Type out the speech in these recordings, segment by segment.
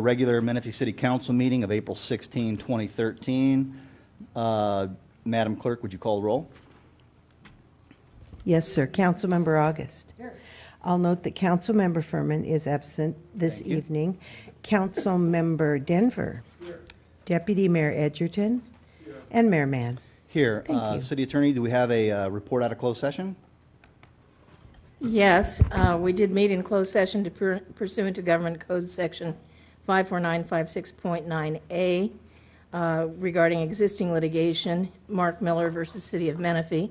regular Menifee City Council meeting of April 16, 2013. Madam Clerk, would you call the roll? Yes, sir. Councilmember August. Here. I'll note that Councilmember Furman is absent this evening. Councilmember Denver. Here. Deputy Mayor Edgerton. Here. And Mayor Mann. Here. Thank you. City Attorney, do we have a report out of closed session? Yes, we did meet in closed session pursuant to Government Code Section 54956.9A regarding existing litigation, Mark Miller versus City of Menifee.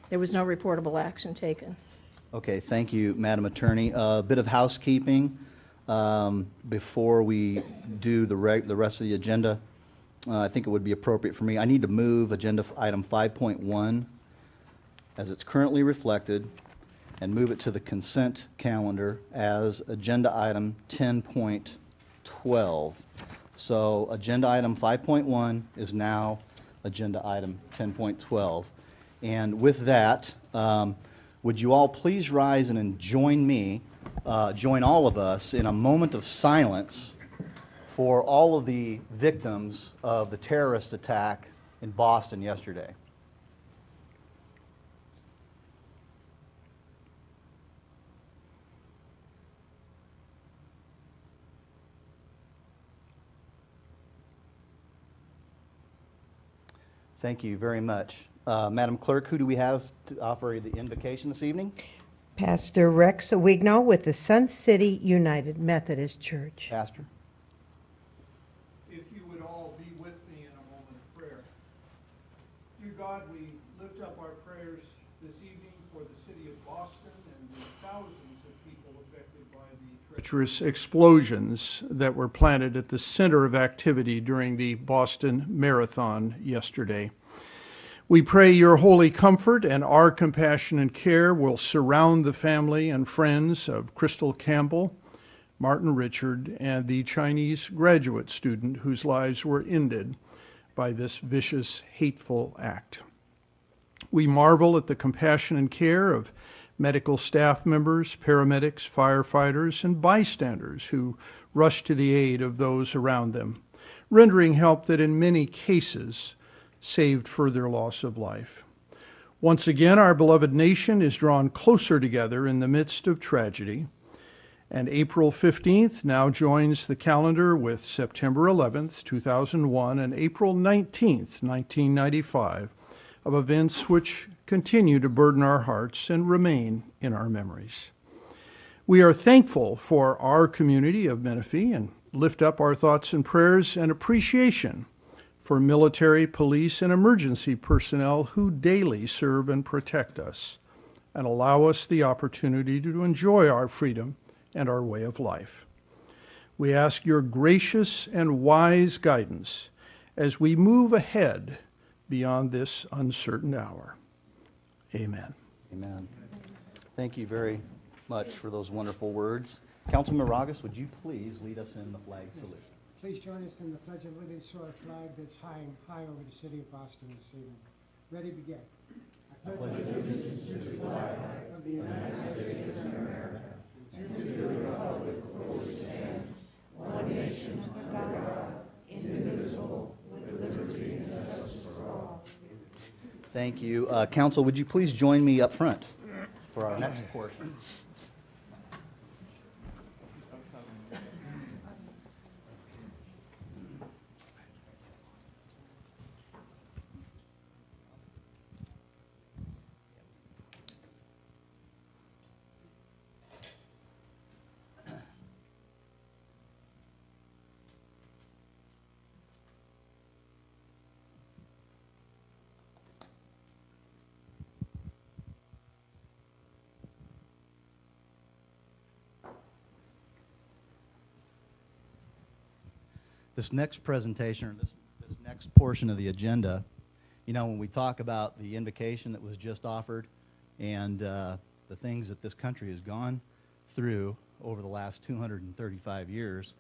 There was no reportable action taken. Okay, thank you, Madam Attorney. A bit of housekeeping before we do the rest of the agenda. I think it would be appropriate for me. I need to move agenda item 5.1 as it's currently reflected and move it to the consent calendar as agenda item 10.12. So agenda item 5.1 is now agenda item 10.12. And with that, would you all please rise and join me, join all of us in a moment of silence for all of the victims of the terrorist attack in Boston yesterday. Thank you very much. Madam Clerk, who do we have to offer the invocation this evening? Pastor Rex Awigno with the Sun City United Methodist Church. Pastor. If you would all be with me in a moment of prayer. Dear God, we lift up our prayers this evening for the city of Boston and the thousands of people affected by the treacherous explosions that were planted at the center of activity during the Boston Marathon yesterday. We pray your holy comfort and our compassion and care will surround the family and friends of Crystal Campbell, Martin Richard, and the Chinese graduate student whose lives were ended by this vicious, hateful act. We marvel at the compassion and care of medical staff members, paramedics, firefighters, and bystanders who rushed to the aid of those around them, rendering help that in many cases saved further loss of life. Once again, our beloved nation is drawn closer together in the midst of tragedy, and April 15th now joins the calendar with September 11th, 2001, and April 19th, 1995, of events which continue to burden our hearts and remain in our memories. We are thankful for our community of Menifee and lift up our thoughts and prayers and appreciation for military, police, and emergency personnel who daily serve and protect us and allow us the opportunity to enjoy our freedom and our way of life. We ask your gracious and wise guidance as we move ahead beyond this uncertain hour. Amen. Amen. Thank you very much for those wonderful words. Councilman Ragas, would you please lead us in the flag salute? Please join us in the Pledge of Allegiance to our flag that's high over the city of Boston this evening. Ready, begin. I pledge allegiance to the flag of the United States of America and to the republic for which it stands, one nation under God, indivisible, with liberty and justice for all. Thank you. Council, would you please join me up front for our next portion? This next presentation, or this next portion of the agenda, you know, when we talk about the invocation that was just offered and the things that this country has gone through over the last 235 years,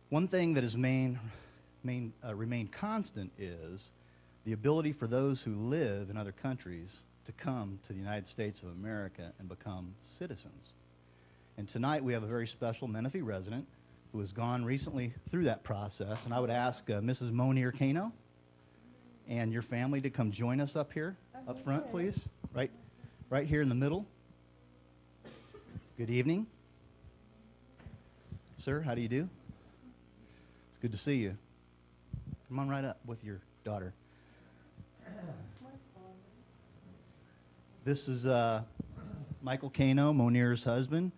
one thing that has remained constant is the ability for those who live in other countries to come to the United States of America and become citizens. And tonight we have a very special Menifee resident who has gone recently through that process. And I would ask Mrs. Monier Kano and your family to come join us up here, up front, please. Right here in the middle. Good evening. Sir, how do you do? It's good to see you. Come on right up with your daughter. This is Michael Kano, Monier's husband,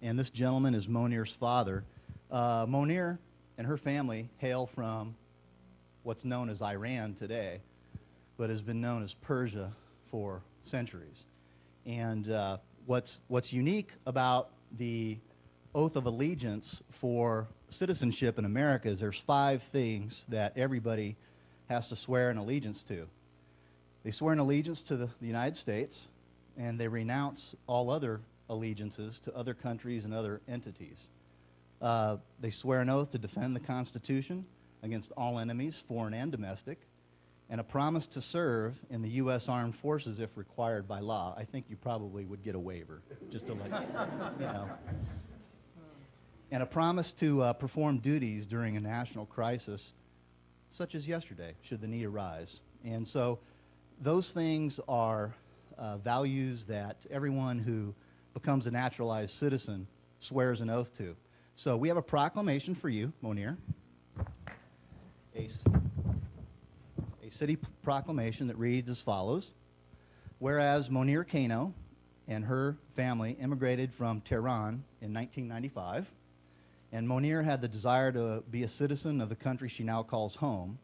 and this gentleman is Monier's father. Monier and her family hail from what's known as Iran today, but has been known as Persia for centuries. And what's unique about the oath of allegiance for citizenship in America is there's 5 things that everybody has to swear an allegiance to. They swear an allegiance to the United States, and they renounce all other allegiances to other countries and other entities. They swear an oath to defend the Constitution against all enemies, foreign and domestic, and a promise to serve in the U.S. Armed Forces if required by law. I think you probably would get a waiver, just to let you know. And a promise to perform duties during a national crisis, such as yesterday, should the need arise. And so those things are values that everyone who becomes a naturalized citizen swears an oath to. So we have a proclamation for you, Monier. A city proclamation that reads as follows. Whereas Monier Kano and her family immigrated from Tehran in 1995, and Monier had the desire to be a citizen of the country she now calls home,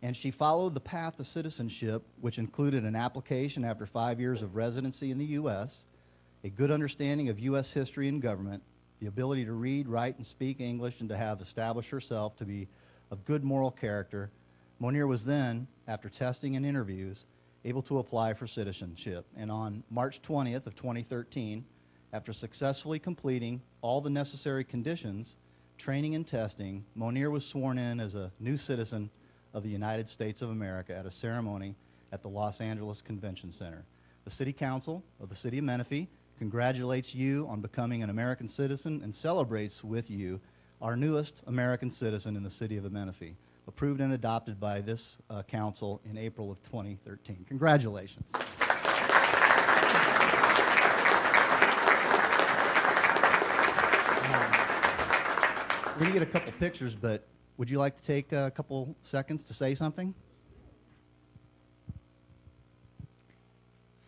and she followed the path to citizenship, which included an application after 5 years of residency in the U.S., a good understanding of U.S. history and government, the ability to read, write, and speak English, and to have established herself to be of good moral character. Monier was then, after testing and interviews, able to apply for citizenship. And on March 20th of 2013, after successfully completing all the necessary conditions, training and testing, Monier was sworn in as a new citizen of the United States of America at a ceremony at the Los Angeles Convention Center. The City Council of the City of Menifee congratulates you on becoming an American citizen and celebrates with you our newest American citizen in the City of Menifee, approved and adopted by this council in April of 2013. Congratulations. We're going to get a couple pictures, but would you like to take a couple seconds to say something?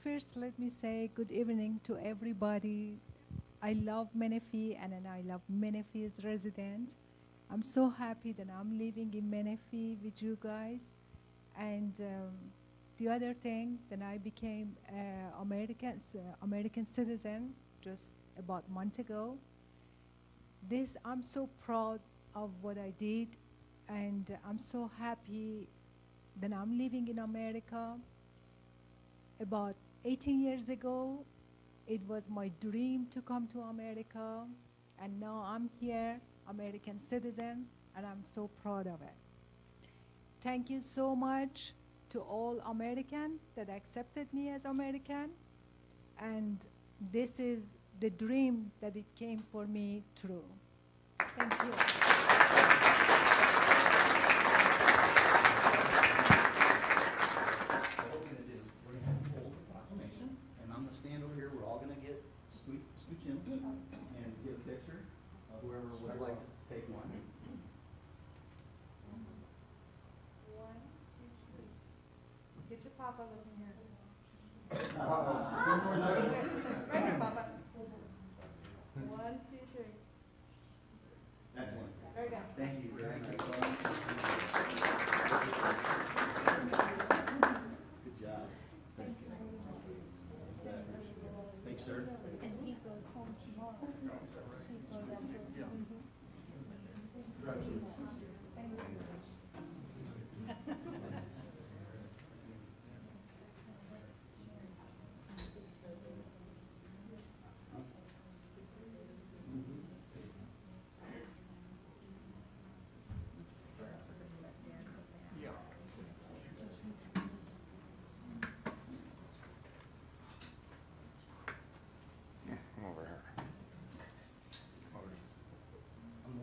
First, let me say good evening to everybody. I love Menifee and I love Menifee's residents. I'm so happy that I'm living in Menifee with you guys. And the other thing, that I became American citizen just about a month ago. I'm so proud of what I did, and I'm so happy that I'm living in America. About 18 years ago, it was my dream to come to America, and now I'm here, American citizen, and I'm so proud of it. Thank you so much to all Americans that accepted me as American, and this is the dream that it came for me true. Thank you. Stand over here. We're all going to get scooch in and get a picture of whoever would like to take one. 1, 2, 3. Get your papa looking here. Right here, papa. 1, 2, 3. Excellent. There you go. Thank you very much. Good job. Thank you. Thanks, sir. And he goes home tomorrow. He goes after. Thank you. Over here. I'm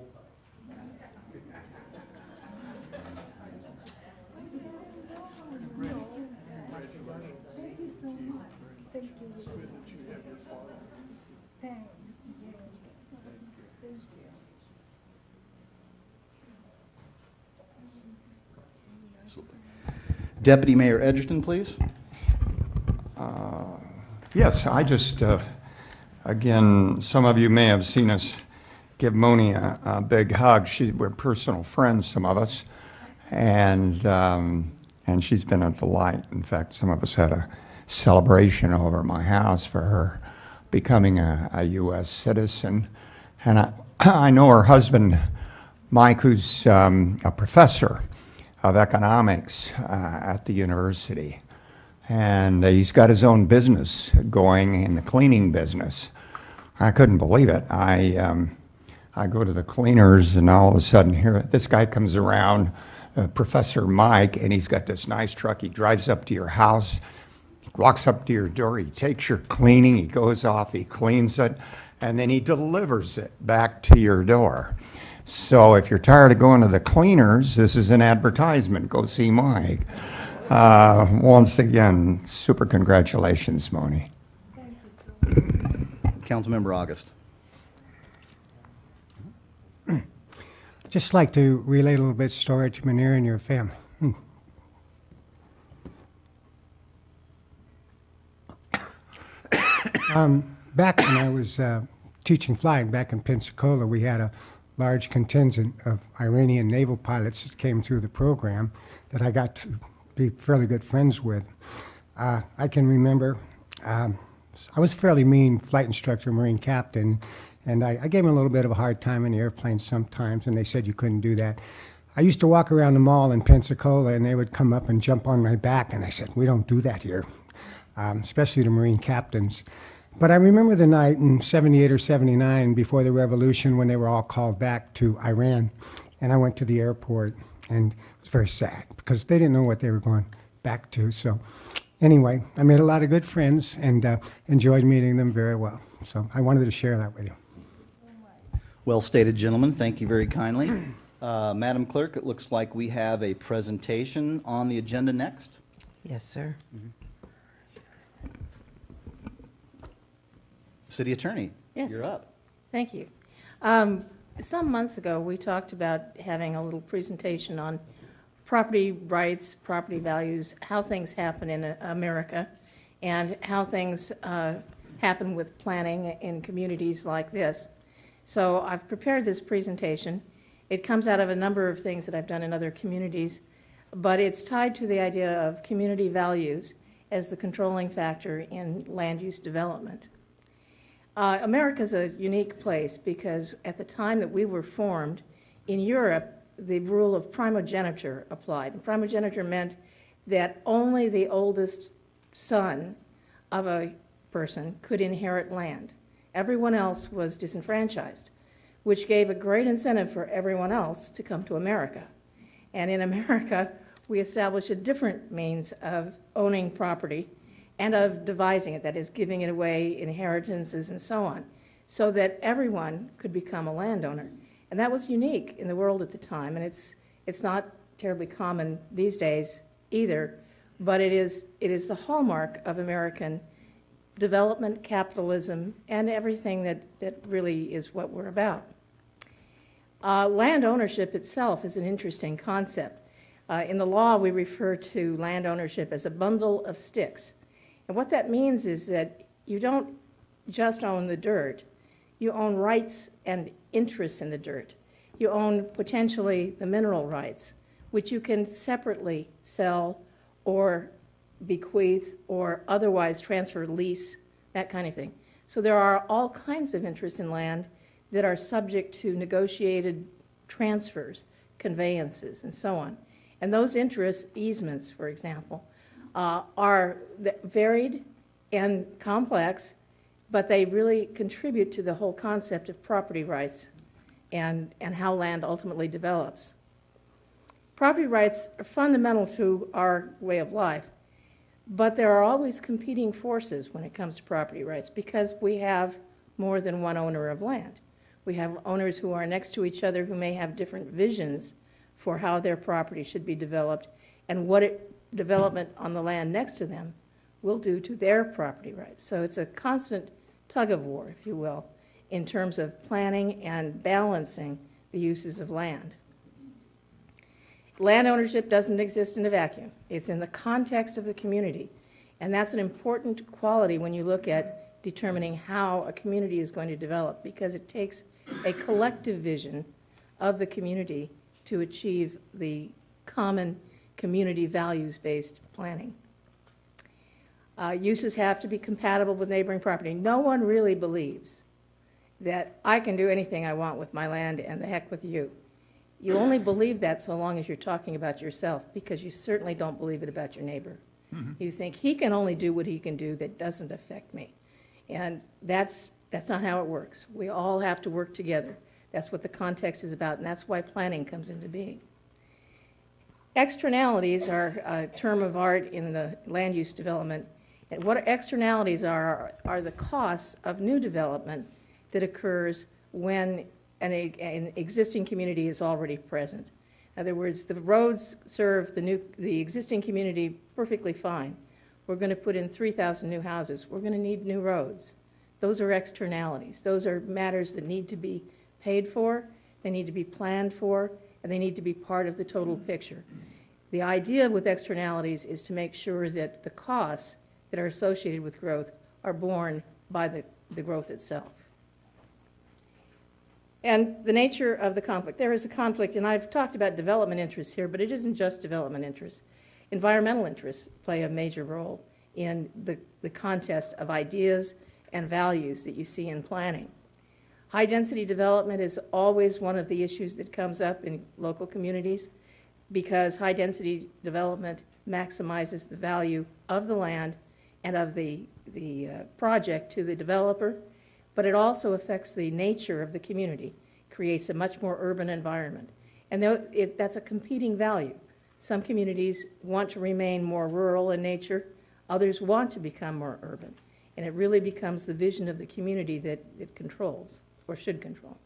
Absolutely. Deputy Mayor Edgerton, please. Yes, I just, again, some of you may have seen us give Moni a big hug. We're personal friends, some of us, and she's been a delight. In fact, some of us had a celebration over at my house for her becoming a U.S. citizen. And I know her husband, Mike, who's a professor of economics at the university. And he's got his own business going in the cleaning business. I couldn't believe it. I go to the cleaners, and all of a sudden, here this guy comes around, Professor Mike, and he's got this nice truck. He drives up to your house, he walks up to your door, he takes your cleaning, he goes off, he cleans it, and then he delivers it back to your door. So if you're tired of going to the cleaners, this is an advertisement. Go see Mike. Once again, super congratulations, Moni. Councilmember August. Just like to relate a little bit story to Munir and your family. Back when I was teaching flying back in Pensacola, we had a large contingent of Iranian naval pilots that came through the program that I got to be fairly good friends with. I can remember I was a fairly mean flight instructor, Marine captain, and I gave them a little bit of a hard time in the airplane sometimes, and they said you couldn't do that. I used to walk around the mall in Pensacola, and they would come up and jump on my back, and I said, we don't do that here, especially the Marine captains. But I remember the night in 78 or 79, before the revolution, when they were all called back to Iran, and I went to the airport, and it was very sad, because they didn't know what they were going back to. So anyway, I made a lot of good friends, and enjoyed meeting them very well. So I wanted to share that with you. Well stated, gentlemen. Thank you very kindly. Madam Clerk, it looks like we have a presentation on the agenda next. Yes, sir. City Attorney, Yes. you're up. Thank you. Some months ago, we talked about having a little presentation on property rights, property values, how things happen in America, and how things happen with planning in communities like this. So I've prepared this presentation. It comes out of a number of things that I've done in other communities, but it's tied to the idea of community values as the controlling factor in land use development. America's a unique place because at the time that we were formed, in Europe, the rule of primogeniture applied. And primogeniture meant that only the oldest son of a person could inherit land. Everyone else was disenfranchised, which gave a great incentive for everyone else to come to America. And in America, we established a different means of owning property and of devising it, that is, giving it away, inheritances, and so on, so that everyone could become a landowner. And that was unique in the world at the time, and it's not terribly common these days either, but it is the hallmark of American development, capitalism, and everything that really is what we're about. Land ownership itself is an interesting concept. In the law, we refer to land ownership as a bundle of sticks. And what that means is that you don't just own the dirt, you own rights and interests in the dirt. You own potentially the mineral rights, which you can separately sell or bequeath or otherwise transfer, lease, that kind of thing. So there are all kinds of interests in land that are subject to negotiated transfers, conveyances, and so on. And those interests, easements, for example, are varied and complex, but they really contribute to the whole concept of property rights and how land ultimately develops. Property rights are fundamental to our way of life, but there are always competing forces when it comes to property rights because we have more than one owner of land. We have owners who are next to each other who may have different visions for how their property should be developed and what development on the land next to them will do to their property rights. So it's a constant tug of war, if you will, in terms of planning and balancing the uses of land. land ownership doesn't exist in a vacuum. It's in the context of the community. And that's an important quality when you look at determining how a community is going to develop, because it takes a collective vision of the community to achieve the common community values-based planning. Uses have to be compatible with neighboring property. No one really believes that I can do anything I want with my land and the heck with you. You only believe that so long as you're talking about yourself, because you certainly don't believe it about your neighbor. You think he can only do what he can do that doesn't affect me. And that's not how it works. We all have to work together. That's what the context is about, and that's why planning comes into being. Externalities are a term of art in the land use development. And what externalities are the costs of new development that occurs when an existing community is already present. In other words, the roads serve the existing community perfectly fine. We're going to put in 3,000 new houses. We're going to need new roads. Those are externalities. Those are matters that need to be paid for, they need to be planned for, and they need to be part of the total picture. The idea with externalities is to make sure that the costs that are associated with growth are borne by the growth itself. And the nature of the conflict. There is a conflict, and I've talked about development interests here, but it isn't just development interests. Environmental interests play a major role in the contest of ideas and values that you see in planning. High-density development is always one of the issues that comes up in local communities, because high-density development maximizes the value of the land and of the project to the developer, but it also affects the nature of the community, creates a much more urban environment. And that's a competing value. Some communities want to remain more rural in nature, others want to become more urban. And it really becomes the vision of the community that it controls, or should control.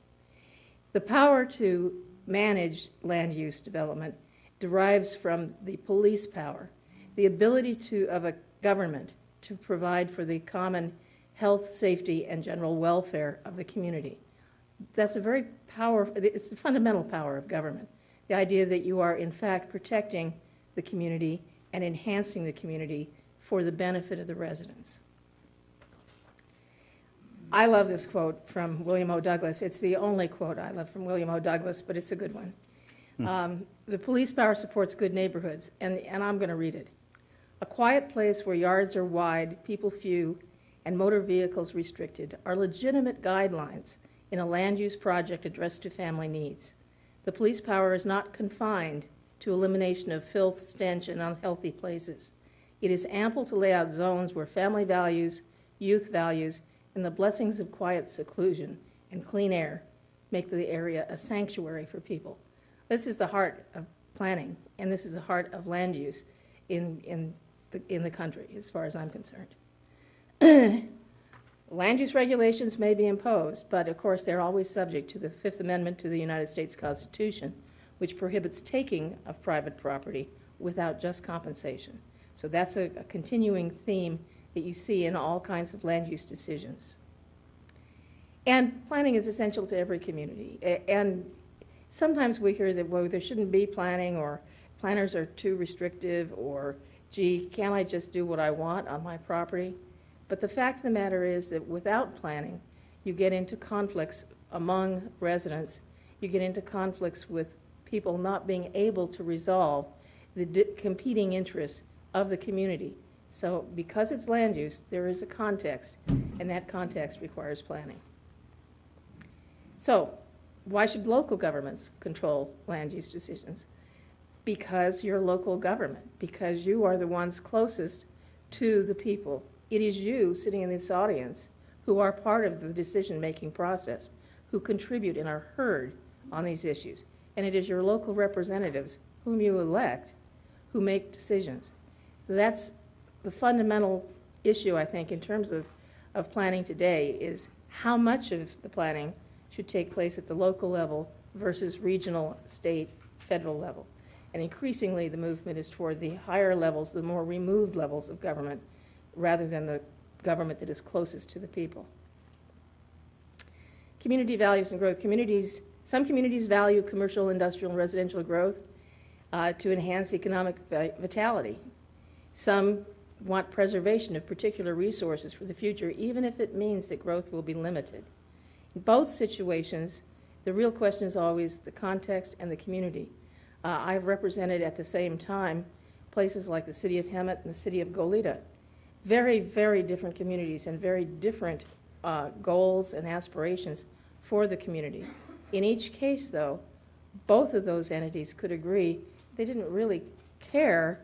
The power to manage land use development derives from the police power, the ability of a government to provide for the common health, safety, and general welfare of the community. That's a very powerful, it's the fundamental power of government. The idea that you are in fact protecting the community and enhancing the community for the benefit of the residents. I love this quote from William O. Douglas. It's the only quote I love from William O. Douglas, but it's a good one. The police power supports good neighborhoods, and I'm going to read it. A quiet place where yards are wide, people few, and motor vehicles restricted are legitimate guidelines in a land use project addressed to family needs. The police power is not confined to elimination of filth, stench, and unhealthy places. It is ample to lay out zones where family values, youth values, and the blessings of quiet seclusion and clean air make the area a sanctuary for people. This is the heart of planning, and this is the heart of land use in the country, as far as I'm concerned. Land use regulations may be imposed, but of course they're always subject to the Fifth Amendment to the United States Constitution, which prohibits taking of private property without just compensation. So that's a continuing theme that you see in all kinds of land use decisions. And planning is essential to every community. And sometimes we hear that, well, there shouldn't be planning, or planners are too restrictive, or, gee, can't I just do what I want on my property? But the fact of the matter is that without planning, you get into conflicts among residents. You get into conflicts with people not being able to resolve the competing interests of the community. So because it's land use, there is a context, and that context requires planning. So why should local governments control land use decisions? Because you're local government, because you are the ones closest to the people. It is you sitting in this audience who are part of the decision-making process, who contribute and are heard on these issues. And it is your local representatives, whom you elect, who make decisions. That's the fundamental issue, I think, in terms of planning today, is how much of the planning should take place at the local level versus regional, state, federal level. And increasingly, the movement is toward the higher levels, the more removed levels of government, rather than the government that is closest to the people. Community values and growth. Some communities value commercial, industrial, and residential growth. to enhance economic vitality. Some want preservation of particular resources for the future, even if it means that growth will be limited. In both situations, the real question is always the context and the community. I've represented at the same time places like the city of Hemet and the city of Goleta. Very, very different communities and very different goals and aspirations for the community. In each case, though, both of those entities could agree they didn't really care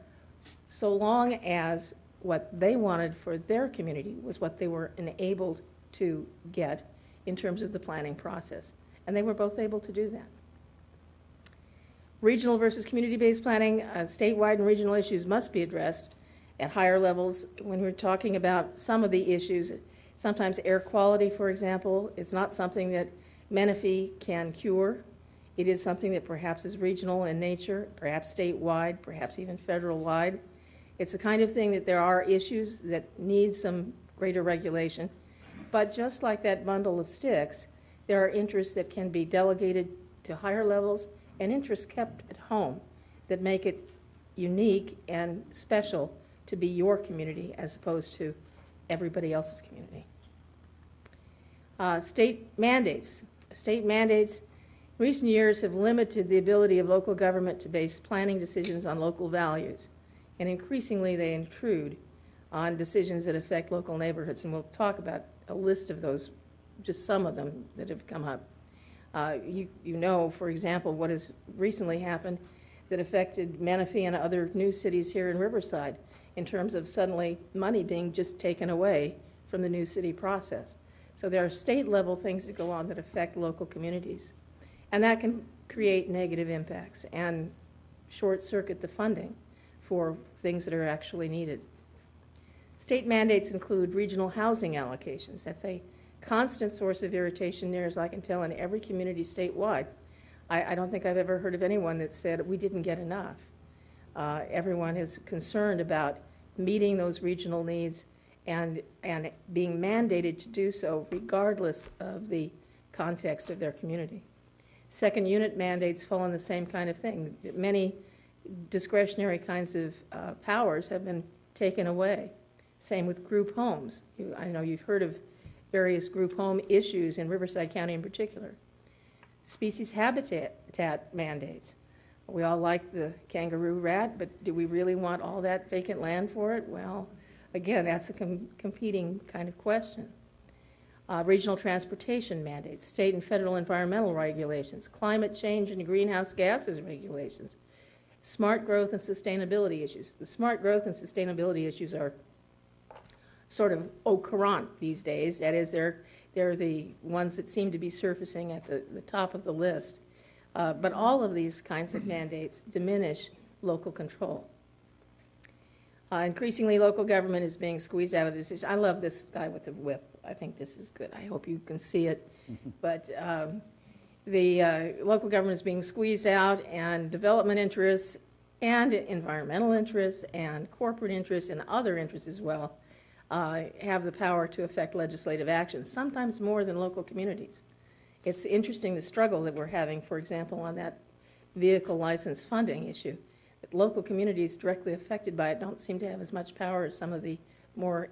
so long as what they wanted for their community was what they were enabled to get in terms of the planning process. And they were both able to do that. Regional versus community-based planning, statewide and regional issues must be addressed at higher levels. When we're talking about some of the issues, sometimes air quality, for example, it's not something that Menifee can cure. It is something that perhaps is regional in nature, perhaps statewide, perhaps even federal-wide. It's the kind of thing that there are issues that need some greater regulation. But just like that bundle of sticks, there are interests that can be delegated to higher levels and interests kept at home that make it unique and special to be your community as opposed to everybody else's community. State mandates. State mandates in recent years have limited the ability of local government to base planning decisions on local values, and increasingly they intrude on decisions that affect local neighborhoods, and we'll talk about a list of those, just some of them that have come up. You know, for example, what has recently happened that affected Menifee and other new cities here in Riverside in terms of suddenly money being just taken away from the new city process. So there are state-level things that go on that affect local communities, and that can create negative impacts and short-circuit the funding for things that are actually needed. State mandates include regional housing allocations. That's a constant source of irritation, near as I can tell, in every community statewide. I don't think I've ever heard of anyone that said we didn't get enough. Everyone is concerned about meeting those regional needs and being mandated to do so regardless of the context of their community. Second unit mandates fall in the same kind of thing. Many discretionary kinds of powers have been taken away. Same with group homes. I know you've heard of various group home issues in Riverside County in particular. Species habitat mandates. We all like the kangaroo rat, but do we really want all that vacant land for it? Well, again, that's a competing kind of question. Regional transportation mandates, state and federal environmental regulations, climate change and greenhouse gases regulations, smart growth and sustainability issues. The smart growth and sustainability issues are sort of au courant these days. That is, they're the ones that seem to be surfacing at the top of the list. But all of these kinds of mandates diminish local control. Increasingly, local government is being squeezed out of this. I love this guy with the whip. I think this is good. I hope you can see it. But the local government is being squeezed out, and development interests and environmental interests and corporate interests and other interests as well have the power to affect legislative action, sometimes more than local communities. It's interesting the struggle that we're having, for example, on that vehicle license funding issue. That local communities directly affected by it don't seem to have as much power as some of the more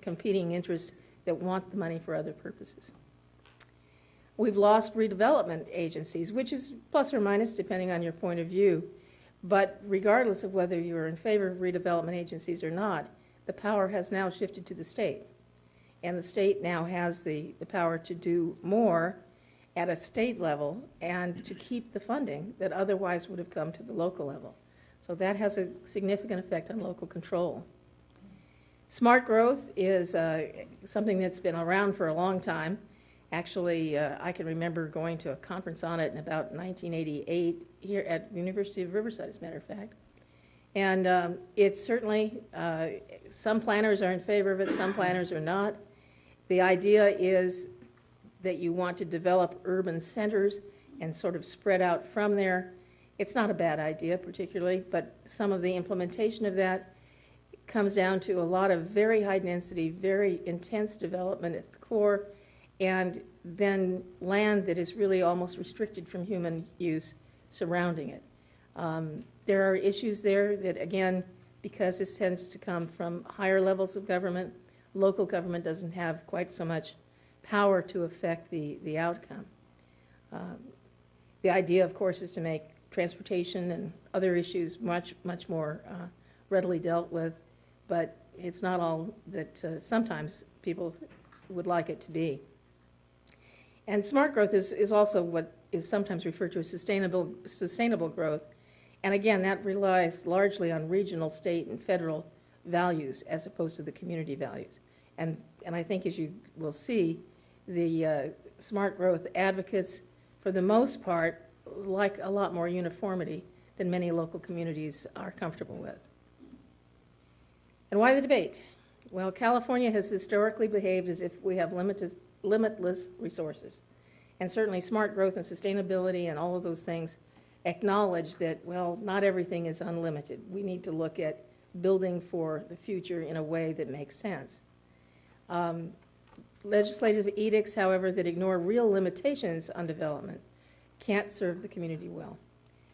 competing interests that want the money for other purposes. We've lost redevelopment agencies, which is plus or minus depending on your point of view. But regardless of whether you're in favor of redevelopment agencies or not, the power has now shifted to the state. And the state now has the power to do more at a state level and to keep the funding that otherwise would have come to the local level. So that has a significant effect on local control. Smart growth is something that's been around for a long time. Actually, I can remember going to a conference on it in about 1988 here at the University of Riverside, as a matter of fact. And it's certainly, some planners are in favor of it, some planners are not. The idea is that you want to develop urban centers and sort of spread out from there. It's not a bad idea particularly, but some of the implementation of that comes down to a lot of very high density, very intense development at the core, and then land that is really almost restricted from human use surrounding it. There are issues there that, again, because this tends to come from higher levels of government, local government doesn't have quite so much power to affect the outcome. The idea, of course, is to make transportation and other issues much more readily dealt with, but it's not all that sometimes people would like it to be. And smart growth is also what is sometimes referred to as sustainable growth. And again, that relies largely on regional, state, and federal values as opposed to the community values. And I think, as you will see, the smart growth advocates, for the most part, like a lot more uniformity than many local communities are comfortable with. And why the debate? Well, California has historically behaved as if we have limitless resources. And certainly smart growth and sustainability and all of those things acknowledge that, well, not everything is unlimited. We need to look at building for the future in a way that makes sense. Legislative edicts, however, that ignore real limitations on development can't serve the community well.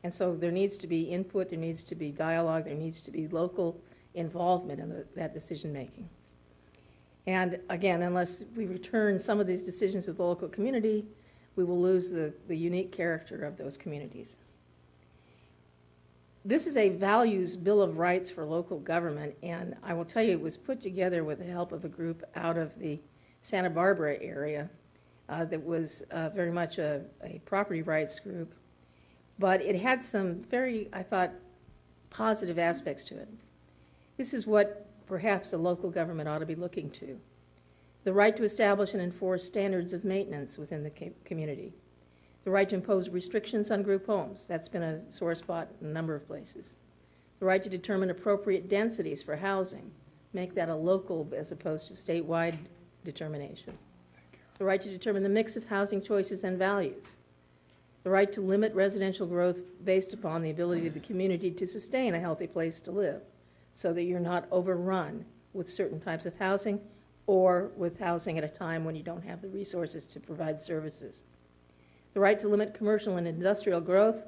And so there needs to be input, there needs to be dialogue, there needs to be local involvement in that decision making. And again, unless we return some of these decisions to the local community, we will lose the unique character of those communities. This is a values bill of rights for local government, and I will tell you it was put together with the help of a group out of the Santa Barbara area that was very much a property rights group, but it had some very, I thought, positive aspects to it. This is what perhaps a local government ought to be looking to. The right to establish and enforce standards of maintenance within the community. The right to impose restrictions on group homes. That's been a sore spot in a number of places. The right to determine appropriate densities for housing. Make that a local as opposed to statewide determination. The right to determine the mix of housing choices and values. The right to limit residential growth based upon the ability of the community to sustain a healthy place to live, so that you're not overrun with certain types of housing or with housing at a time when you don't have the resources to provide services. The right to limit commercial and industrial growth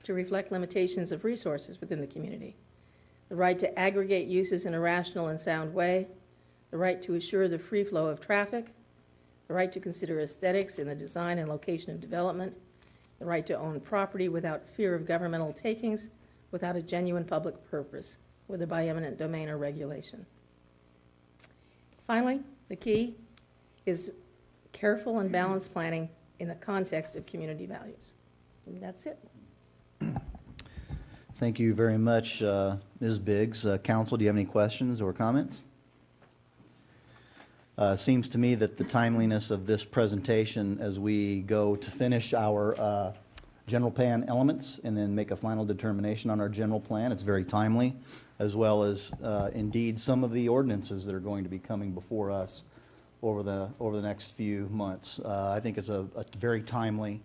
to reflect limitations of resources within the community. The right to aggregate uses in a rational and sound way. The right to assure the free flow of traffic. The right to consider aesthetics in the design and location of development. The right to own property without fear of governmental takings, without a genuine public purpose, whether by eminent domain or regulation. Finally, the key is careful and balanced planning in the context of community values. And that's it. Thank you very much, Ms. Biggs. Council, do you have any questions or comments? Seems to me that the timeliness of this presentation as we go to finish our general plan elements and then make a final determination on our general plan, it's very timely, as well as indeed some of the ordinances that are going to be coming before us over the next few months. I think it's a very timely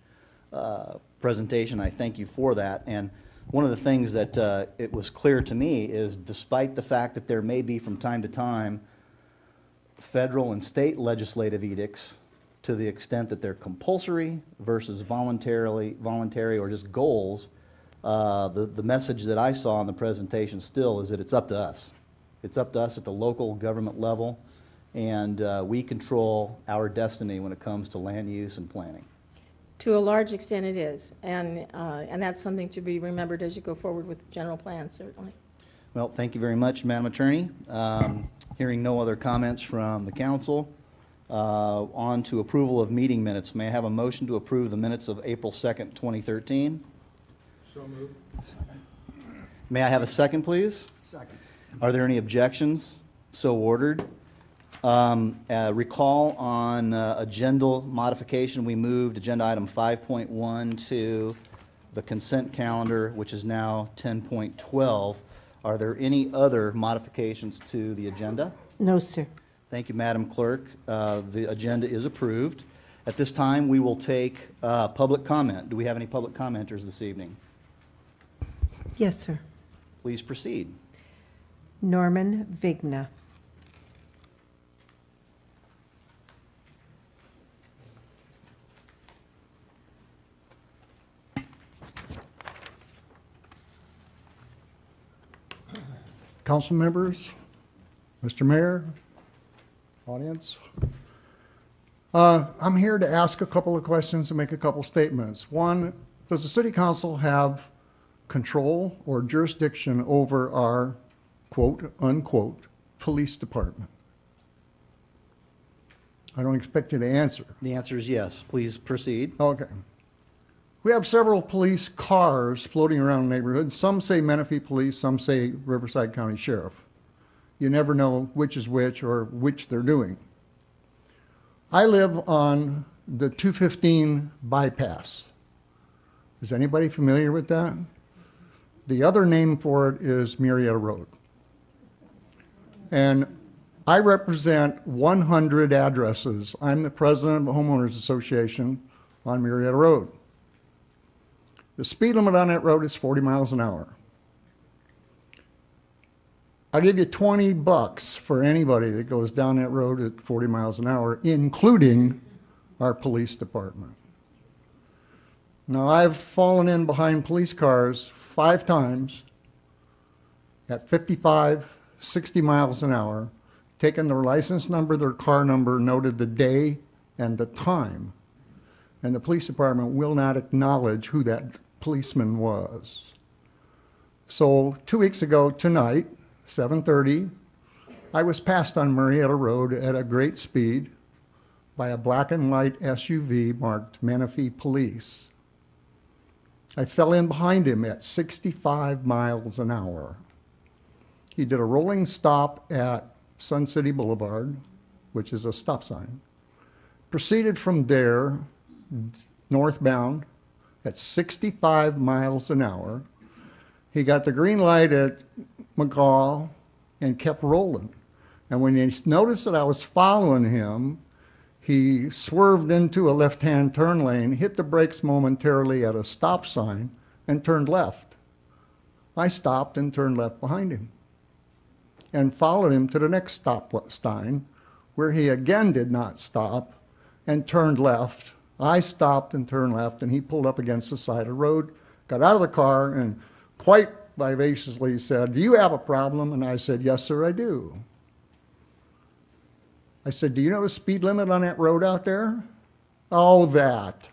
presentation. I thank you for that. And one of the things that it was clear to me is, despite the fact that there may be from time to time federal and state legislative edicts, to the extent that they're compulsory versus voluntary or just goals, the message that I saw in the presentation still is that it's up to us. It's up to us at the local government level, and we control our destiny when it comes to land use and planning. To a large extent it is, and that's something to be remembered as you go forward with the general plan, certainly. Well, thank you very much, Madam Attorney. Hearing no other comments from the council, on to approval of meeting minutes. May I have a motion to approve the minutes of April 2nd, 2013? So moved. May I have a second, please? Second. Are there any objections? So ordered. Recall on agenda modification, we moved agenda item 5.1 to the consent calendar, which is now 10.12. Are there any other modifications to the agenda? No, sir. Thank you, Madam Clerk. The agenda is approved. At this time, we will take public comment. Do we have any public commenters this evening? Yes, sir. Please proceed. Norman Vigna. council members, Mr. Mayor, audience. I'm here to ask a couple of questions and make a couple statements. One, does the city council have control or jurisdiction over our quote unquote police department? I don't expect you to answer. The answer is yes. Please proceed. Okay. We have several police cars floating around the neighborhood. Some say Menifee Police, some say Riverside County Sheriff. You never know which is which or which they're doing. I live on the 215 bypass. Is anybody familiar with that? The other name for it is Marietta Road. And I represent 100 addresses. I'm the president of the Homeowners Association on Marietta Road. The speed limit on that road is 40 miles an hour. I'll give you $20 for anybody that goes down that road at 40 miles an hour, including our police department. Now, I've fallen in behind police cars 5 times at 55, 60 miles an hour, taken their license number, their car number, noted the day and the time, and the police department will not acknowledge who that policeman was. So 2 weeks ago tonight, 7:30, I was passed on Marietta Road at a great speed by a black and white SUV marked Menifee Police. I fell in behind him at 65 miles an hour. He did a rolling stop at Sun City Boulevard, which is a stop sign, proceeded from there northbound at 65 miles an hour. He got the green light at McGaw and kept rolling. And when he noticed that I was following him, he swerved into a left-hand turn lane, hit the brakes momentarily at a stop sign, and turned left. I stopped and turned left behind him and followed him to the next stop sign, where he again did not stop and turned left. I stopped and turned left, and he pulled up against the side of the road, got out of the car, and quite vivaciously said, "Do you have a problem?" And I said, "Yes, sir, I do." I said, "Do you know the speed limit on that road out there?" "Oh, that."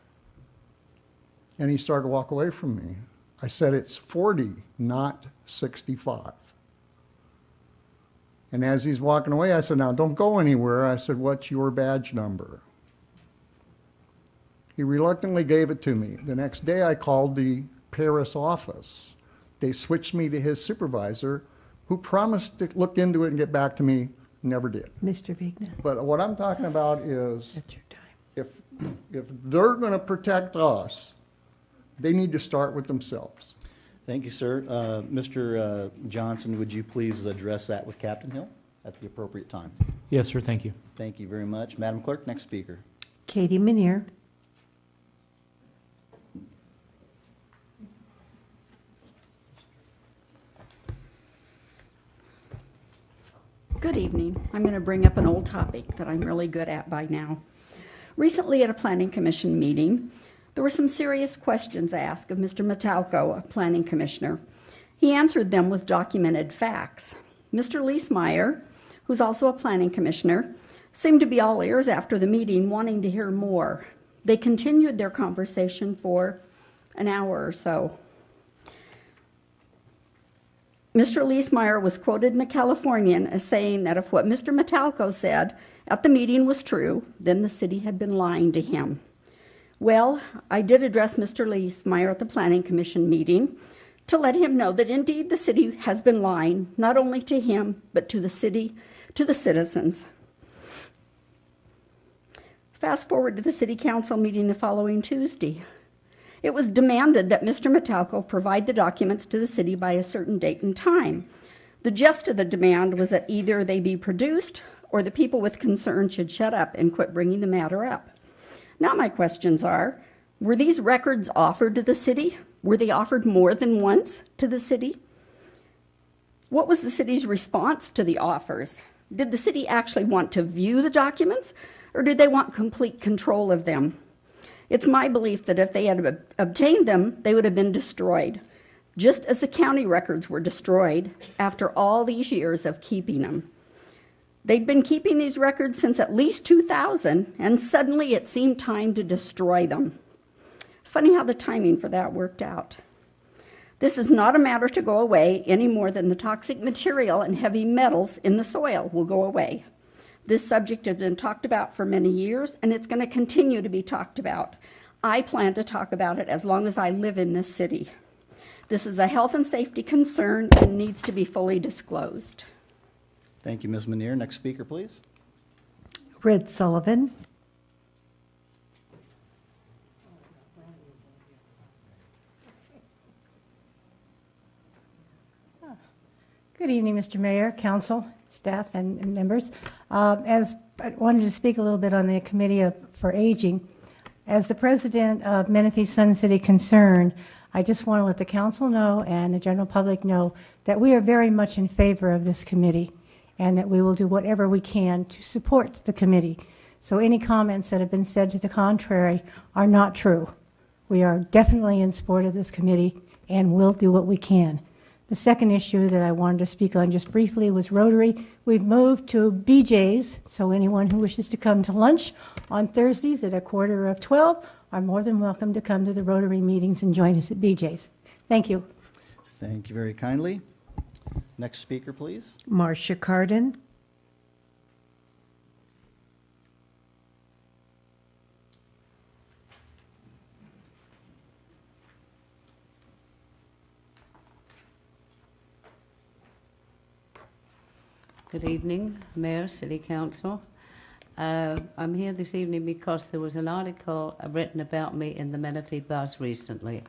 And he started to walk away from me. I said, "It's 40, not 65. And as he's walking away, I said, "Now, don't go anywhere." I said, "What's your badge number?" He reluctantly gave it to me. The next day, I called the Paris office. They switched me to his supervisor, who promised to look into it and get back to me, never did. Mr. Vigna, But what I'm talking about is that's your time. if they're going to protect us, they need to start with themselves. Thank you, sir. Mr. Johnson, would you please address that with Captain Hill at the appropriate time? Yes, sir, thank you. Thank you very much. Madam Clerk, next speaker. Katie Manier. Good evening. I'm going to bring up an old topic that I'm really good at by now. Recently at a Planning Commission meeting, there were some serious questions asked of Mr. Metalko, a Planning Commissioner. He answered them with documented facts. Mr. Leesmeyer, who's also a Planning Commissioner, seemed to be all ears after the meeting, wanting to hear more. They continued their conversation for an hour or so. Mr. Leesmeyer was quoted in the Californian as saying that if what Mr. Metalko said at the meeting was true, then the city had been lying to him. Well, I did address Mr. Leesmeyer at the Planning Commission meeting to let him know that indeed the city has been lying, not only to him, but to the city, to the citizens. Fast forward to the city council meeting the following Tuesday. It was demanded that Mr. Metalko provide the documents to the city by a certain date and time. The gist of the demand was that either they be produced or the people with concern should shut up and quit bringing the matter up. Now my questions are, were these records offered to the city? Were they offered more than once to the city? What was the city's response to the offers? Did the city actually want to view the documents, or did they want complete control of them? It's my belief that if they had obtained them, they would have been destroyed. just as the county records were destroyed after all these years of keeping them. They'd been keeping these records since at least 2000, and suddenly it seemed time to destroy them. Funny how the timing for that worked out. This is not a matter to go away any more than the toxic material and heavy metals in the soil will go away. This subject has been talked about for many years, and it's going to continue to be talked about. I plan to talk about it as long as I live in this city. This is a health and safety concern and needs to be fully disclosed. Thank you, Ms. Manier. Next speaker, please. Red Sullivan. Good evening, Mr. Mayor, council, staff, and members. As I wanted to speak a little bit on the Committee for Aging. As the president of Menifee Sun City Concern, I just want to let the council know and the general public know that we are very much in favor of this committee and that we will do whatever we can to support the committee. So any comments that have been said to the contrary are not true. We are definitely in support of this committee and will do what we can. The second issue that I wanted to speak on just briefly was Rotary. We've moved to BJ's, so anyone who wishes to come to lunch on Thursdays at 11:45 are more than welcome to come to the Rotary meetings and join us at BJ's. Thank you. Thank you very kindly. Next speaker, please. Marcia Cardin. Good evening, Mayor, City Council. I'm here this evening because there was an article written about me in the Menifee Buzz recently.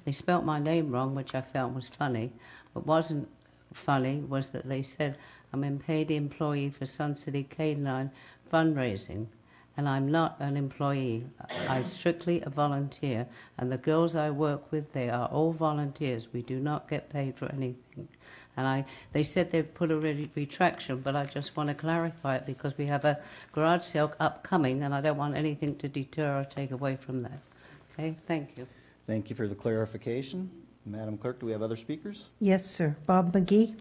They spelt my name wrong, which I felt was funny. What wasn't funny was that they said I'm a paid employee for Sun City K9 fundraising, and I'm not an employee. I'm strictly a volunteer, and the girls I work with, they are all volunteers. We do not get paid for anything. And they said they'd put a retraction, but I just want to clarify it because we have a garage sale upcoming, and I don't want anything to deter or take away from that. Okay, thank you. Thank you for the clarification. Madam Clerk, do we have other speakers? Yes, sir. Bob McGee.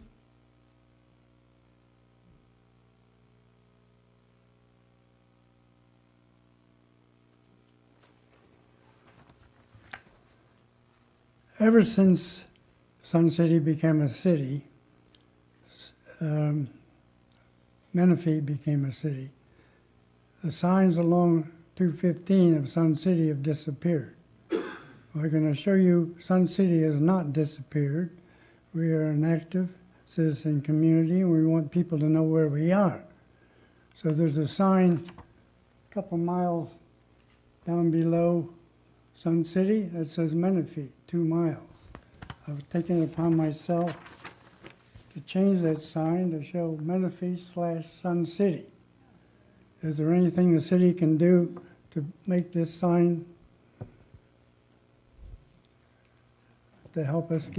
Ever since Sun City became a city, Menifee became a city, the signs along 215 of Sun City have disappeared. We're going to show you Sun City has not disappeared. We are an active citizen community, and we want people to know where we are. So there's a sign a couple miles down below Sun City that says Menifee, 2 miles. I've taken it upon myself to change that sign to show Menifee/Sun City. Is there anything the city can do to make this sign to help us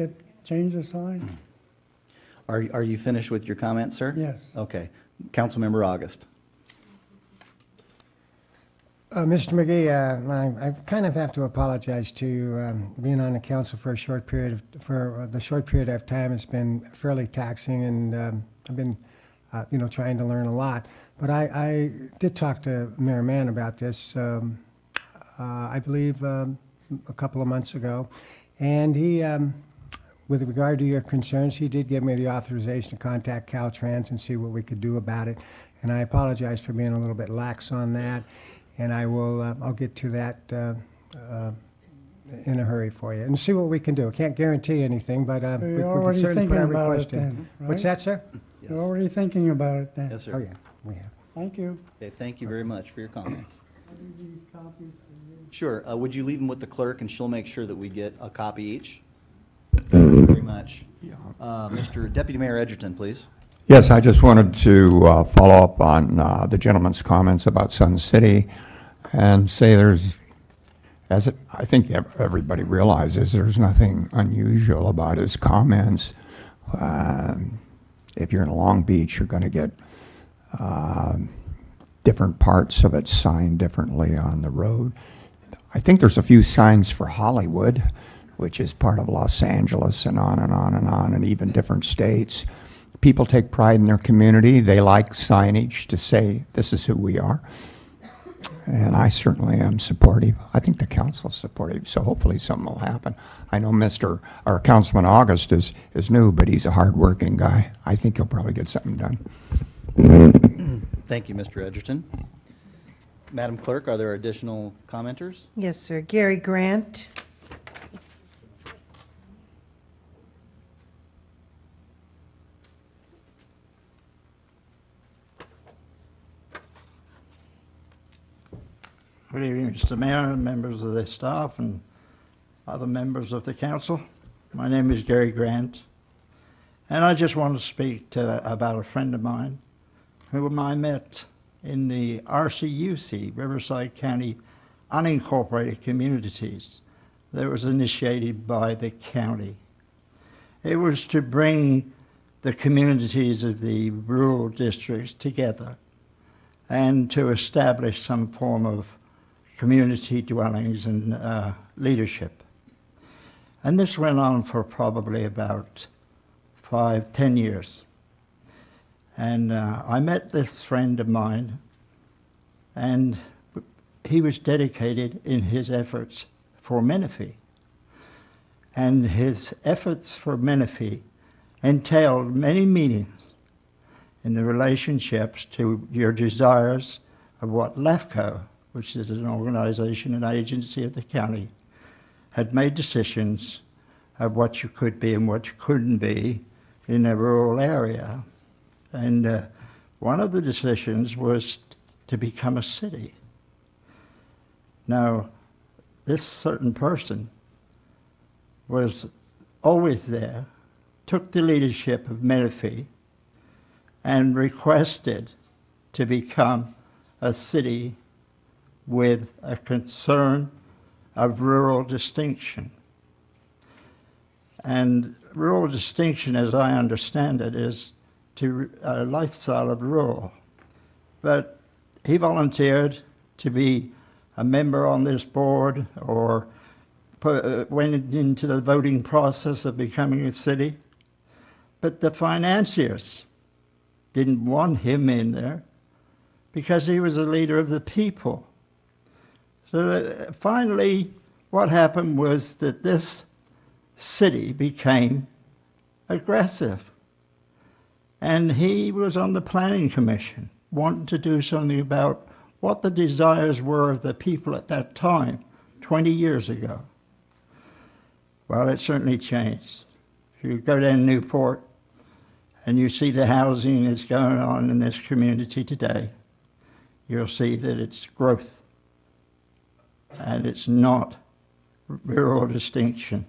change the sign? Are you finished with your comments, sir? Yes. Okay. Councilmember August. Mr. McGee, I kind of have to apologize to you. Being on the council for the short period of time, it's been fairly taxing, and I've been, trying to learn a lot. But I did talk to Mayor Mann about this, I believe, a couple of months ago, and he, with regard to your concerns, he did give me the authorization to contact Caltrans and see what we could do about it. And I apologize for being a little bit lax on that. And I'll get to that in a hurry for you and see what we can do. I can't guarantee anything, but we can certainly put our request in. Right? What's that, sir? Yes. You're already thinking about it then? Yes, sir. Oh, yeah, we have. Thank you. Okay, thank you very much for your comments. I'll leave these copies for you. Sure. Would you leave them with the clerk, and she'll make sure that we get a copy each? Thank you very much. Mr. Deputy Mayor Edgerton, please. Yes, I just wanted to follow up on the gentleman's comments about Sun City and say I think everybody realizes there's nothing unusual about his comments. If you're in Long Beach, you're going to get different parts of it signed differently on the road. I think there's a few signs for Hollywood, which is part of Los Angeles, and on and on and on, and even different states. People take pride in their community. They like signage to say, this is who we are. And I certainly am supportive. I think the council's supportive, so hopefully something will happen. I know our Councilman August is new, but he's a hard-working guy. I think he'll probably get something done. Thank you, Mr. Edgerton. Madam Clerk, are there additional commenters? Yes, sir. Gary Grant. Good evening, Mr. Mayor, members of the staff, and other members of the council. My name is Gary Grant, and I just want to speak about a friend of mine whom I met in the RCUC, Riverside County Unincorporated Communities, that was initiated by the county. It was to bring the communities of the rural districts together and to establish some form of community dwellings and leadership. And this went on for probably about 5-10 years. And I met this friend of mine, and he was dedicated in his efforts for Menifee. And his efforts for Menifee entailed many meetings in the relationships to your desires of what LEFCO, which is an organization and agency of the county, had made decisions of what you could be and what you couldn't be in a rural area. And one of the decisions was to become a city. Now, this certain person was always there, took the leadership of Menifee, and requested to become a city with a concern of rural distinction. And rural distinction, as I understand it, is to a lifestyle of rural. But he volunteered to be a member on this board or went into the voting process of becoming a city. But the financiers didn't want him in there because he was a leader of the people. So finally, what happened was that this city became aggressive. And he was on the planning commission, wanting to do something about what the desires were of the people at that time, 20 years ago. Well, it certainly changed. If you go down Newport and you see the housing that's going on in this community today, you'll see that it's growth. And it's not rural distinction.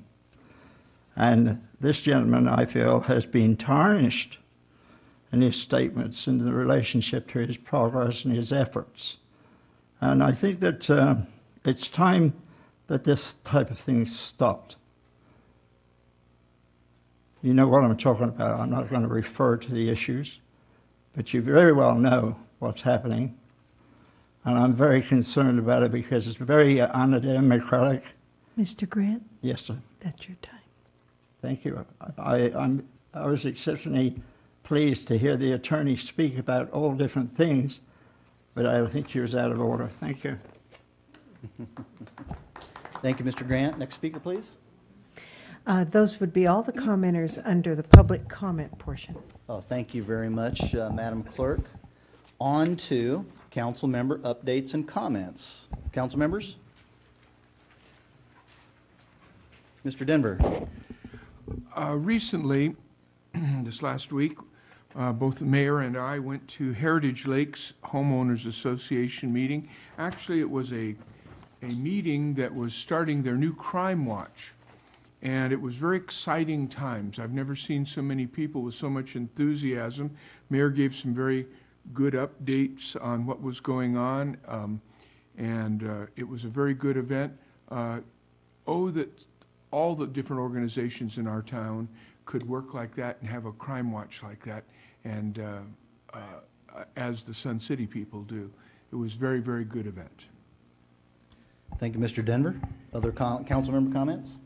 And this gentleman, I feel, has been tarnished in his statements in the relationship to his progress and his efforts. And I think that it's time that this type of thing stopped. You know what I'm talking about. I'm not going to refer to the issues, but you very well know what's happening. And I'm very concerned about it because it's very undemocratic. Mr. Grant? Yes, sir. That's your time. Thank you. I was exceptionally pleased to hear the attorney speak about all different things, but I think she was out of order. Thank you. Thank you, Mr. Grant. Next speaker, please. Those would be all the commenters under the public comment portion. Oh, thank you very much, Madam Clerk. On to council member updates and comments. Council members? Mr. Denver. Recently, this last week, both the mayor and I went to Heritage Lakes Homeowners Association meeting. Actually, it was a meeting that was starting their new crime watch. And it was very exciting times. I've never seen so many people with so much enthusiasm. Mayor gave some very good updates on what was going on, and it was a very good event. That all the different organizations in our town could work like that and have a crime watch like that, and as the Sun City people do. It was a very, very good event. Thank you, Mr. Denver. Other council member comments?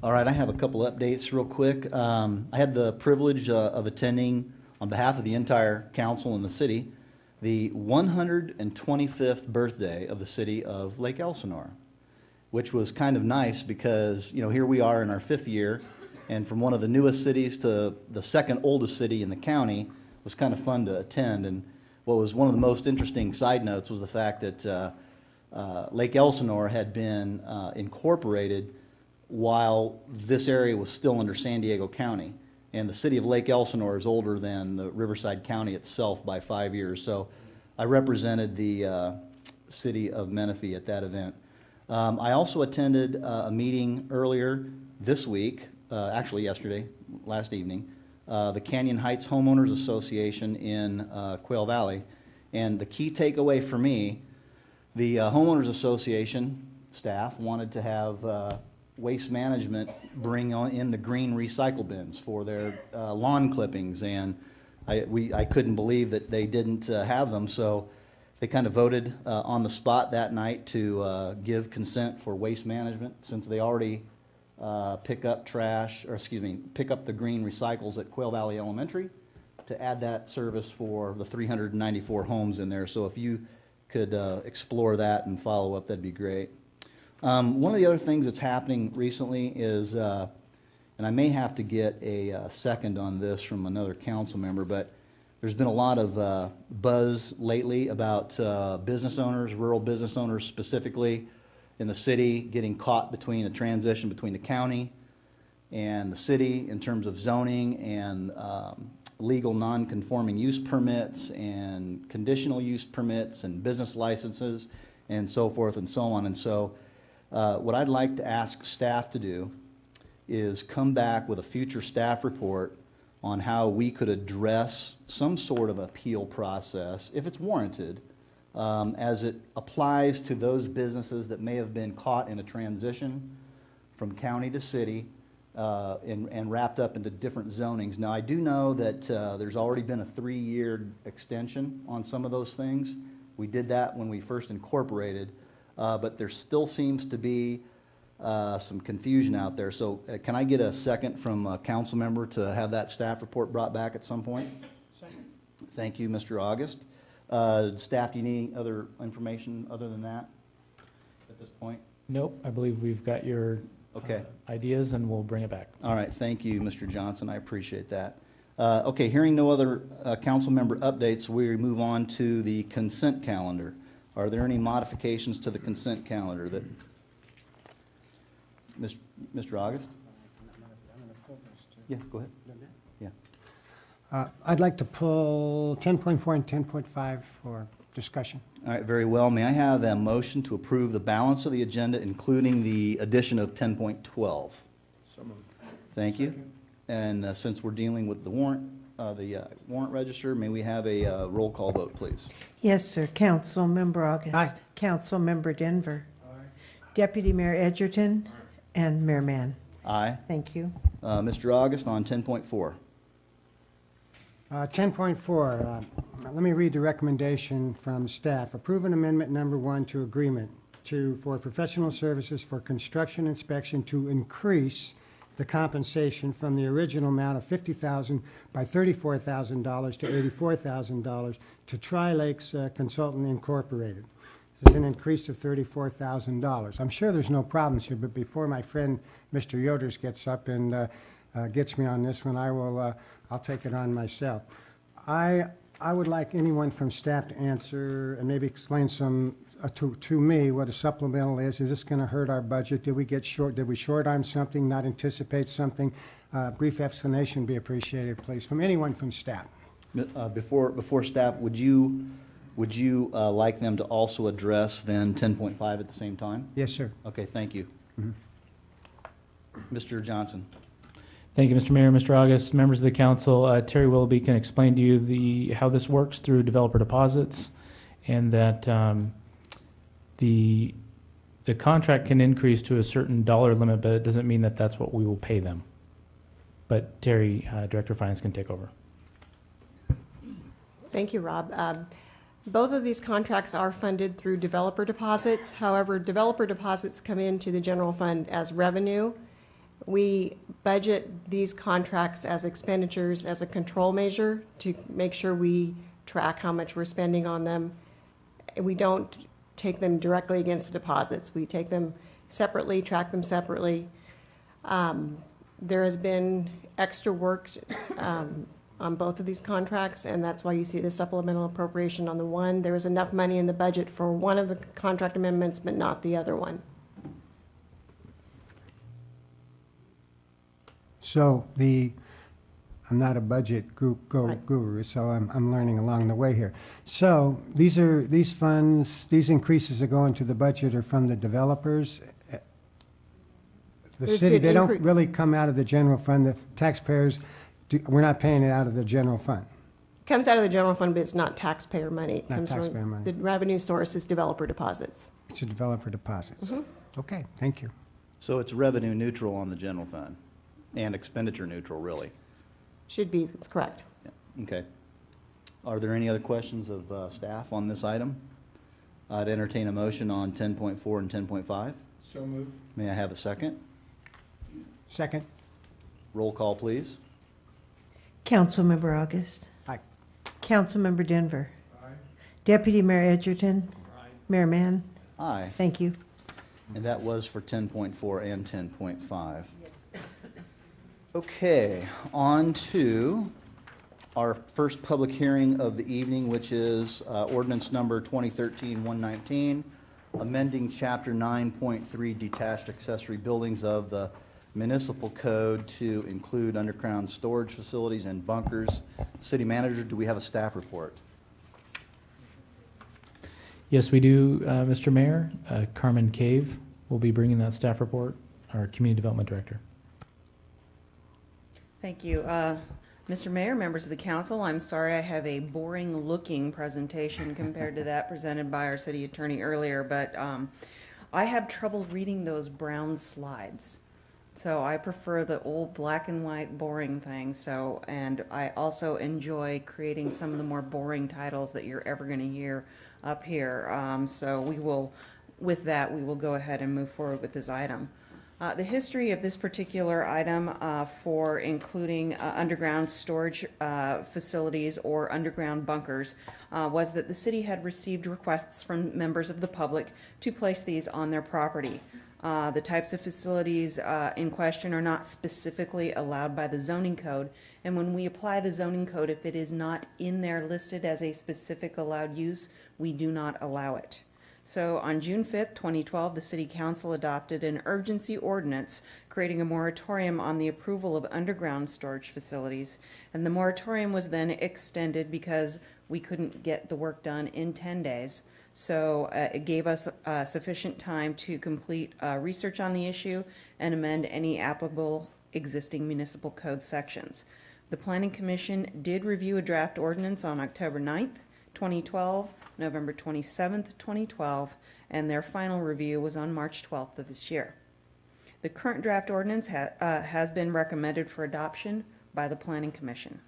All right, I have a couple updates real quick. I had the privilege of attending, on behalf of the entire council in the city, the 125th birthday of the city of Lake Elsinore, which was kind of nice because, you know, here we are in our 5th year, and from one of the newest cities to the second oldest city in the county was kind of fun to attend. And what was one of the most interesting side notes was the fact that Lake Elsinore had been incorporated while this area was still under San Diego County. And the city of Lake Elsinore is older than the Riverside County itself by 5 years. So I represented the city of Menifee at that event. I also attended a meeting earlier this week, actually yesterday, last evening, the Canyon Heights Homeowners Association in Quail Valley. And the key takeaway for me, the Homeowners Association staff wanted to have Waste Management bring in the green recycle bins for their lawn clippings, and I couldn't believe that they didn't have them, so they kind of voted on the spot that night to give consent for Waste Management, since they already pick up the green recycles at Quail Valley Elementary, to add that service for the 394 homes in there. So if you could explore that and follow up, that'd be great. One of the other things that's happening recently is, and I may have to get a second on this from another council member, but there's been a lot of buzz lately about business owners, rural business owners specifically in the city, getting caught between a transition between the county and the city in terms of zoning and legal non-conforming use permits and conditional use permits and business licenses and so forth and so on. And so what I'd like to ask staff to do is come back with a future staff report on how we could address some sort of appeal process, if it's warranted, as it applies to those businesses that may have been caught in a transition from county to city and wrapped up into different zonings. Now, I do know that there's already been a 3-year extension on some of those things. We did that when we first incorporated. But there still seems to be some confusion out there. So can I get a second from a council member to have that staff report brought back at some point? Second. Thank you, Mr. August. Staff, do you need any other information other than that at this point? Nope, I believe we've got your Okay. Ideas, and we'll bring it back. All right, thank you, Mr. Johnson. I appreciate that. Okay, hearing no other council member updates, we move on to the consent calendar. Are there any modifications to the consent calendar that, Mr. August? Yeah, go ahead. Yeah. I'd like to pull 10.4 and 10.5 for discussion. All right, very well. May I have a motion to approve the balance of the agenda, including the addition of 10.12? So moved. Thank you. And since we're dealing with the warrant register, may we have a roll call vote, please? Yes, sir. Councilmember August. Aye. Councilmember Denver. Deputy Mayor Edgerton. And Mayor Mann. Aye. Thank you. Mr. August on 10.4. 10.4, let me read the recommendation from staff. Approve an amendment number 1 to agreement for professional services for construction inspection to increase the compensation from the original amount of $50,000 by $34,000 to $84,000 to Tri-Lakes Consultant Incorporated. This is an increase of $34,000. I'm sure there's no problems here, but before my friend Mr. Yoders gets up and gets me on this one, I'll take it on myself. I would like anyone from staff to answer and maybe explain to me what a supplemental is. Is this going to hurt our budget? Did we get short? Did we short-arm something, not anticipate something? Brief explanation would be appreciated, please, from anyone from staff. Before staff, would you like them to also address then 10.5 at the same time? Yes, sir. Okay, thank you. Mr. Johnson. Thank you, Mr. Mayor, Mr. August, members of the council. Terry Willoughby can explain to you how this works through developer deposits, and that the contract can increase to a certain dollar limit, but it doesn't mean that that's what we will pay them. But Terry, Director of Finance, can take over. Thank you, Rob. Both of these contracts are funded through developer deposits. However, developer deposits come into the general fund as revenue. We budget these contracts as expenditures as a control measure to make sure we track how much we're spending on them. And we don't take them directly against the deposits. We take them separately, track them separately. There has been extra work on both of these contracts, and that's why you see the supplemental appropriation on the one. There was enough money in the budget for one of the contract amendments, but not the other one. So I'm not a budget guru, so I'm learning along the way here. So these funds, these increases are going to the budget are from the developers. The There's city, been they don't really come out of the general fund. The taxpayers, we're not paying it out of the general fund. Comes out of the general fund, but it's not taxpayer money. It Not comes from taxpayer money. The revenue source is developer deposits. It's a developer deposits. Mhm. Okay, thank you. So it's revenue neutral on the general fund and expenditure neutral, really. Should be, that's correct. Yeah, okay. Are there any other questions of staff on this item? I'd entertain a motion on 10.4 and 10.5. So moved. May I have a second? Second. Roll call, please. Councilmember August. Aye. Councilmember Denver. Aye. Deputy Mayor Edgerton. Mayor Mann. Aye. Thank you. And that was for 10.4 and 10.5. Okay, on to our first public hearing of the evening, which is ordinance number 2013-119, amending Chapter 9.3 detached accessory buildings of the municipal code to include underground storage facilities and bunkers. City Manager, do we have a staff report? Yes, we do, Mr. Mayor. Carmen Cave will be bringing that staff report, our Community Development Director. Thank you. Mr. Mayor, members of the council, I'm sorry I have a boring-looking presentation compared to that presented by our city attorney earlier, but I have trouble reading those brown slides. So I prefer the old black and white boring thing. So, and I also enjoy creating some of the more boring titles that you're ever going to hear up here. So we will, with that, we will go ahead and move forward with this item. The history of this particular item for including underground storage facilities or underground bunkers was that the city had received requests from members of the public to place these on their property. The types of facilities in question are not specifically allowed by the zoning code, and when we apply the zoning code, if it is not in there listed as a specific allowed use, we do not allow it. So on June 5th, 2012, the City Council adopted an urgency ordinance creating a moratorium on the approval of underground storage facilities. And the moratorium was then extended because we couldn't get the work done in 10 days. So it gave us sufficient time to complete research on the issue and amend any applicable existing municipal code sections. The Planning Commission did review a draft ordinance on October 9th, 2012, November 27th, 2012, and their final review was on March 12th of this year. The current draft ordinance has been recommended for adoption by the Planning Commission.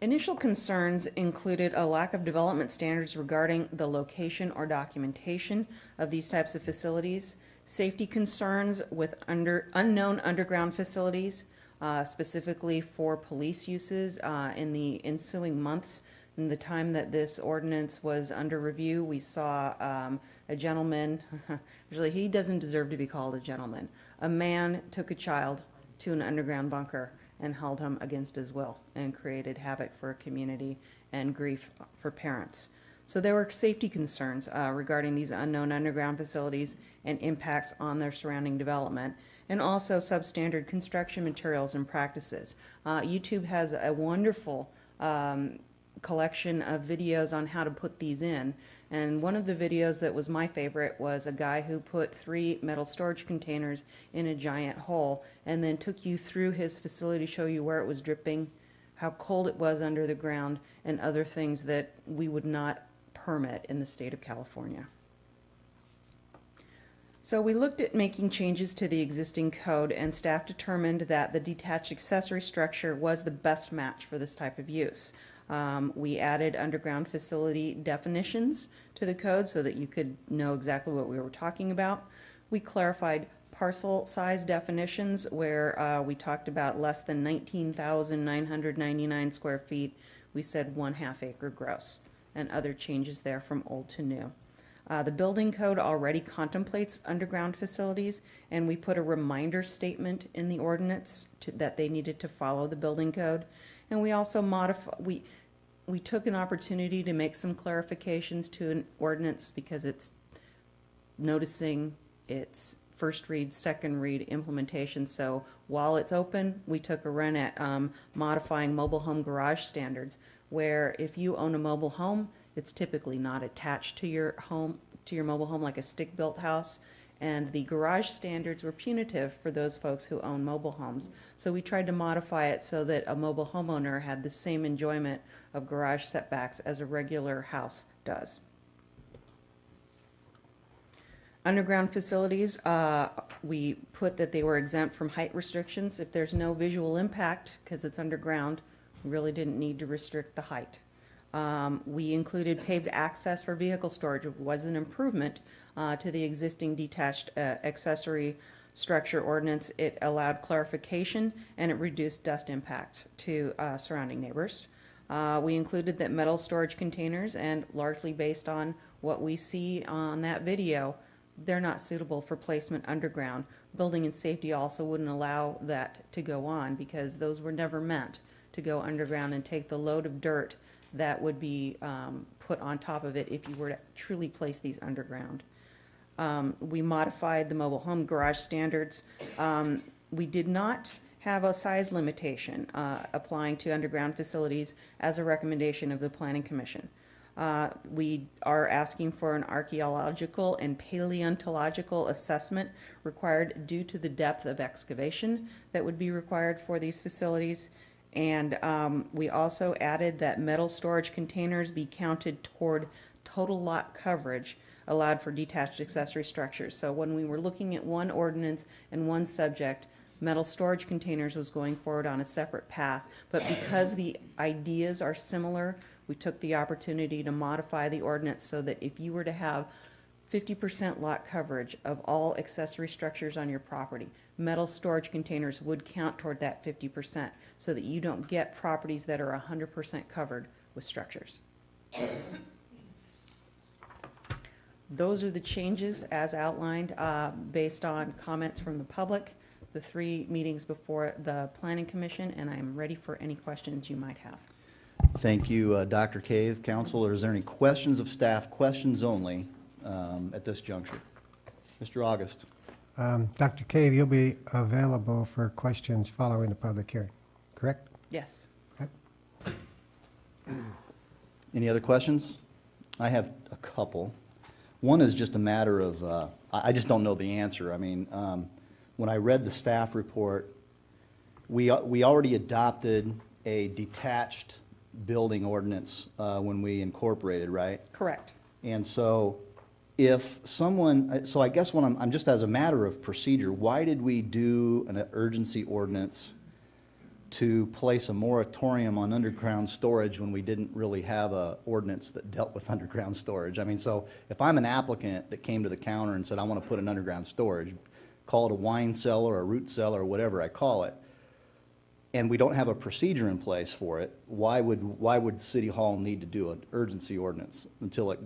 Initial concerns included a lack of development standards regarding the location or documentation of these types of facilities, safety concerns with unknown underground facilities, specifically for police uses in the ensuing months. In the time that this ordinance was under review, we saw a gentleman, actually he doesn't deserve to be called a gentleman, a man took a child to an underground bunker and held him against his will and created havoc for a community and grief for parents. So there were safety concerns regarding these unknown underground facilities and impacts on their surrounding development, and also substandard construction materials and practices. YouTube has a wonderful collection of videos on how to put these in, and one of the videos that was my favorite was a guy who put 3 metal storage containers in a giant hole and then took you through his facility to show you where it was dripping, how cold it was under the ground, and other things that we would not permit in the state of California. So we looked at making changes to the existing code, and staff determined that the detached accessory structure was the best match for this type of use. We added underground facility definitions to the code so that you could know exactly what we were talking about. We clarified parcel size definitions where we talked about less than 19,999 square feet. We said 1/2 acre gross, and other changes there from old to new. The building code already contemplates underground facilities, and we put a reminder statement in the ordinance that they needed to follow the building code. And we also we took an opportunity to make some clarifications to an ordinance because it's noticing its first read, second read implementation. So while it's open, we took a run at modifying mobile home garage standards, where if you own a mobile home, it's typically not attached to your home, to your mobile home, like a stick-built house. And the garage standards were punitive for those folks who own mobile homes. So we tried to modify it so that a mobile homeowner had the same enjoyment of garage setbacks as a regular house does. Underground facilities, we put that they were exempt from height restrictions. If there's no visual impact, because it's underground, we really didn't need to restrict the height. We included paved access for vehicle storage. It was an improvement to the existing detached accessory structure ordinance. It allowed clarification, and it reduced dust impacts to surrounding neighbors. We included that metal storage containers, and largely based on what we see on that video, they're not suitable for placement underground. Building and safety also wouldn't allow that to go on because those were never meant to go underground and take the load of dirt that would be put on top of it if you were to truly place these underground. We modified the mobile home garage standards. We did not have a size limitation applying to underground facilities as a recommendation of the Planning Commission. We are asking for an archaeological and paleontological assessment required due to the depth of excavation that would be required for these facilities. And we also added that metal storage containers be counted toward total lot coverage allowed for detached accessory structures. So when we were looking at one ordinance and one subject, metal storage containers was going forward on a separate path. But because the ideas are similar, we took the opportunity to modify the ordinance so that if you were to have 50% lot coverage of all accessory structures on your property, metal storage containers would count toward that 50% so that you don't get properties that are 100% covered with structures. Those are the changes as outlined based on comments from the public, the 3 meetings before the Planning Commission, and I'm ready for any questions you might have. Thank you, Dr. Cave. Council, is there any questions of staff, questions only at this juncture? Mr. August. Dr. Cave, you'll be available for questions following the public hearing, correct? Yes. Okay. Any other questions? I have a couple. One is just a matter of, I just don't know the answer. I mean, when I read the staff report, we already adopted a detached building ordinance when we incorporated, right? Correct. And so if someone, so I guess when I'm just as a matter of procedure, why did we do an urgency ordinance to place a moratorium on underground storage when we didn't really have a ordinance that dealt with underground storage? I mean, so if I'm an applicant that came to the counter and said, I want to put an underground storage, call it a wine cellar or a root cellar or whatever I call it, and we don't have a procedure in place for it, why would City Hall need to do an urgency ordinance until it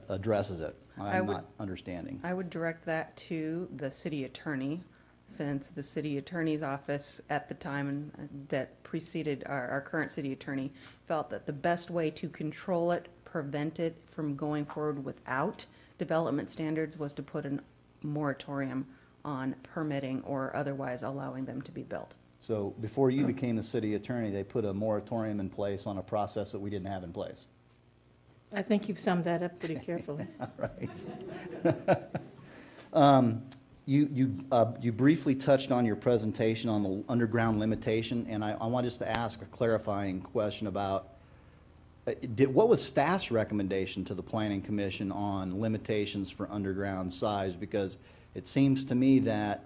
addresses it? I'm not understanding. I would direct that to the city attorney, since the city attorney's office at the time that preceded our current city attorney felt that the best way to control it, prevent it from going forward without development standards, was to put a moratorium on permitting or otherwise allowing them to be built. So before you became the city attorney, they put a moratorium in place on a process that we didn't have in place. I think you've summed that up pretty carefully. Right. You briefly touched on your presentation on the underground limitation, and I want just to ask a clarifying question about what was staff's recommendation to the Planning Commission on limitations for underground size? Because it seems to me that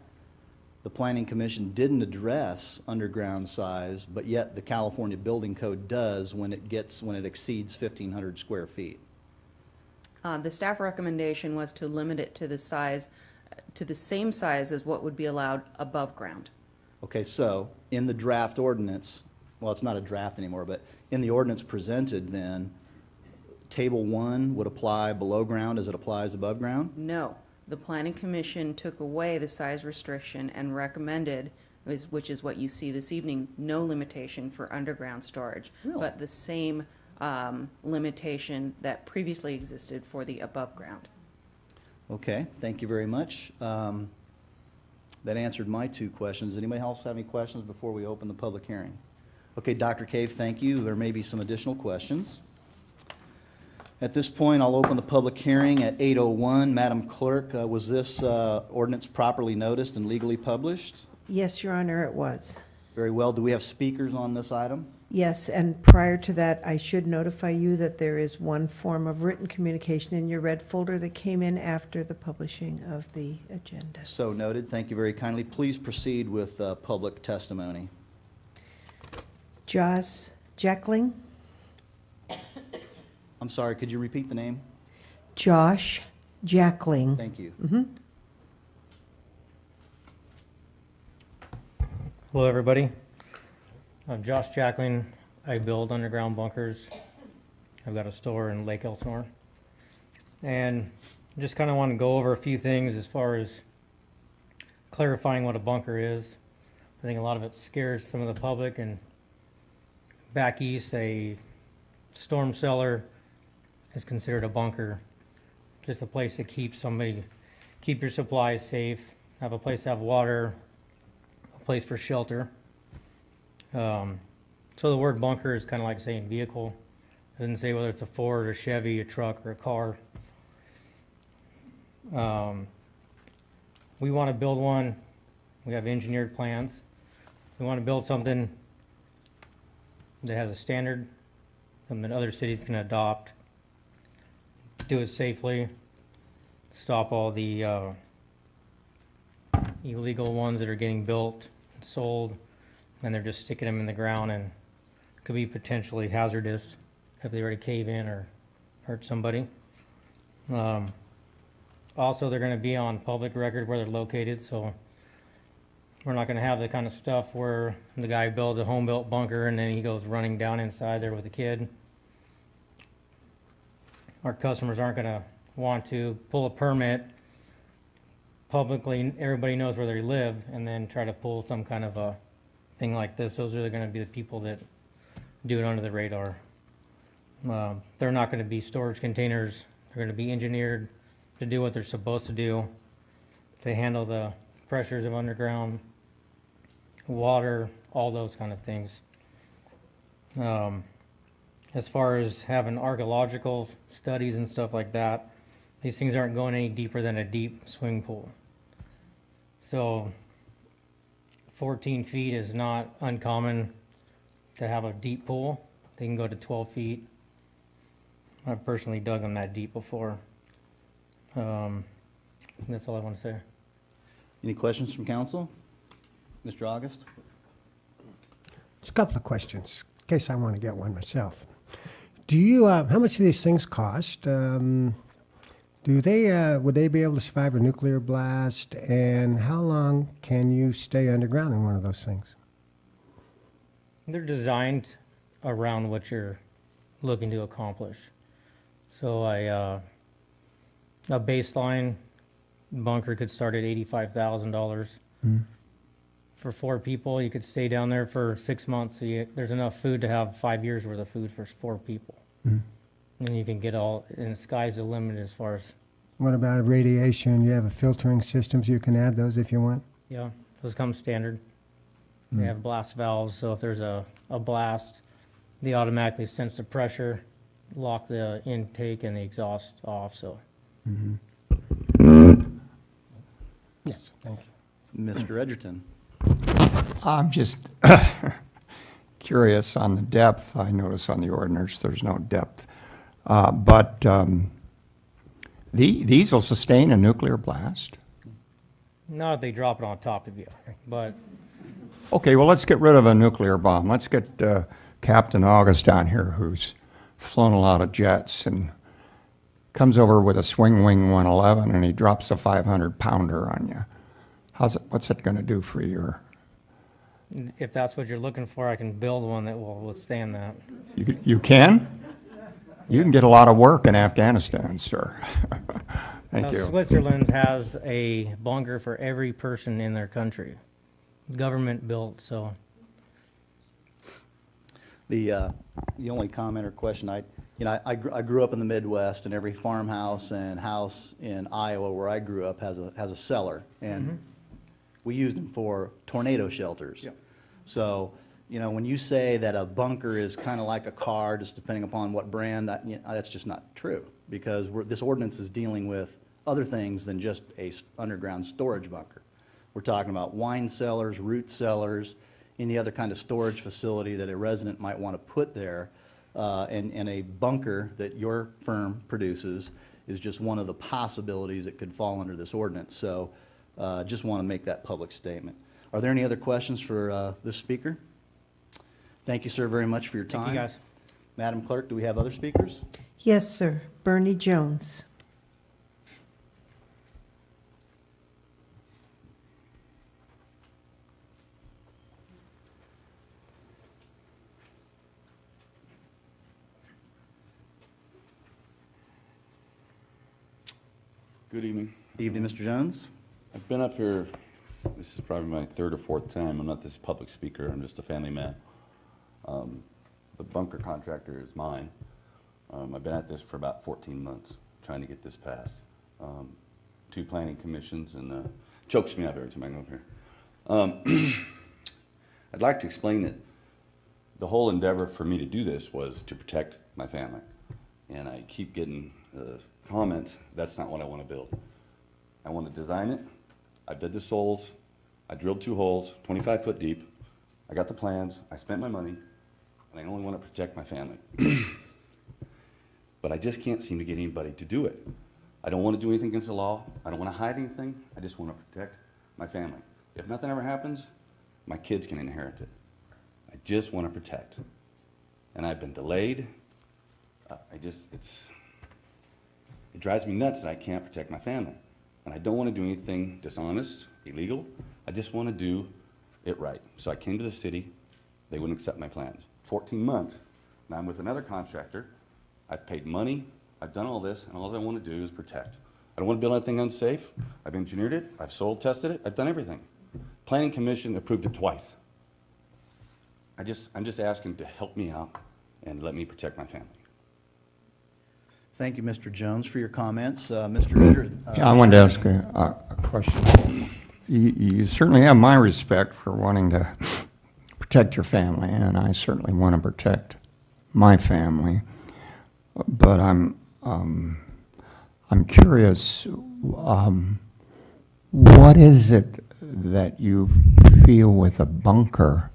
the Planning Commission didn't address underground size, but yet the California Building Code does when it exceeds 1,500 square feet. The staff recommendation was to limit it to the size to the same size as what would be allowed above ground. Okay, so in the draft ordinance, well, it's not a draft anymore, but in the ordinance presented then, Table 1 would apply below ground as it applies above ground? No, the Planning Commission took away the size restriction and recommended, which is what you see this evening, no limitation for underground storage, Really? but the same limitation that previously existed for the above ground. Okay, thank you very much. That answered my two questions. Anybody else have any questions before we open the public hearing? Okay, Dr. Cave, thank you. There may be some additional questions. At this point, I'll open the public hearing at 8:01. Madam Clerk, was this ordinance properly noticed and legally published? Yes, Your Honor, it was. Very well. Do we have speakers on this item? Yes, and prior to that, I should notify you that there is one form of written communication in your red folder that came in after the publishing of the agenda. So noted. Thank you very kindly. Please proceed with public testimony. Josh Jackling? I'm sorry, could you repeat the name? Josh Jackling. Thank you. Hello, everybody. I'm Josh Jackling. I build underground bunkers. I've got a store in Lake Elsinore. And just kind of want to go over a few things as far as clarifying what a bunker is. I think a lot of it scares some of the public. And back east, a storm cellar is considered a bunker. Just a place to keep your supplies safe, have a place to have water, a place for shelter. So the word bunker is kind of like saying vehicle. It doesn't say whether it's a Ford, a Chevy, a truck, or a car. We want to build one. We have engineered plans. We want to build something that has a standard, something that other cities can adopt, do it safely, stop all the illegal ones that are getting built and sold, and they're just sticking them in the ground and could be potentially hazardous if they were to cave in or hurt somebody. Also, they're going to be on public record where they're located, so we're not going to have the kind of stuff where the guy builds a home-built bunker and then he goes running down inside there with a kid. Our customers aren't going to want to pull a permit publicly, everybody knows where they live, and then try to pull some kind of a thing like this. Those are going to be the people that do it under the radar. They're not going to be storage containers. They're going to be engineered to do what they're supposed to do, to handle the pressures of underground water, all those kind of things. As far as having archaeological studies and stuff like that, these things aren't going any deeper than a deep swimming pool. So 14 feet is not uncommon to have a deep pool. They can go to 12 feet. I've personally dug them that deep before. That's all I want to say. Any questions from council? Mr. August? Just a couple of questions, in case I want to get one myself. Do you, how much do these things cost? Would they be able to survive a nuclear blast? And how long can you stay underground in one of those things? They're designed around what you're looking to accomplish. So a baseline bunker could start at $85,000. For 4 people, you could stay down there for 6 months. So there's enough food to have 5 years worth of food for 4 people. And you can get all, and the sky's the limit as far as. What about radiation? You have filtering systems. You can add those if you want. Yeah, those come standard. They have blast valves, so if there's a blast, they automatically sense the pressure, lock the intake and the exhaust off. So. Yes, thank you. Mr. Edgerton? I'm just curious on the depth. I notice on the ordinance there's no depth. But these will sustain a nuclear blast? Not if they drop it on top of you, but. Okay, well, let's get rid of a nuclear bomb. Let's get Captain August down here, who's flown a lot of jets. And comes over with a swing wing 111 and he drops a 500-pounder on you. What's it going to do for your? If that's what you're looking for, I can build one that will withstand that. You can? You can get a lot of work in Afghanistan, sir. Thank you. Switzerland has a bunker for every person in their country, government built. So The only comment or question I grew up in the Midwest, and every farmhouse and house in Iowa where I grew up has a cellar, and we used them for tornado shelters. Yep. So, when you say that a bunker is kind of like a car, just depending upon what brand, that's just not true, because this ordinance is dealing with other things than just a underground storage bunker. We're talking about wine cellars, root cellars, any other kind of storage facility that a resident might want to put there, and a bunker that your firm produces is just one of the possibilities that could fall under this ordinance. So just want to make that public statement. Are there any other questions for this speaker? Thank you, sir, very much for your time. Thank you, guys. Madam Clerk, do we have other speakers? Yes, sir. Bernie Jones. Good evening. Evening, Mr. Jones. I've been up here, this is probably my third or fourth time. I'm not this public speaker, I'm just a family man. The bunker contractor is mine. I've been at this for about 14 months, trying to get this passed. 2 planning commissions, and chokes me up every time I go up here. I'd like to explain that the whole endeavor for me to do this was to protect my family. And I keep getting comments, that's not what I want to build. I want to design it. I did the soils. I drilled 2 holes, 25 foot deep. I got the plans. I spent my money, and I only want to protect my family. But I just can't seem to get anybody to do it. I don't want to do anything against the law. I don't want to hide anything. I just want to protect my family. If nothing ever happens, my kids can inherit it. I just want to protect. And I've been delayed. It drives me nuts that I can't protect my family. And I don't want to do anything dishonest, illegal. I just want to do it right. So I came to the city. They wouldn't accept my plans. 14 months. Now I'm with another contractor. I've paid money. I've done all this, and all I want to do is protect. I don't want to build anything unsafe. I've engineered it. I've soil tested it. I've done everything. Planning Commission approved it twice. I'm just asking to help me out and let me protect my family. Thank you, Mr. Jones, for your comments. Mr. Ritter. I wanted to ask a question. You certainly have my respect for wanting to protect your family, and I certainly want to protect my family. But I'm curious, what is it that you feel with a bunker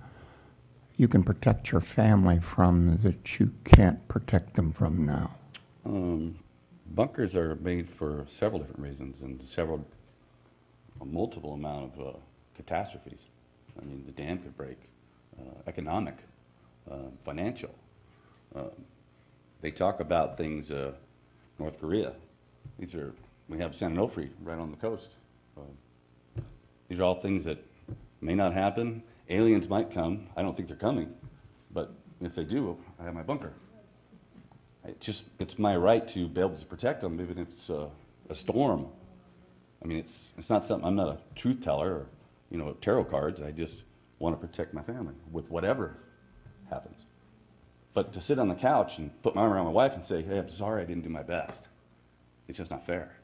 you can protect your family from that you can't protect them from now? Bunkers are made for several different reasons and a multiple amount of catastrophes. I mean, the dam could break, economic, financial. They talk about things, North Korea. We have San Onofre right on the coast. These are all things that may not happen. Aliens might come. I don't think they're coming, but if they do, I have my bunker. It's my right to be able to protect them, even if it's a storm. I mean, it's not something, I'm not a truth teller or, tarot cards. I just want to protect my family with whatever happens. But to sit on the couch and put my arm around my wife and say, hey, I'm sorry I didn't do my best, it's just not fair.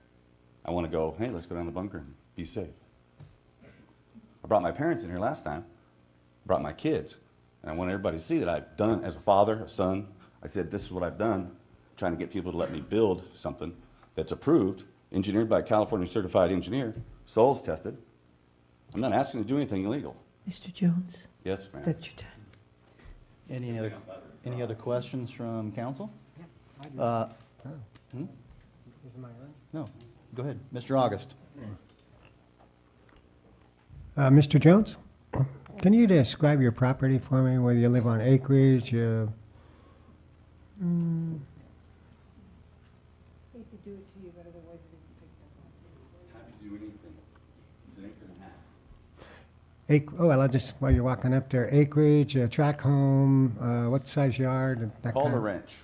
I want to go, hey, let's go down the bunker and be safe. I brought my parents in here last time, brought my kids, and I want everybody to see that I've done, as a father, a son, I said, this is what I've done, trying to get people to let me build something that's approved, engineered by a California certified engineer, soils tested. I'm not asking to do anything illegal. Mr. Jones? Yes, ma'am. That's your time. Any other questions from council? Is my on? No. Go ahead. Mr. August. Mr. Jones, can you describe your property for me, whether you live on acreage? Oh, well, I'll just, while you're walking up there, acreage, track home, what size yard? that Calder kind of- Ranch.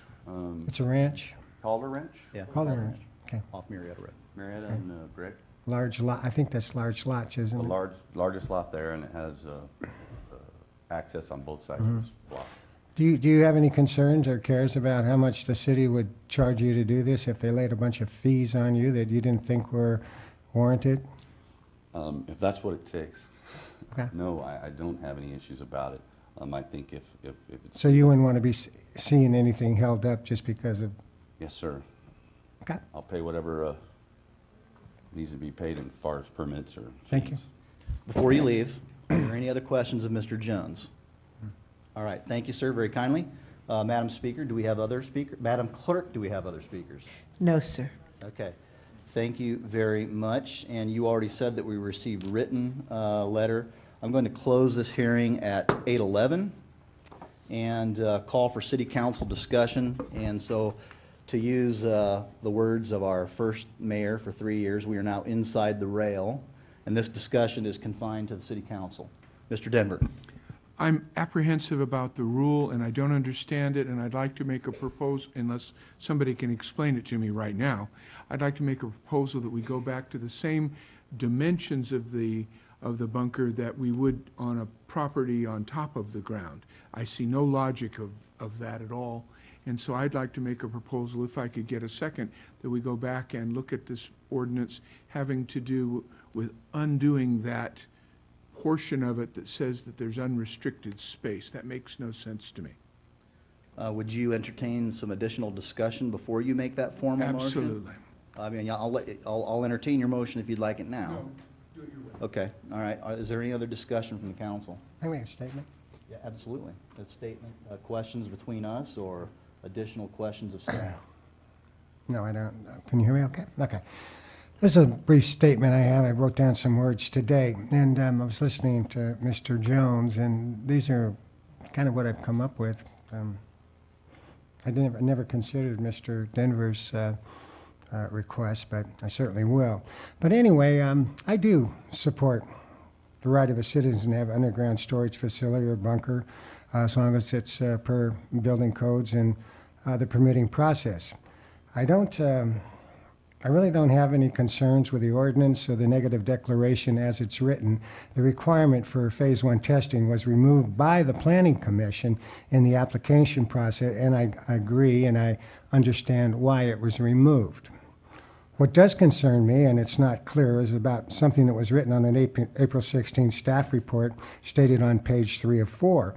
It's a ranch? Calder Ranch? Yeah. Calder Ranch, okay. Off Marietta Road. Marietta Okay. and Brick. Large lot, I think that's large lots, isn't The it? largest lot there, and it has access on both sides Mhm. of this block. Do you have any concerns or cares about how much the city would charge you to do this if they laid a bunch of fees on you that you didn't think were warranted? If that's what it takes. Okay. No, I don't have any issues about it. I think if it's. So you wouldn't want to be seeing anything held up just because of, Yes, sir. Okay. I'll pay whatever needs to be paid as far as permits or fees. Thank you. Before you leave, are there any other questions of Mr. Jones? All right, thank you, sir, very kindly. Madam Speaker, do we have other speakers? Madam Clerk, do we have other speakers? No, sir. Okay, thank you very much. And you already said that we received written letter. I'm going to close this hearing at 8:11 and call for city council discussion. And so, to use the words of our first mayor for 3 years, we are now inside the rail, and this discussion is confined to the city council. Mr. Denver. I'm apprehensive about the rule, and I don't understand it, and I'd like to make a proposal, unless somebody can explain it to me right now. I'd like to make a proposal that we go back to the same dimensions of the bunker that we would on a property on top of the ground. I see no logic of that at all, and so I'd like to make a proposal, if I could get a second, that we go back and look at this ordinance having to do with undoing that portion of it that says that there's unrestricted space. That makes no sense to me. Would you entertain some additional discussion before you make that formal motion? Absolutely. I mean, I'll entertain your motion if you'd like it now. No, do it your way. Okay, all right. Is there any other discussion from the council? I make a statement. Yeah, absolutely. That statement, questions between us or additional questions of staff? No, I don't. Can you hear me okay? Okay. This is a brief statement I have. I wrote down some words today, and I was listening to Mr. Jones, and these are kind of what I've come up with. I never considered Mr. Denver's request, but I certainly will. But anyway, I do support the right of a citizen to have underground storage facility or bunker, as long as it's per building codes and the permitting process. I really don't have any concerns with the ordinance or the negative declaration as it's written. The requirement for Phase 1 testing was removed by the Planning Commission in the application process, and I agree and I understand why it was removed. What does concern me, and it's not clear, is about something that was written on an April 16 staff report stated on page 3 of 4.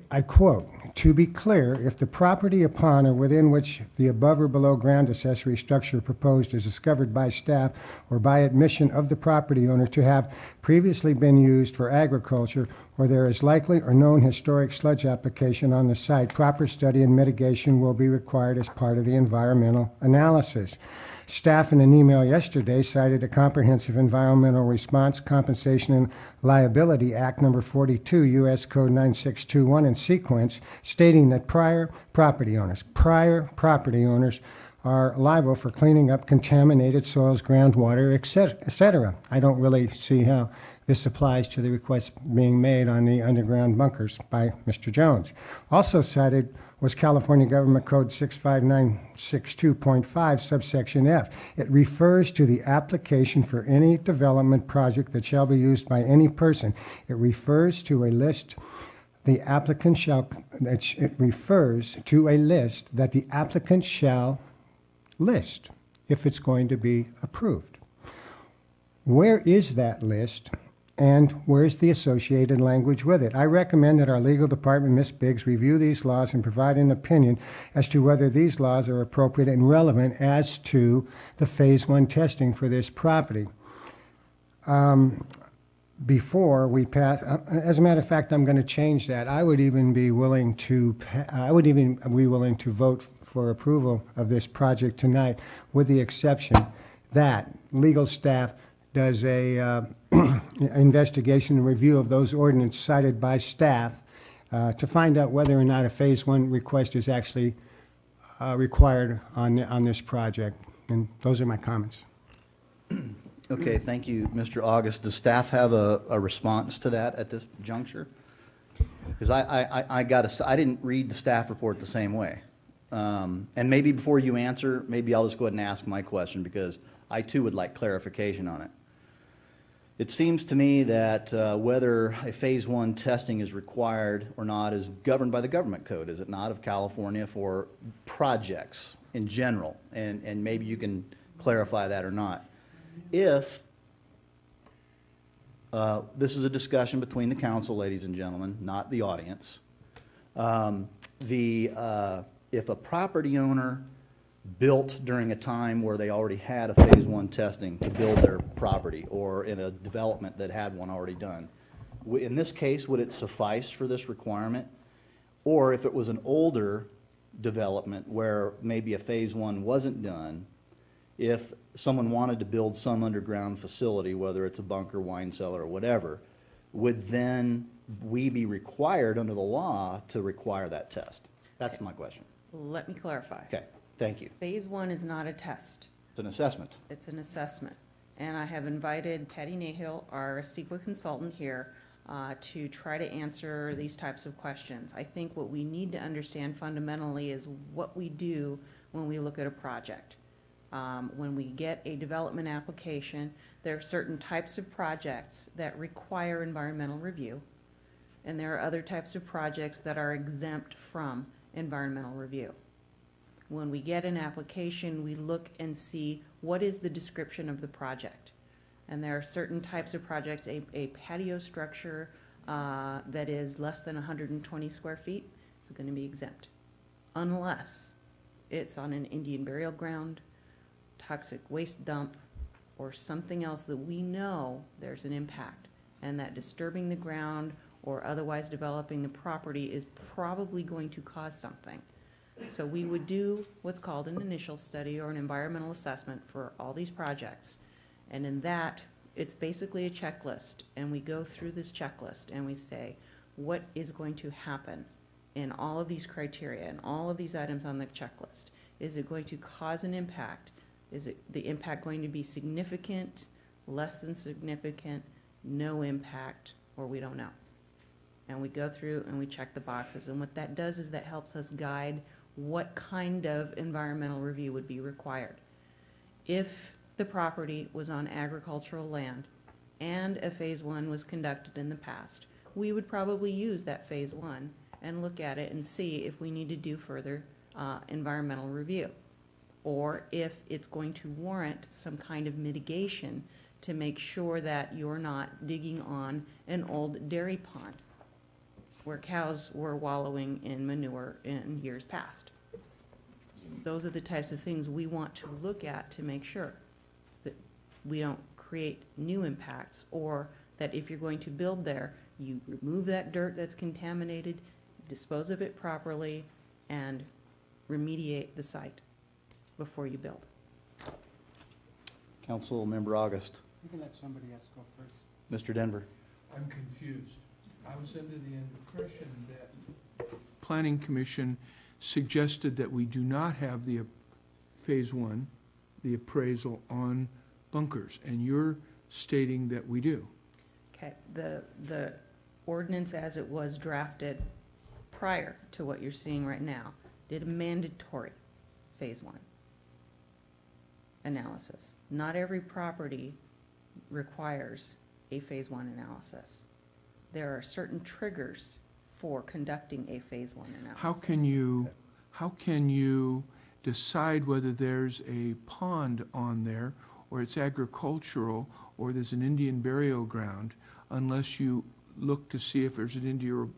I quote, "To be clear, if the property upon or within which the above or below ground accessory structure proposed is discovered by staff or by admission of the property owner to have previously been used for agriculture, or there is likely or known historic sludge application on the site, proper study and mitigation will be required as part of the environmental analysis." Staff in an email yesterday cited the Comprehensive Environmental Response, Compensation, and Liability Act number 42, U.S. Code 9621 in sequence, stating that prior property owners are liable for cleaning up contaminated soils, groundwater, et cetera. I don't really see how this applies to the request being made on the underground bunkers by Mr. Jones. Also cited was California Government Code 65962.5, subsection F. It refers to the application for any development project that shall be used by any person. It refers to a list the applicant shall, it refers to a list that the applicant shall list if it's going to be approved. Where is that list? And where's the associated language with it? I recommend that our legal department, Ms. Biggs, review these laws and provide an opinion as to whether these laws are appropriate and relevant as to the Phase 1 testing for this property. Before we pass, as a matter of fact, I'm going to change that. I would even be willing to vote for approval of this project tonight, with the exception that legal staff does a investigation and review of those ordinances cited by staff to find out whether or not a Phase 1 request is actually required on this project. And those are my comments. Okay, thank you, Mr. August. Does staff have a response to that at this juncture? Because I didn't read the staff report the same way. And maybe before you answer, maybe I'll just go ahead and ask my question, because I too would like clarification on it. It seems to me that whether a phase one testing is required or not is governed by the government code, is it not, of California for projects in general? And maybe you can clarify that or not. If this is a discussion between the council, ladies and gentlemen, not the audience, if a property owner built during a time where they already had a phase one testing to build their property, or in a development that had one already done, in this case, would it suffice for this requirement? Or if it was an older development where maybe a phase one wasn't done, if someone wanted to build some underground facility, whether it's a bunker, wine cellar, or whatever, would then we be required under the law to require that test? That's my question. Let me clarify. Okay, thank you. Phase one is not a test. It's an assessment. It's an assessment. And I have invited Patty Nahill, our STEQA consultant here, to try to answer these types of questions. I think what we need to understand fundamentally is what we do when we look at a project. When we get a development application, there are certain types of projects that require environmental review, and there are other types of projects that are exempt from environmental review. When we get an application, we look and see what is the description of the project. And there are certain types of projects, a patio structure that is less than 120 square feet is going to be exempt, unless it's on an Indian burial ground, toxic waste dump, or something else that we know there's an impact, and that disturbing the ground or otherwise developing the property is probably going to cause something. So we would do what's called an initial study or an environmental assessment for all these projects. And in that, it's basically a checklist. And we go through this checklist and we say, what is going to happen in all of these criteria and all of these items on the checklist? Is it going to cause an impact? Is the impact going to be significant, less than significant, no impact, or we don't know? And we go through and we check the boxes. And what that does is that helps us guide what kind of environmental review would be required. If the property was on agricultural land and a phase one was conducted in the past, we would probably use that phase one and look at it and see if we need to do further environmental review, or if it's going to warrant some kind of mitigation to make sure that you're not digging on an old dairy pond where cows were wallowing in manure in years past. Those are the types of things we want to look at to make sure that we don't create new impacts, or that if you're going to build there, you remove that dirt that's contaminated, dispose of it properly, and remediate the site before you build. Council Member August. You can let somebody else go first. Mr. Denver. I'm confused. I was under the impression that Planning Commission suggested that we do not have the phase one, the appraisal on bunkers, and you're stating that we do. Okay, the ordinance as it was drafted prior to what you're seeing right now did a mandatory phase one analysis. Not every property requires a phase one analysis. There are certain triggers for conducting a phase one analysis. How can you decide whether there's a pond on there, or it's agricultural, or there's an Indian burial ground, unless you look to see if there's an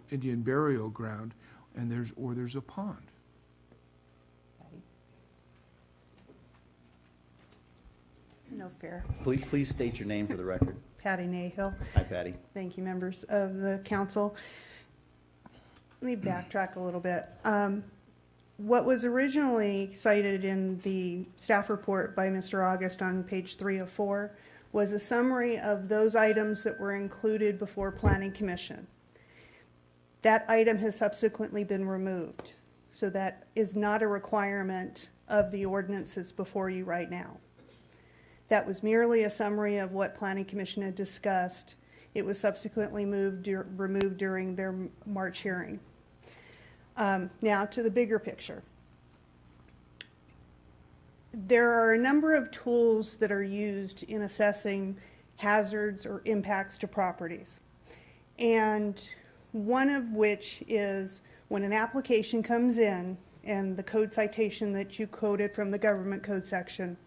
Indian burial ground and there's a pond? No fair. Please state your name for the record. Patty Nahill. Hi, Patty. Thank you, members of the council. Let me backtrack a little bit. What was originally cited in the staff report by Mr. August on page 3 of 4 was a summary of those items that were included before Planning Commission. That item has subsequently been removed, so that is not a requirement of the ordinances before you right now. That was merely a summary of what Planning Commission had discussed. It was subsequently removed during their March hearing. Now to the bigger picture. There are a number of tools that are used in assessing hazards or impacts to properties. And one of which is when an application comes in, and the code citation that you quoted from the government code section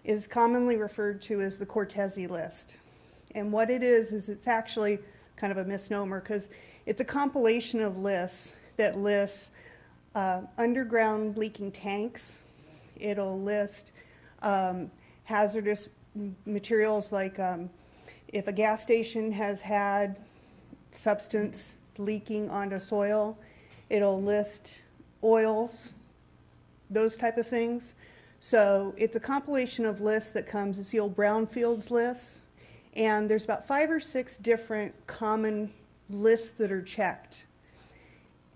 is commonly referred to as the Cortese list. And what it is it's actually kind of a misnomer because it's a compilation of lists that lists underground leaking tanks. It'll list hazardous materials like if a gas station has had substance leaking onto soil, it'll list oils, those type of things. So it's a compilation of lists that comes as the old brownfields lists, and there's about 5 or 6 different common lists that are checked.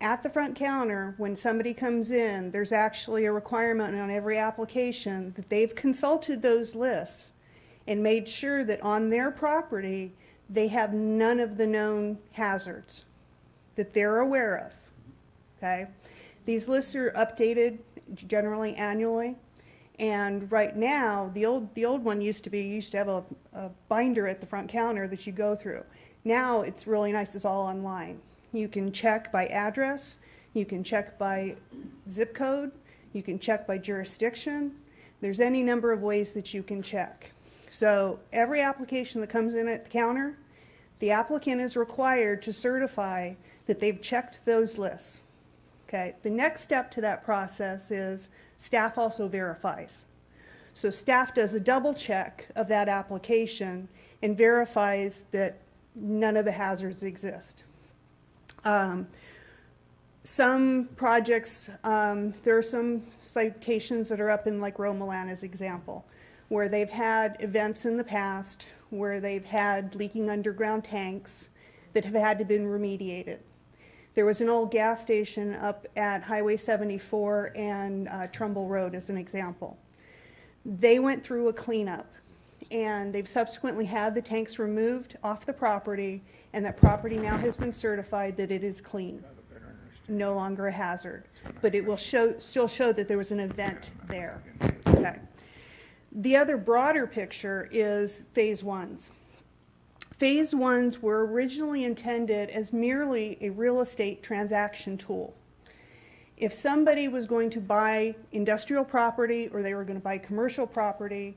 At the front counter, when somebody comes in, there's actually a requirement on every application that they've consulted those lists and made sure that on their property they have none of the known hazards that they're aware of. Okay? These lists are updated generally annually, and right now the old one used to have a binder at the front counter that you go through. Now it's really nice, it's all online. You can check by address, you can check by zip code, you can check by jurisdiction. There's any number of ways that you can check. So every application that comes in at the counter, the applicant is required to certify that they've checked those lists. Okay, the next step to that process is staff also verifies. So staff does a double check of that application and verifies that none of the hazards exist. Some projects, there are some citations that are up in like Romolan as example, where they've had events in the past where they've had leaking underground tanks that have had to been remediated. There was an old gas station up at Highway 74 and Trumbull Road as an example. They went through a cleanup and they've subsequently had the tanks removed off the property, and that property now has been certified that it is clean, no longer a hazard. But it will still show that there was an event there. Okay. The other broader picture is phase ones. Phase ones were originally intended as merely a real estate transaction tool. If somebody was going to buy industrial property or they were going to buy commercial property,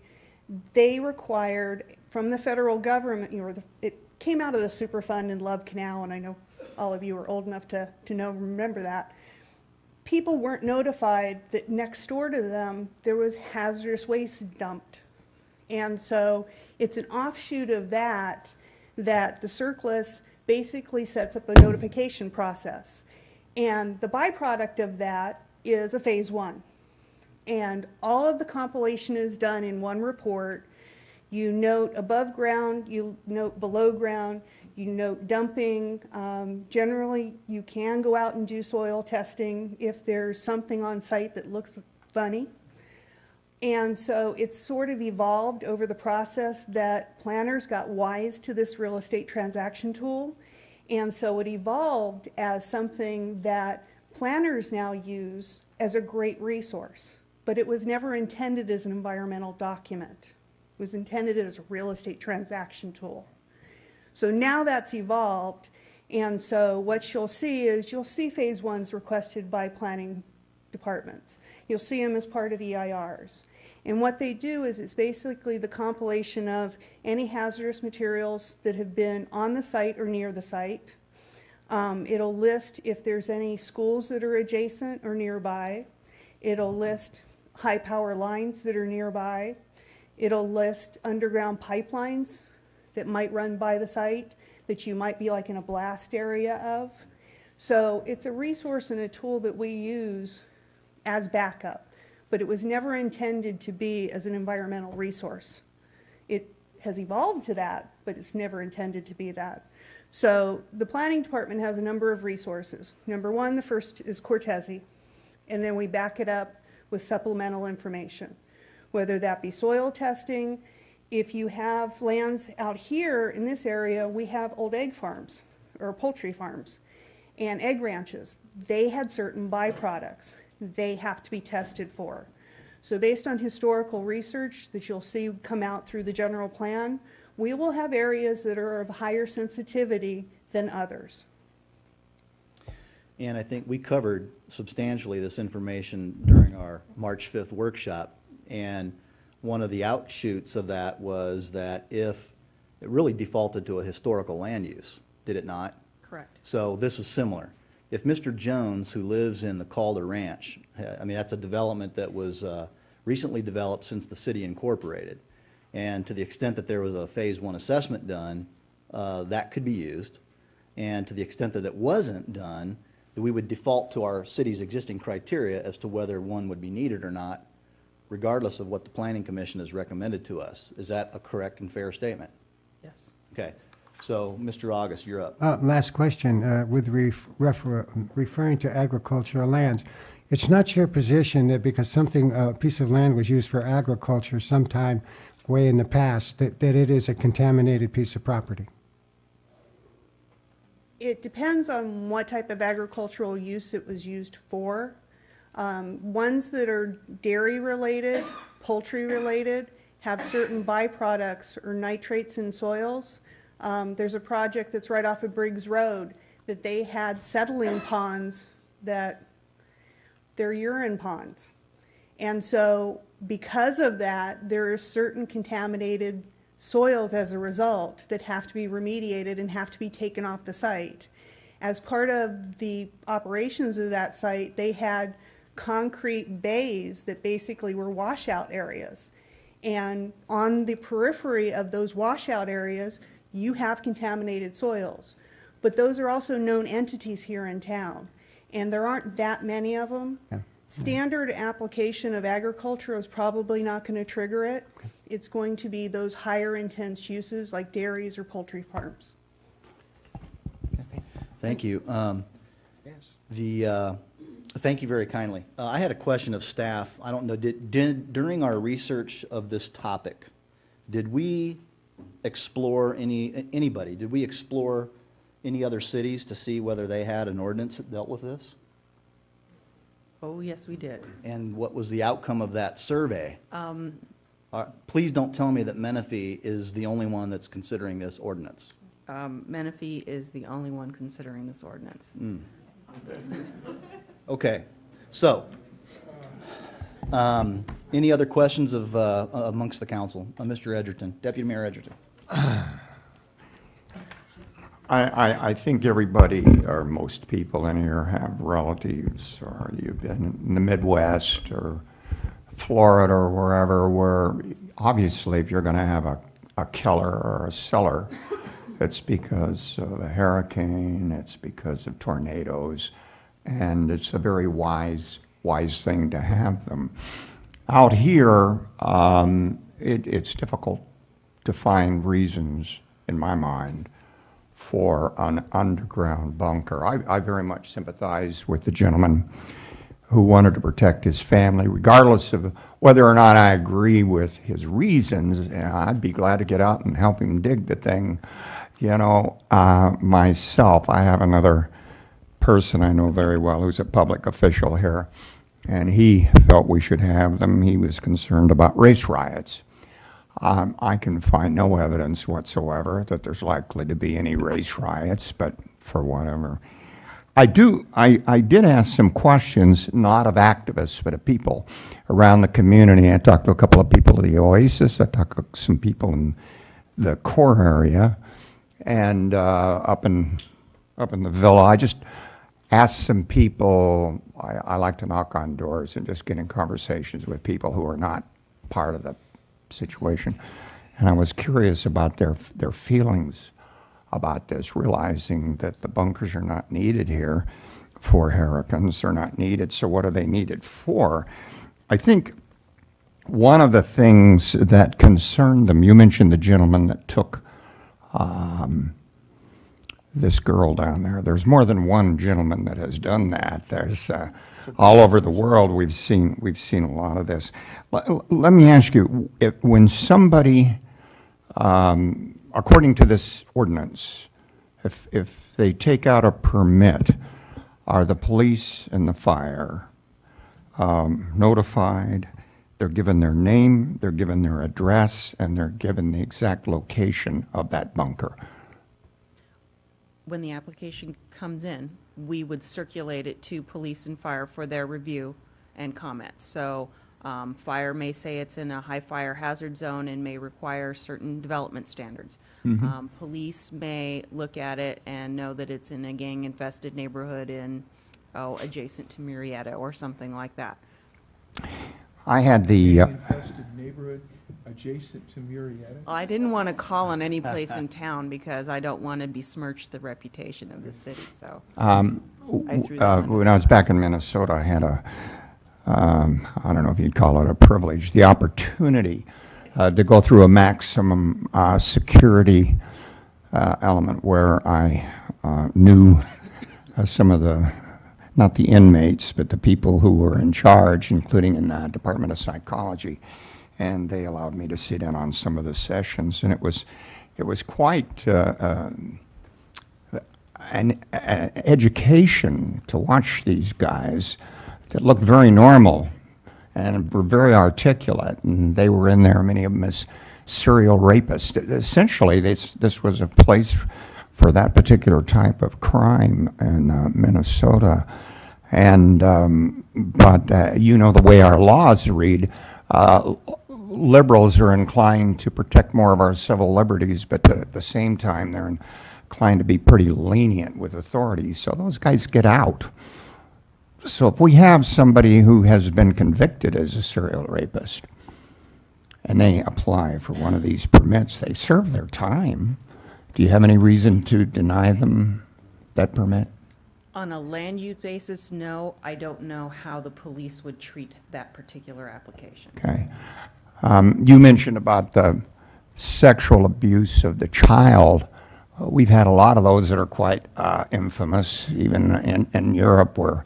they required from the federal government, it came out of the Superfund in Love Canal, and I know all of you are old enough to remember that. People weren't notified that next door to them there was hazardous waste dumped. And so it's an offshoot of that the CERCLAS basically sets up a notification process. And the byproduct of that is a phase one. And all of the compilation is done in one report. You note above ground, you note below ground, you note dumping. Generally, you can go out and do soil testing if there's something on site that looks funny. And so it's sort of evolved over the process that planners got wise to this real estate transaction tool. And so it evolved as something that planners now use as a great resource. But it was never intended as an environmental document. It was intended as a real estate transaction tool. So now that's evolved. And so what you'll see is you'll see phase ones requested by planning departments. You'll see them as part of EIRs. And what they do is it's basically the compilation of any hazardous materials that have been on the site or near the site. It'll list if there's any schools that are adjacent or nearby. It'll list high power lines that are nearby. It'll list underground pipelines that might run by the site that you might be like in a blast area of. So it's a resource and a tool that we use as backup, but it was never intended to be as an environmental resource. It has evolved to that, but it's never intended to be that. So the planning department has a number of resources. Number one, the first is Cortese, and then we back it up with supplemental information, whether that be soil testing. If you have lands out here in this area, we have old egg farms or poultry farms and egg ranches. They had certain byproducts they have to be tested for. So based on historical research that you'll see come out through the general plan, we will have areas that are of higher sensitivity than others. And I think we covered substantially this information during our March 5th workshop. And one of the outshoots of that was that if it really defaulted to a historical land use, did it not? Correct. So this is similar. If Mr. Jones, who lives in the Calder Ranch, I mean, that's a development that was recently developed since the city incorporated. And to the extent that there was a phase 1 assessment done, that could be used. And to the extent that it wasn't done, that we would default to our city's existing criteria as to whether one would be needed or not, regardless of what the Planning Commission has recommended to us. Is that a correct and fair statement? Yes. Okay. So, Mr. August, you're up. Last question, with referring to agricultural lands. It's not your position that because a piece of land was used for agriculture sometime way in the past, that it is a contaminated piece of property? It depends on what type of agricultural use it was used for. Ones that are dairy related, poultry related, have certain byproducts or nitrates in soils. There's a project that's right off of Briggs Road that they had settling ponds that they're urine ponds. And so because of that, there are certain contaminated soils as a result that have to be remediated and have to be taken off the site. As part of the operations of that site, they had concrete bays that basically were washout areas. And on the periphery of those washout areas, you have contaminated soils. But those are also known entities here in town, and there aren't that many of them. Yeah. Standard application of agriculture is probably not going to trigger it. It's going to be those higher intense uses like dairies or poultry farms. Thank you. Thank you very kindly. I had a question of staff. I don't know, during our research of this topic, did we explore anybody? Did we explore any other cities to see whether they had an ordinance that dealt with this? Oh, yes, we did. And what was the outcome of that survey? Please don't tell me that Menifee is the only one that's considering this ordinance. Menifee is the only one considering this ordinance. Okay, so, any other questions of, amongst the council? Mr. Edgerton, Deputy Mayor Edgerton. I think everybody, or most people in here, have relatives, or you've been in the Midwest, or Florida, or wherever, where obviously if you're going to have a killer or a cellar, it's because of a hurricane, it's because of tornadoes, and it's a very wise thing to have them. Out here, it's difficult to find reasons, in my mind, for an underground bunker. I very much sympathize with the gentleman who wanted to protect his family, regardless of whether or not I agree with his reasons. I'd be glad to get out and help him dig the thing. You know, myself, I have another person I know very well who's a public official here, and he felt we should have them. He was concerned about race riots. I can find no evidence whatsoever that there's likely to be any race riots, but for whatever. I did ask some questions, not of activists, but of people around the community. I talked to a couple of people at the Oasis. I talked to some people in the core area, and up in the villa. I just asked some people. I like to knock on doors and just get in conversations with people who are not part of the situation, and I was curious about their feelings about this, realizing that the bunkers are not needed here for hurricanes. They're not needed, so what are they needed for? I think one of the things that concerned them, you mentioned the gentleman that took this girl down there. There's more than one gentleman that has done that. There's all over the world. We've seen a lot of this. Let me ask you: when somebody According to this ordinance, if they take out a permit, are the police and the fire notified? They're given their name, they're given their address, and they're given the exact location of that bunker. When the application comes in, we would circulate it to police and fire for their review and comments. So fire may say it's in a high fire hazard zone and may require certain development standards. Police may look at it and know that it's in a gang-infested neighborhood in, adjacent to Murrieta or something like that. I had the... Infested neighborhood adjacent to Murrieta. I didn't want to call on any place in town because I don't want to besmirch the reputation of the city, so I threw that one. When I was back in Minnesota, I had a, I don't know if you'd call it a privilege, the opportunity to go through a maximum security element where I knew some of the, not the inmates, but the people who were in charge, including in the Department of Psychology. And they allowed me to sit in on some of the sessions, and it was quite an education to watch these guys that looked very normal and were very articulate, and they were in there, many of them as serial rapists. Essentially, this was a place for that particular type of crime in Minnesota. And but you know the way our laws read, liberals are inclined to protect more of our civil liberties, but at the same time they're inclined to be pretty lenient with authorities. So those guys get out. So if we have somebody who has been convicted as a serial rapist and they apply for one of these permits, they serve their time. Do you have any reason to deny them that permit? On a land use basis, no. I don't know how the police would treat that particular application. Okay. You mentioned about the sexual abuse of the child. We've had a lot of those that are quite infamous, even in Europe, where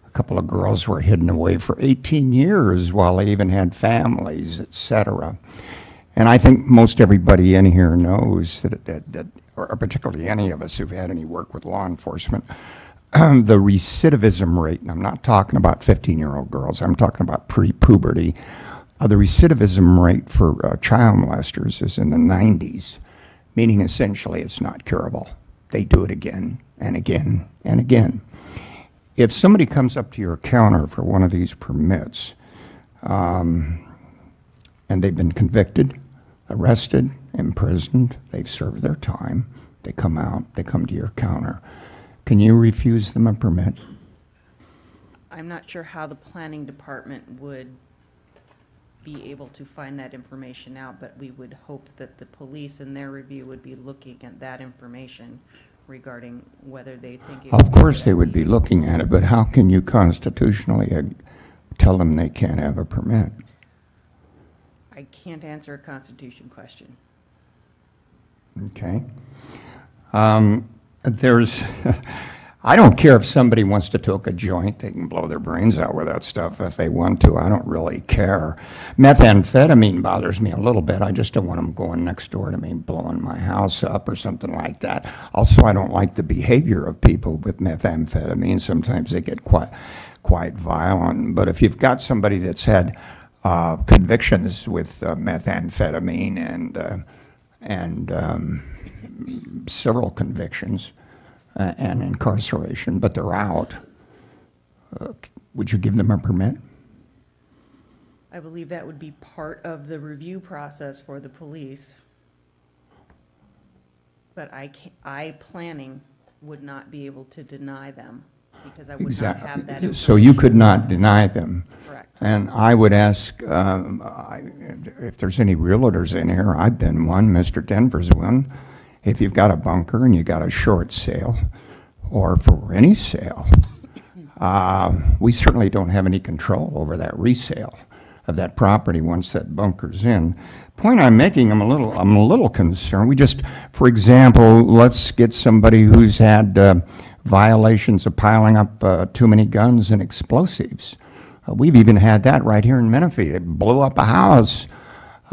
a couple of girls were hidden away for 18 years while they even had families, etc. And I think most everybody in here knows that or particularly any of us who've had any work with law enforcement, the recidivism rate, and I'm not talking about 15-year-old girls, I'm talking about pre-puberty, the recidivism rate for child molesters is in the 90s, meaning essentially it's not curable. They do it again and again and again. If somebody comes up to your counter for one of these permits, and they've been convicted, arrested, imprisoned, they've served their time, they come out, they come to your counter, can you refuse them a permit? I'm not sure how the planning department would be able to find that information out, but we would hope that the police in their review would be looking at that information regarding whether they think it Of course they would be looking at it, but how can you constitutionally tell them they can't have a permit? I can't answer a Constitution question. Okay. There's, I don't care if somebody wants to toke a joint, they can blow their brains out with that stuff if they want to. I don't really care. Methamphetamine bothers me a little bit. I just don't want them going next door to me, blowing my house up or something like that. Also, I don't like the behavior of people with methamphetamine. Sometimes they get quite violent. But if you've got somebody that's had convictions with methamphetamine and several convictions and incarceration, but they're out, would you give them a permit? I believe that would be part of the review process for the police. But I planning would not be able to deny them because I would not have that information. So you could not deny them. Correct. And I would ask if there's any realtors in here. I've been one, Mr. Denver's one. If you've got a bunker and you got a short sale or for any sale, we certainly don't have any control over that resale of that property once that bunker's in. Point I'm making, I'm a little concerned. We just, for example, let's get somebody who's had violations of piling up too many guns and explosives. We've even had that right here in Menifee. It blew up a house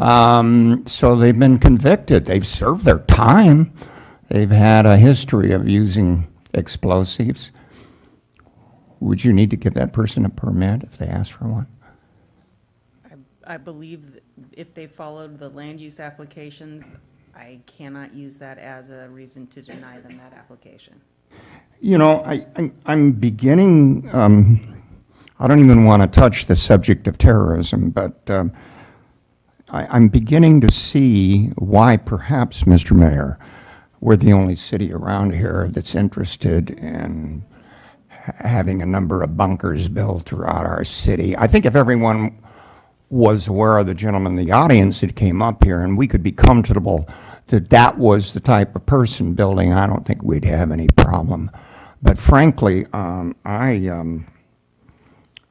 So they've been convicted. They've served their time. They've had a history of using explosives. Would you need to give that person a permit if they ask for one? I believe that if they followed the land use applications, I cannot use that as a reason to deny them that application. You know, I'm beginning, I don't even want to touch the subject of terrorism, but I'm beginning to see why perhaps, Mr. Mayor, we're the only city around here that's interested in having a number of bunkers built throughout our city. I think if everyone was aware of the gentleman in the audience that came up here and we could be comfortable that that was the type of person building, I don't think we'd have any problem. But frankly, I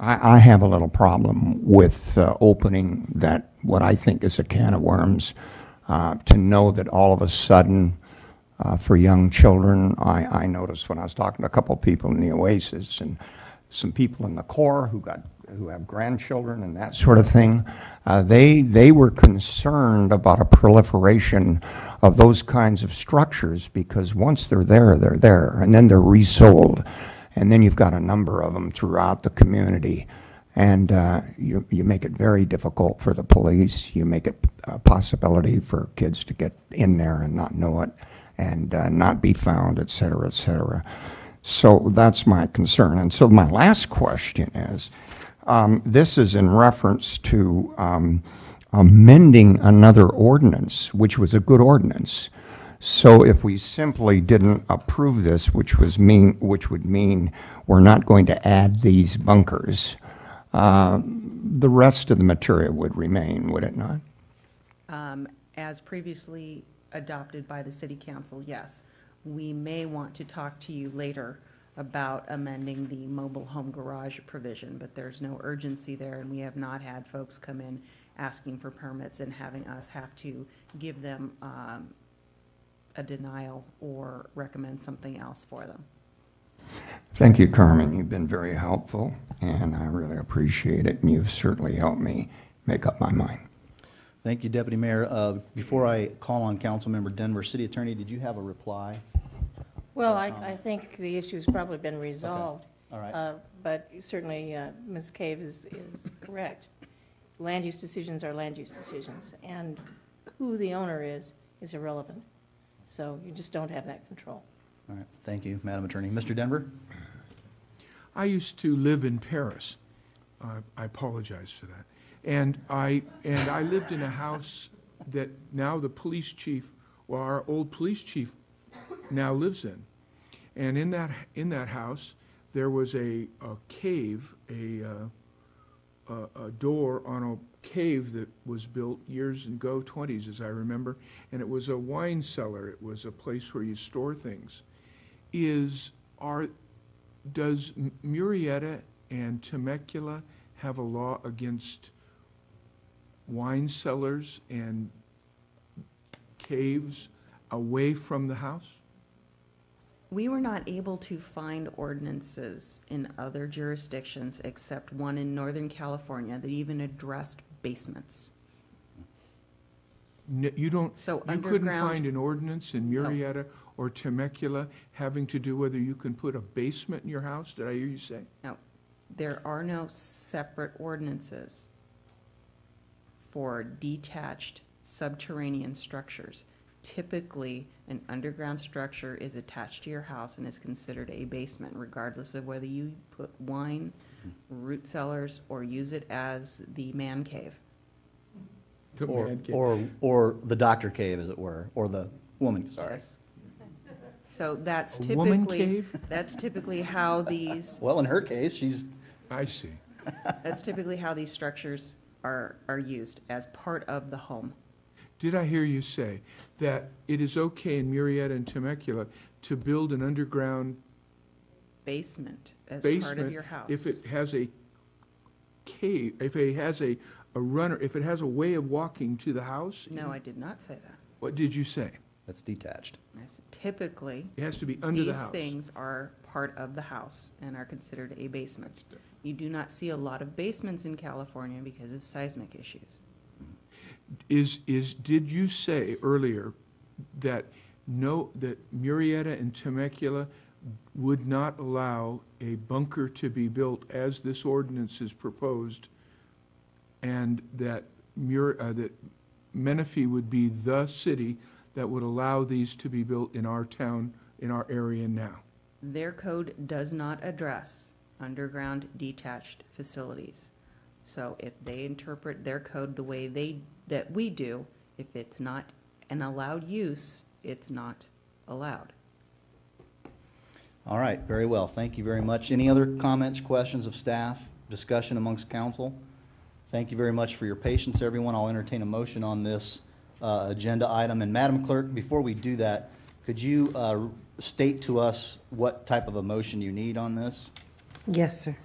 have a little problem with opening that, what I think is a can of worms, to know that all of a sudden, for young children, I noticed when I was talking to a couple of people in the Oasis and some people in the Corps who have grandchildren and that sort of thing, they were concerned about a proliferation of those kinds of structures because once they're there, and then they're resold. And then you've got a number of them throughout the community. And you make it very difficult for the police. You make it a possibility for kids to get in there and not know it and not be found, et cetera, et cetera. So that's my concern. And so my last question is, this is in reference to amending another ordinance, which was a good ordinance. So if we simply didn't approve this, which would mean we're not going to add these bunkers, the rest of the material would remain, would it not? As previously adopted by the City Council, yes. We may want to talk to you later about amending the mobile home garage provision, but there's no urgency there, and we have not had folks come in asking for permits and having us have to give them a denial or recommend something else for them. Thank you, Carmen. You've been very helpful, and I really appreciate it, and you've certainly helped me make up my mind. Thank you, Deputy Mayor. Before I call on Councilmember Denver, City Attorney, did you have a reply? Well, I think the issue's probably been resolved. All right. But certainly, Ms. Cave is correct. Land use decisions are land use decisions, and who the owner is irrelevant. So you just don't have that control. All right. Thank you, Madam Attorney. Mr. Denver? I used to live in Paris. I apologize for that. And I lived in a house that now the police chief, well, our old police chief now lives in. And in that house, there was a cave, a door on a cave that was built years ago, 20s as I remember, and it was a wine cellar. It was a place where you store things. Does Murrieta and Temecula have a law against wine cellars and caves away from the house? We were not able to find ordinances in other jurisdictions except one in Northern California that even addressed basements. You couldn't underground- find an ordinance in Murrieta or Temecula having to do whether you can put a basement in your house? Did I hear you say? No, there are no separate ordinances for detached subterranean structures. Typically, an underground structure is attached to your house and is considered a basement, regardless of whether you put wine, root cellars, or use it as the man cave. Or the doctor cave, as it were, or the woman, sorry. Yes. So that's A woman typically, cave? that's typically how these, Well, in her case, she's, I see. that's typically how these structures are used as part of the home. Did I hear you say that it is okay in Murrieta and Temecula to build an underground Basement as basement part of your house. if it has a cave, if it has a runner, if it has a way of walking to the house? No, I did not say that. What did you say? that's detached. I said typically, It has to be under the these house. things are part of the house and are considered a basement. You do not see a lot of basements in California because of seismic issues. Did you say earlier that that Murrieta and Temecula would not allow a bunker to be built as this ordinance is proposed, and that that Menifee would be the city that would allow these to be built in our town, in our area now? Their code does not address underground detached facilities. So if they interpret their code the way that we do, if it's not an allowed use, it's not allowed. All right, very well. Thank you very much. Any other comments, questions of staff, discussion amongst council? Thank you very much for your patience, everyone. I'll entertain a motion on this agenda item. And Madam Clerk, before we do that, could you state to us what type of a motion you need on this? Yes, sir.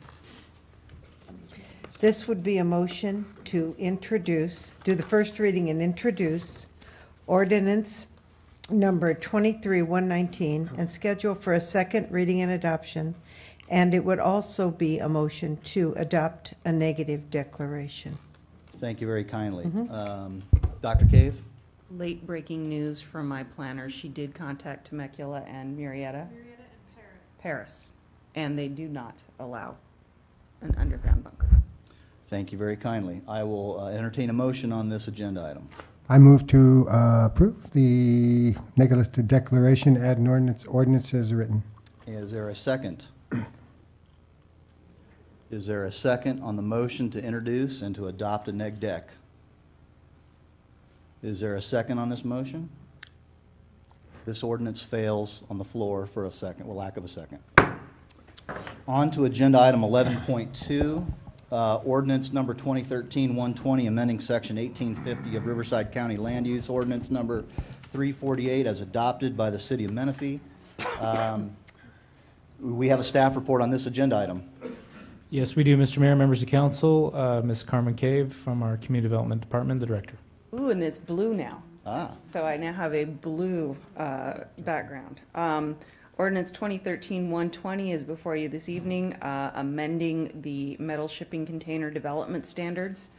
This would be a motion to introduce, do the first reading and introduce ordinance number 23-119 and schedule for a second reading and adoption. And it would also be a motion to adopt a negative declaration. Thank you very kindly. Dr. Cave? Late breaking news from my planner. She did contact Temecula and Murrieta. Paris. And they do not allow an underground bunker. Thank you very kindly. I will entertain a motion on this agenda item. I move to approve the negative declaration, add an ordinance as written. Is there a second? Is there a second on the motion to introduce and to adopt a neg deck? Is there a second on this motion? This ordinance fails on the floor for a second, well, lack of a second. On to agenda item 11.2, ordinance number 2013-120, amending section 1850 of Riverside County Land Use Ordinance number 348 as adopted by the city of Menifee. We have a staff report on this agenda item. Yes, we do, Mr. Mayor, members of council. Ms. Carmen Cave from our Community Development Department, the director. Ooh, and it's blue now. Ah. So I now have a blue background. Ordinance 2013-120 is before you this evening, amending the metal shipping container development standards.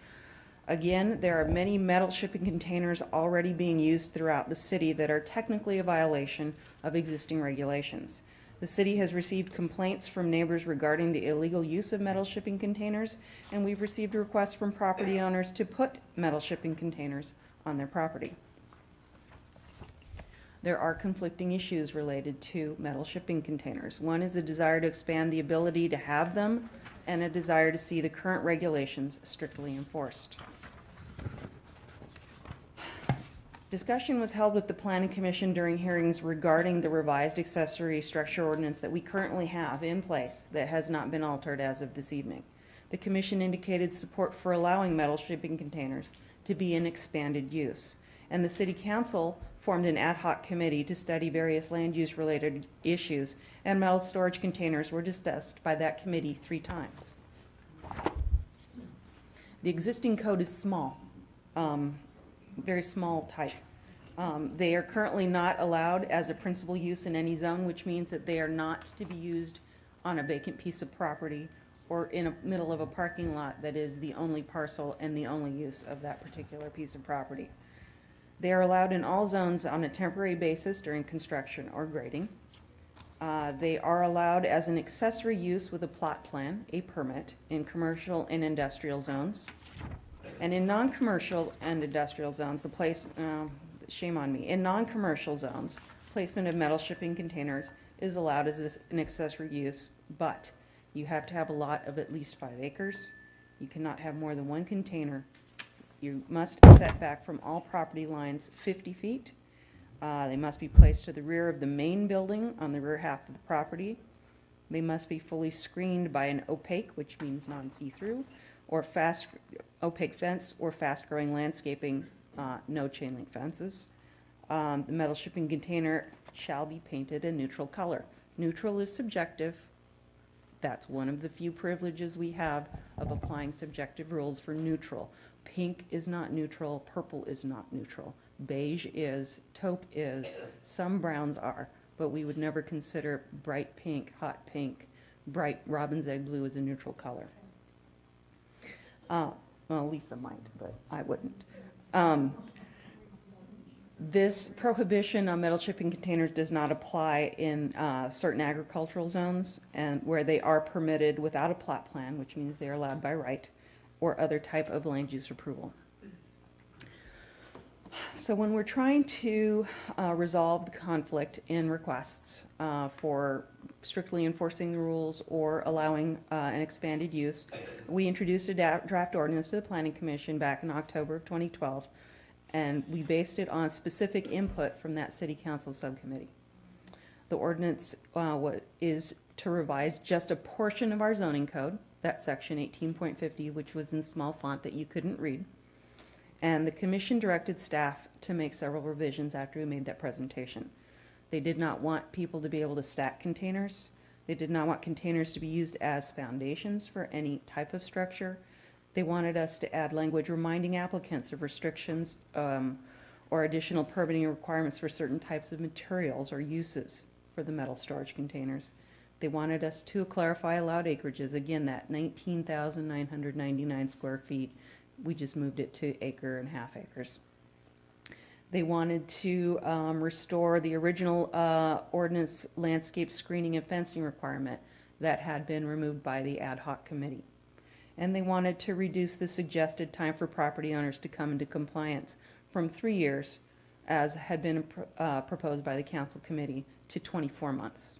Again, there are many metal shipping containers already being used throughout the city that are technically a violation of existing regulations. The city has received complaints from neighbors regarding the illegal use of metal shipping containers, and we've received requests from property owners to put metal shipping containers on their property. There are conflicting issues related to metal shipping containers. One is a desire to expand the ability to have them, and a desire to see the current regulations strictly enforced. Discussion was held with the Planning Commission during hearings regarding the revised accessory structure ordinance that we currently have in place that has not been altered as of this evening. The Commission indicated support for allowing metal shipping containers to be in expanded use, and the City Council formed an ad hoc committee to study various land use related issues, and metal storage containers were discussed by that committee 3 times. The existing code is small, very small type. They are currently not allowed as a principal use in any zone, which means that they are not to be used on a vacant piece of property or in the middle of a parking lot that is the only parcel and the only use of that particular piece of property. They are allowed in all zones on a temporary basis during construction or grading. They are allowed as an accessory use with a plot plan, a permit, in commercial and industrial zones. And in non-commercial and industrial zones, shame on me, in non-commercial zones, placement of metal shipping containers is allowed as an accessory use, but you have to have a lot of at least 5 acres. You cannot have more than 1 container. You must set back from all property lines 50 feet. They must be placed to the rear of the main building on the rear half of the property. They must be fully screened by an opaque, which means non-see-through, or opaque fence or fast-growing landscaping, no chain link fences. The metal shipping container shall be painted a neutral color. Neutral is subjective. That's one of the few privileges we have of applying subjective rules for neutral. Pink is not neutral, purple is not neutral. Beige is, taupe is, some browns are, but we would never consider bright pink, hot pink, bright robin's egg blue as a neutral color. Well, Lisa might, but I wouldn't. This prohibition on metal shipping containers does not apply in certain agricultural zones and where they are permitted without a plot plan, which means they are allowed by right, or other type of land use approval. So when we're trying to resolve the conflict in requests for strictly enforcing the rules or allowing an expanded use, we introduced a draft ordinance to the Planning Commission back in October of 2012, and we based it on specific input from that City Council subcommittee. The ordinance is to revise just a portion of our zoning code, that section 18.50, which was in small font that you couldn't read. And the commission directed staff to make several revisions after we made that presentation. They did not want people to be able to stack containers. They did not want containers to be used as foundations for any type of structure. They wanted us to add language reminding applicants of restrictions or additional permitting requirements for certain types of materials or uses for the metal storage containers. They wanted us to clarify allowed acreages, again, that 19,999 square feet. We just moved it to acre and half acres. They wanted to restore the original ordinance landscape screening and fencing requirement that had been removed by the ad hoc committee. And they wanted to reduce the suggested time for property owners to come into compliance from 3 years, as had been proposed by the council committee, to 24 months.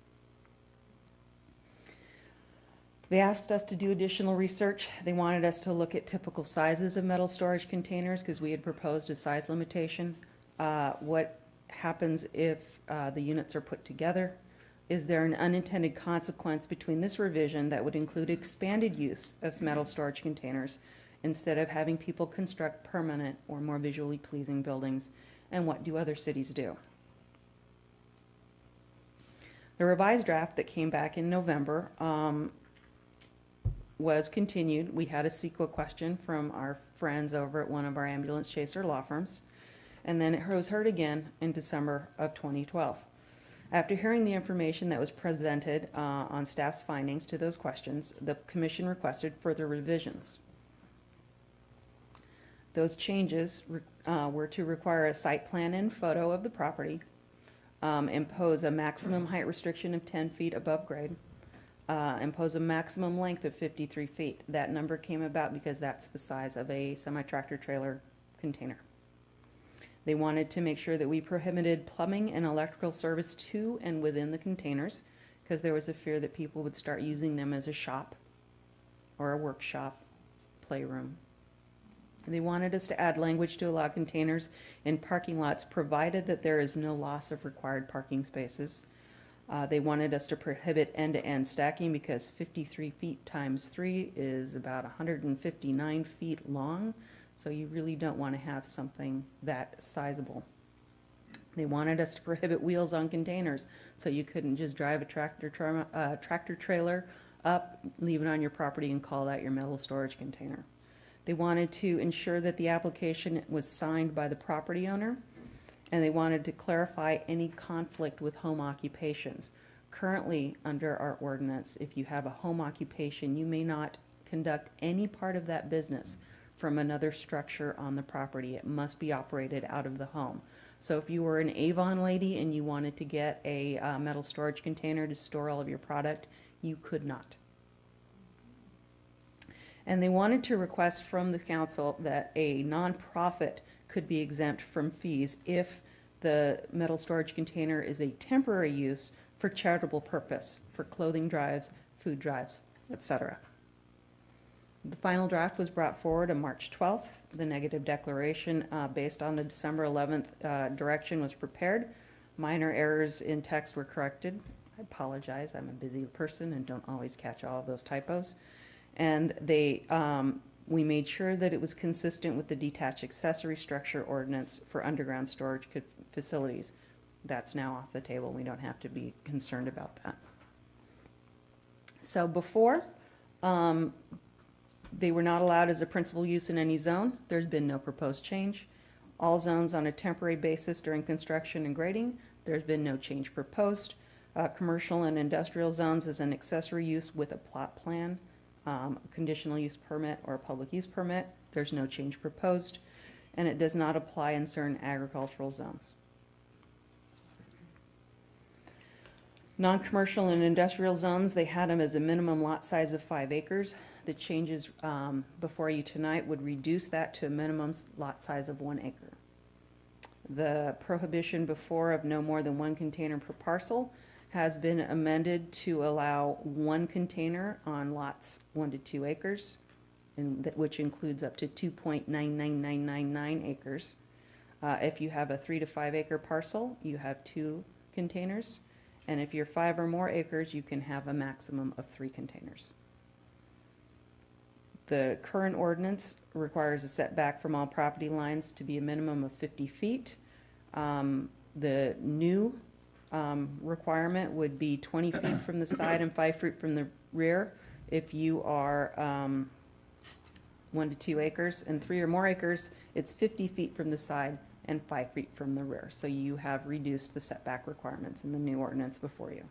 They asked us to do additional research. They wanted us to look at typical sizes of metal storage containers because we had proposed a size limitation. What happens if the units are put together? Is there an unintended consequence between this revision that would include expanded use of metal storage containers instead of having people construct permanent or more visually pleasing buildings? And what do other cities do? The revised draft that came back in November was continued. We had a CEQA question from our friends over at one of our ambulance chaser law firms, and then it was heard again in December of 2012. After hearing the information that was presented on staff's findings to those questions, the commission requested further revisions. Those changes were to require a site plan and photo of the property, impose a maximum height restriction of 10 feet above grade, impose a maximum length of 53 feet. That number came about because that's the size of a semi-tractor trailer container. They wanted to make sure that we prohibited plumbing and electrical service to and within the containers because there was a fear that people would start using them as a shop or a workshop, playroom. And they wanted us to add language to allow containers in parking lots provided that there is no loss of required parking spaces. They wanted us to prohibit end-to-end stacking because 53 feet times 3 is about 159 feet long, so you really don't want to have something that sizable. They wanted us to prohibit wheels on containers, so you couldn't just drive a tractor trailer up, leave it on your property, and call that your metal storage container. They wanted to ensure that the application was signed by the property owner, and they wanted to clarify any conflict with home occupations. Currently, under our ordinance, if you have a home occupation, you may not conduct any part of that business from another structure on the property. It must be operated out of the home. So if you were an Avon lady and you wanted to get a metal storage container to store all of your product, you could not. And they wanted to request from the council that a nonprofit could be exempt from fees if the metal storage container is a temporary use for charitable purpose, for clothing drives, food drives, etc. The final draft was brought forward on March 12th. The negative declaration based on the December 11th direction was prepared. Minor errors in text were corrected. I apologize, I'm a busy person and don't always catch all of those typos. And we made sure that it was consistent with the detached accessory structure ordinance for underground storage facilities. That's now off the table. We don't have to be concerned about that. So before, they were not allowed as a principal use in any zone. There's been no proposed change. All zones on a temporary basis during construction and grading. There's been no change proposed. Commercial and industrial zones as an accessory use with a plot plan, conditional use permit or a public use permit. There's no change proposed. and it does not apply in certain agricultural zones. Non-commercial and industrial zones, they had them as a minimum lot size of 5 acres. The changes before you tonight would reduce that to a minimum lot size of 1 acre. The prohibition before of no more than 1 container per parcel has been amended to allow 1 container on lots 1 to 2 acres, which includes up to 2.99999 acres. If you have a 3 to 5 acre parcel, you have 2 containers. And if you're 5 or more acres, you can have a maximum of 3 containers. The current ordinance requires a setback from all property lines to be a minimum of 50 feet. The new requirement would be 20 feet from the side and 5 feet from the rear if you are 1 to 2 acres, and 3 or more acres, it's 50 feet from the side and 5 feet from the rear. So you have reduced the setback requirements in the new ordinance before you.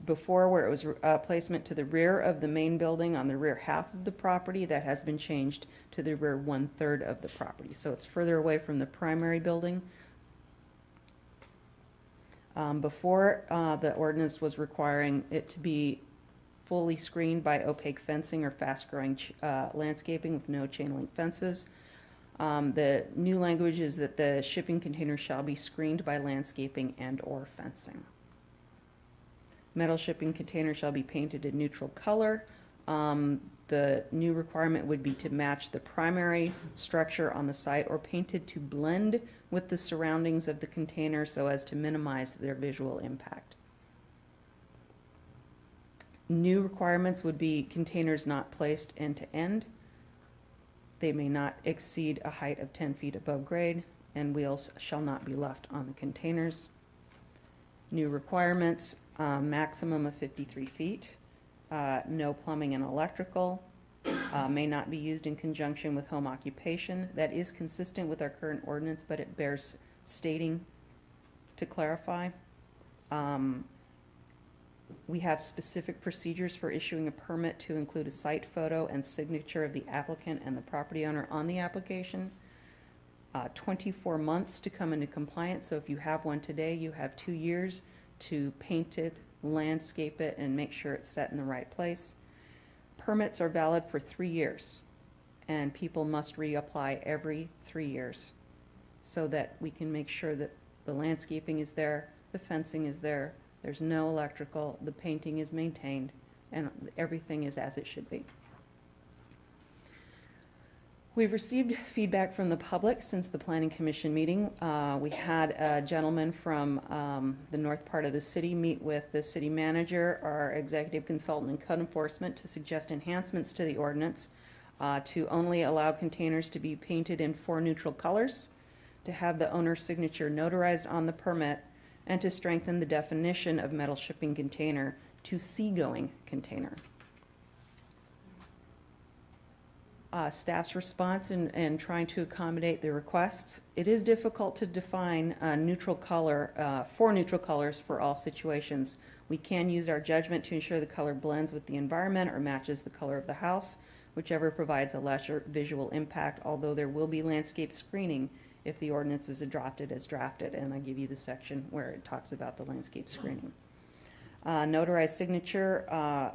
Before, where it was placement to the rear of the main building on the rear half of the property, that has been changed to the rear 1/3 of the property. So it's further away from the primary building. Before, the ordinance was requiring it to be fully screened by opaque fencing or fast-growing landscaping with no chain link fences. The new language is that the shipping container shall be screened by landscaping and/or fencing. Metal shipping container shall be painted a neutral color. The new requirement would be to match the primary structure on the site or painted to blend with the surroundings of the container so as to minimize their visual impact. New requirements would be containers not placed end to end. They may not exceed a height of 10 feet above grade, and wheels shall not be left on the containers. New requirements, maximum of 53 feet, no plumbing and electrical, may not be used in conjunction with home occupation. That is consistent with our current ordinance, but it bears stating to clarify. We have specific procedures for issuing a permit to include a site photo and signature of the applicant and the property owner on the application. 24 months to come into compliance, so if you have one today, you have 2 years to paint it, landscape it, and make sure it's set in the right place. Permits are valid for 3 years, and people must reapply every 3 years so that we can make sure that the landscaping is there, the fencing is there, there's no electrical, the painting is maintained, and everything is as it should be. We've received feedback from the public since the Planning Commission meeting. We had a gentleman from the north part of the city meet with the city manager, our executive consultant, and code enforcement to suggest enhancements to the ordinance to only allow containers to be painted in 4 neutral colors, to have the owner's signature notarized on the permit, and to strengthen the definition of metal shipping container to seagoing container. Staff's response in trying to accommodate the requests. It is difficult to define a neutral color, 4 neutral colors for all situations. We can use our judgment to ensure the color blends with the environment or matches the color of the house, whichever provides a lesser visual impact, although there will be landscape screening if the ordinance is adopted as drafted, and I give you the section where it talks about the landscape screening. Notarized signature,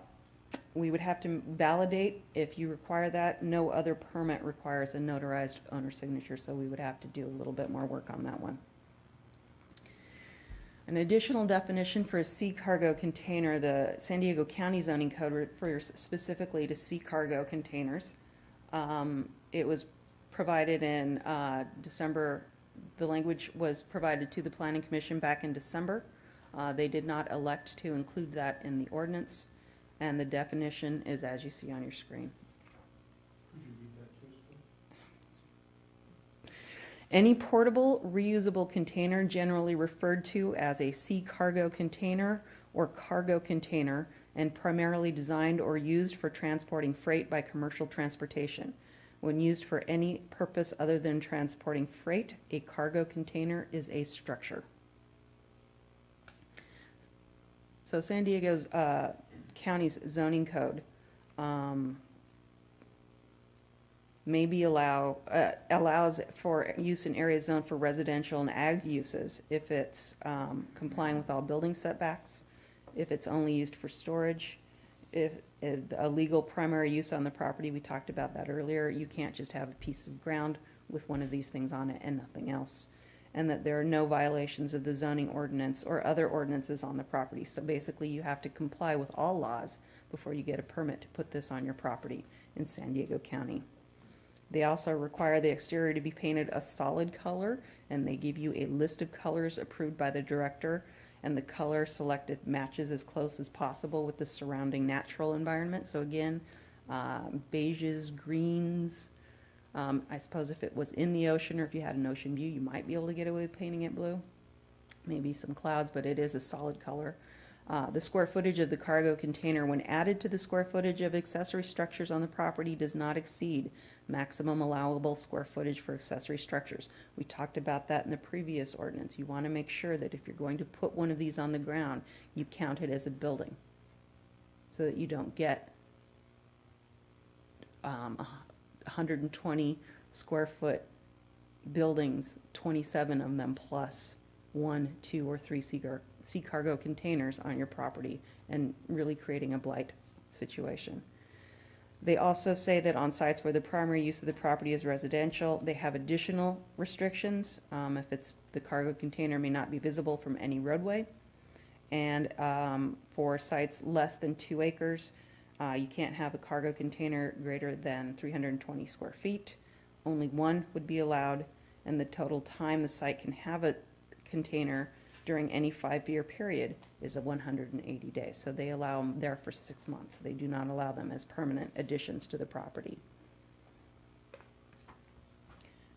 we would have to validate if you require that. No other permit requires a notarized owner signature, so we would have to do a little bit more work on that one. An additional definition for a sea cargo container, the San Diego County Zoning Code refers specifically to sea cargo containers. It was provided in December. The language was provided to the Planning Commission back in December. They did not elect to include that in the ordinance, and the definition is as you see on your screen. Any portable, reusable container generally referred to as a sea cargo container or cargo container and primarily designed or used for transporting freight by commercial transportation. When used for any purpose other than transporting freight, a cargo container is a structure. So San Diego's County's zoning code allows for use in areas zoned for residential and ag uses if it's complying with all building setbacks, if it's only used for storage, if a legal primary use on the property, we talked about that earlier. You can't just have a piece of ground with one of these things on it and nothing else. And that there are no violations of the zoning ordinance or other ordinances on the property. So basically you have to comply with all laws before you get a permit to put this on your property in San Diego County. They also require the exterior to be painted a solid color, and they give you a list of colors approved by the director, and the color selected matches as close as possible with the surrounding natural environment. So again, beiges, greens. I suppose if it was in the ocean or if you had an ocean view, you might be able to get away with painting it blue. Maybe some clouds, but it is a solid color. The square footage of the cargo container when added to the square footage of accessory structures on the property does not exceed maximum allowable square footage for accessory structures. We talked about that in the previous ordinance. You want to make sure that if you're going to put one of these on the ground, you count it as a building so that you don't get 120 square foot buildings, 27 of them plus 1, 2, or 3 sea cargo containers on your property and really creating a blight situation. They also say that on sites where the primary use of the property is residential, they have additional restrictions. If it's the cargo container may not be visible from any roadway. And for sites less than 2 acres, you can't have a cargo container greater than 320 square feet. Only one would be allowed, and the total time the site can have a container during any 5-year period is of 180 days. So they allow them there for 6 months. They do not allow them as permanent additions to the property.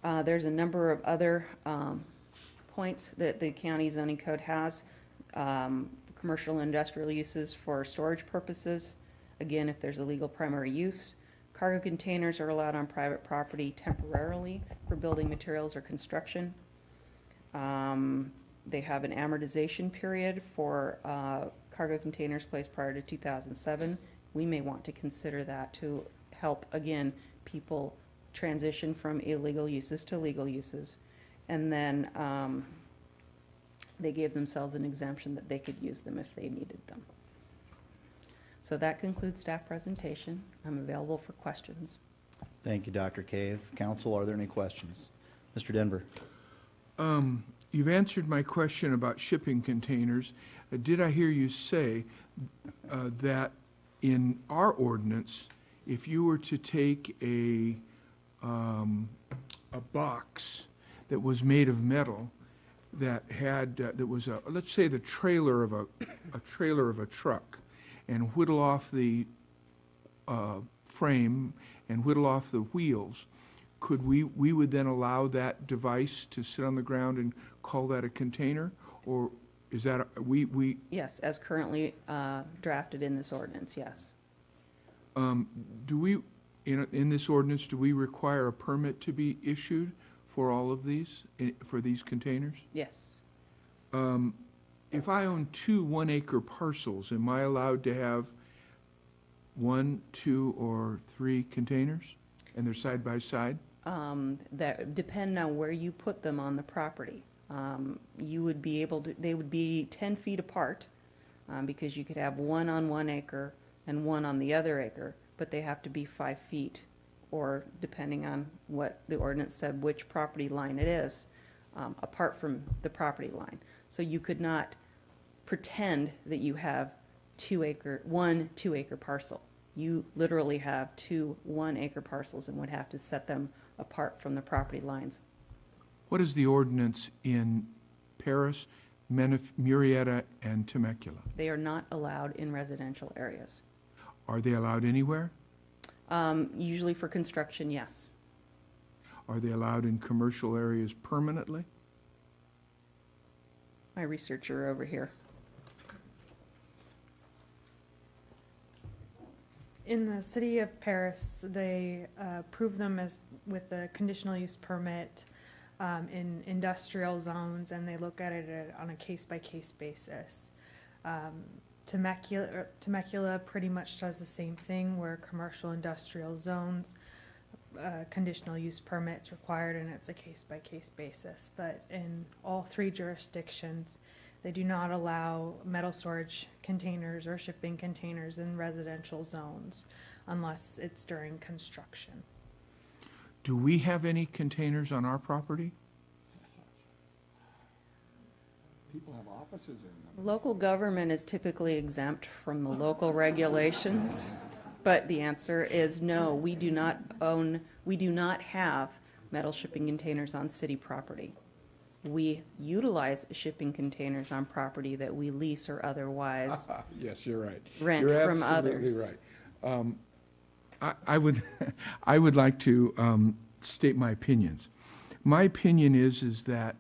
There's a number of other points that the county zoning code has. Commercial and industrial uses for storage purposes. Again, if there's a legal primary use. Cargo containers are allowed on private property temporarily for building materials or construction. They have an amortization period for cargo containers placed prior to 2007. We may want to consider that to help, again, people transition from illegal uses to legal uses. And then they gave themselves an exemption that they could use them if they needed them. So that concludes staff presentation. I'm available for questions. Thank you, Dr. Cave. Council, are there any questions? Mr. Denver. You've answered my question about shipping containers. Did I hear you say that in our ordinance, if you were to take a box that was made of metal that had that was a, let's say, the trailer of a trailer of a truck, and whittle off the frame and whittle off the wheels, could we would then allow that device to sit on the ground and call that a container? Or is that, we Yes, as currently drafted in this ordinance, yes. do we, in this ordinance, do we require a permit to be issued for all of these, for these containers? Yes. If I own 2 1-acre parcels, am I allowed to have 1, 2, or 3 containers, and they're side by side? That depend on where you put them on the property. You would be able to, they would be 10 feet apart, because you could have 1 on 1 acre and 1 on the other acre, but they have to be 5 feet, or depending on what the ordinance said, which property line it is, apart from the property line. So you could not pretend that you have 1 2-acre parcel. You literally have 2 1-acre parcels and would have to set them apart from the property lines. What is the ordinance in Paris, Murrieta, and Temecula? They are not allowed in residential areas. Are they allowed anywhere? Usually for construction, yes. Are they allowed in commercial areas permanently? My researcher over here. In the city of Paris, they approve them as with a conditional use permit in industrial zones, and they look at it on a case-by-case basis. Temecula pretty much does the same thing, where commercial industrial zones, conditional use permits required, and it's a case-by-case basis. But in all three jurisdictions, they do not allow metal storage containers or shipping containers in residential zones unless it's during construction. Do we have any containers on our property? People have offices in them. Local government is typically exempt from the local regulations, but the answer is no, we do not have metal shipping containers on city property. We utilize shipping containers on property that we lease or otherwise Yes, you're right. rent You're from absolutely others. right. I would like to state my opinions. My opinion is that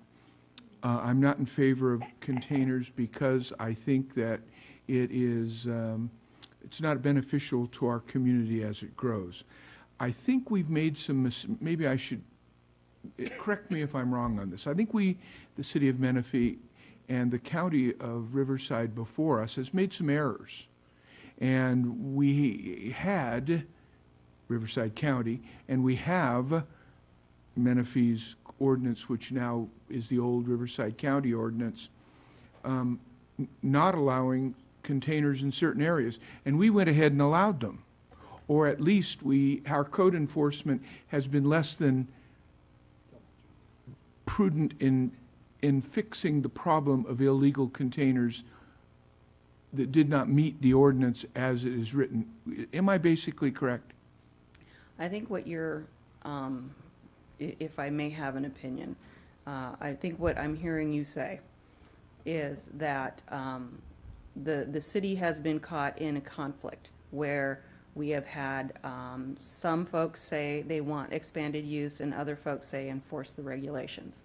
I'm not in favor of containers because I think that it is it's not beneficial to our community as it grows. I think we've made some maybe I should correct me if I'm wrong on this. I think the city of Menifee and the county of Riverside before us has made some errors. And we had Riverside County, and we have Menifee's ordinance, which now is the old Riverside County ordinance, not allowing containers in certain areas. And we went ahead and allowed them. Or at least our code enforcement has been less than prudent in fixing the problem of illegal containers that did not meet the ordinance as it is written. Am I basically correct? I think what you're, if I may have an opinion, I think what I'm hearing you say is that the city has been caught in a conflict where we have had some folks say they want expanded use and other folks say enforce the regulations.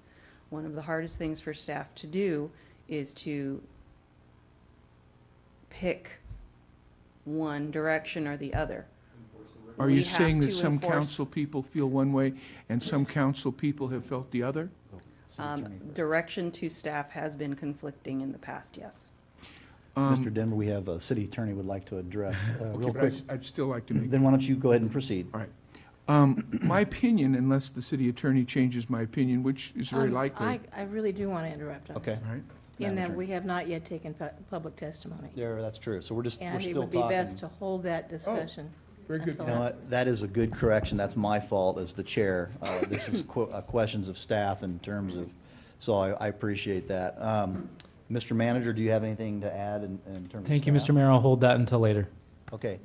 One of the hardest things for staff to do is to pick one direction or the other. Are you saying that some council people feel one way and some council people have felt the other? Direction to staff has been conflicting in the past, yes. Mr. Denver, we have a city attorney would like to address real Okay, quick. but I'd still like to make. Then why don't you go ahead and proceed? All right. My opinion, unless the city attorney changes my opinion, which is very likely. I really do want to interrupt on Okay. All right. in Madam that Attorney. we have not yet taken public testimony. There, that's true. So we're And still it talking. would be best to hold that discussion. Very good. until You know what? That is a good correction. That's my fault as the chair. This is questions of staff in terms of, so I appreciate that. Mr. Manager, do you have anything to add in terms of Thank you, staff? Mr. Mayor. I'll hold that until later. Okay.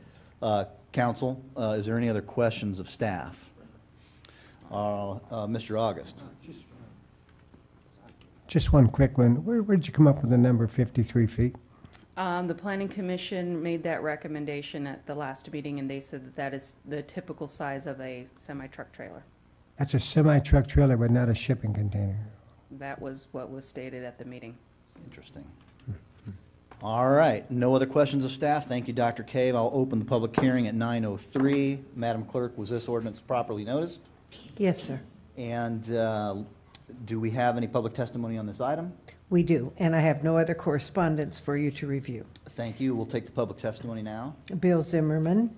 Council, is there any other questions of staff? Mr. August? Just one quick one. Where'd you come up with the number 53 feet? The Planning Commission made that recommendation at the last meeting, and they said that that is the typical size of a semi-truck trailer. That's a semi-truck trailer, but not a shipping container. That was what was stated at the meeting. Interesting. All right. No other questions of staff. Thank you, Dr. Cave. I'll open the public hearing at 9:03. Madam Clerk, was this ordinance properly noticed? Yes, sir. And do we have any public testimony on this item? We do, and I have no other correspondence for you to review. Thank you. We'll take the public testimony now. Bill Zimmerman.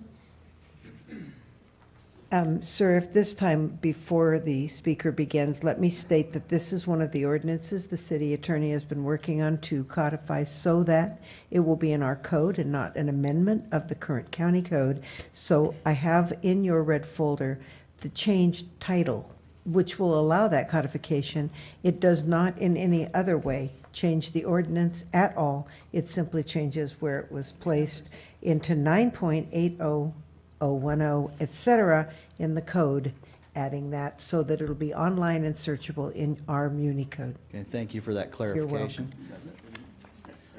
Sir, if this time before the speaker begins, let me state that this is one of the ordinances the city attorney has been working on to codify so that it will be in our code and not an amendment of the current county code. So I have in your red folder the changed title, which will allow that codification. It does not in any other way change the ordinance at all. It simply changes where it was placed into 9.80. 010, et cetera, in the code, adding that so that it'll be online and searchable in our Muni code. Okay, thank you for that You're clarification.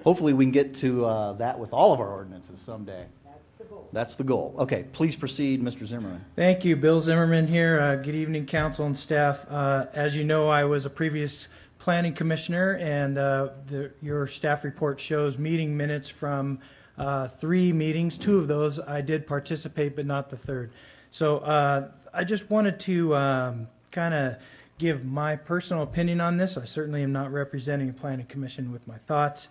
Hopefully, we can get to that with all of our ordinances someday. That's the goal. Okay, please proceed, Mr. Zimmerman. Thank you. Bill Zimmerman here. Good evening, council and staff. As you know, I was a previous planning commissioner, and your staff report shows meeting minutes from 3 meetings. 2 of those I did participate, but not the third. So I just wanted to kind of give my personal opinion on this. I certainly am not representing a planning commission with my thoughts.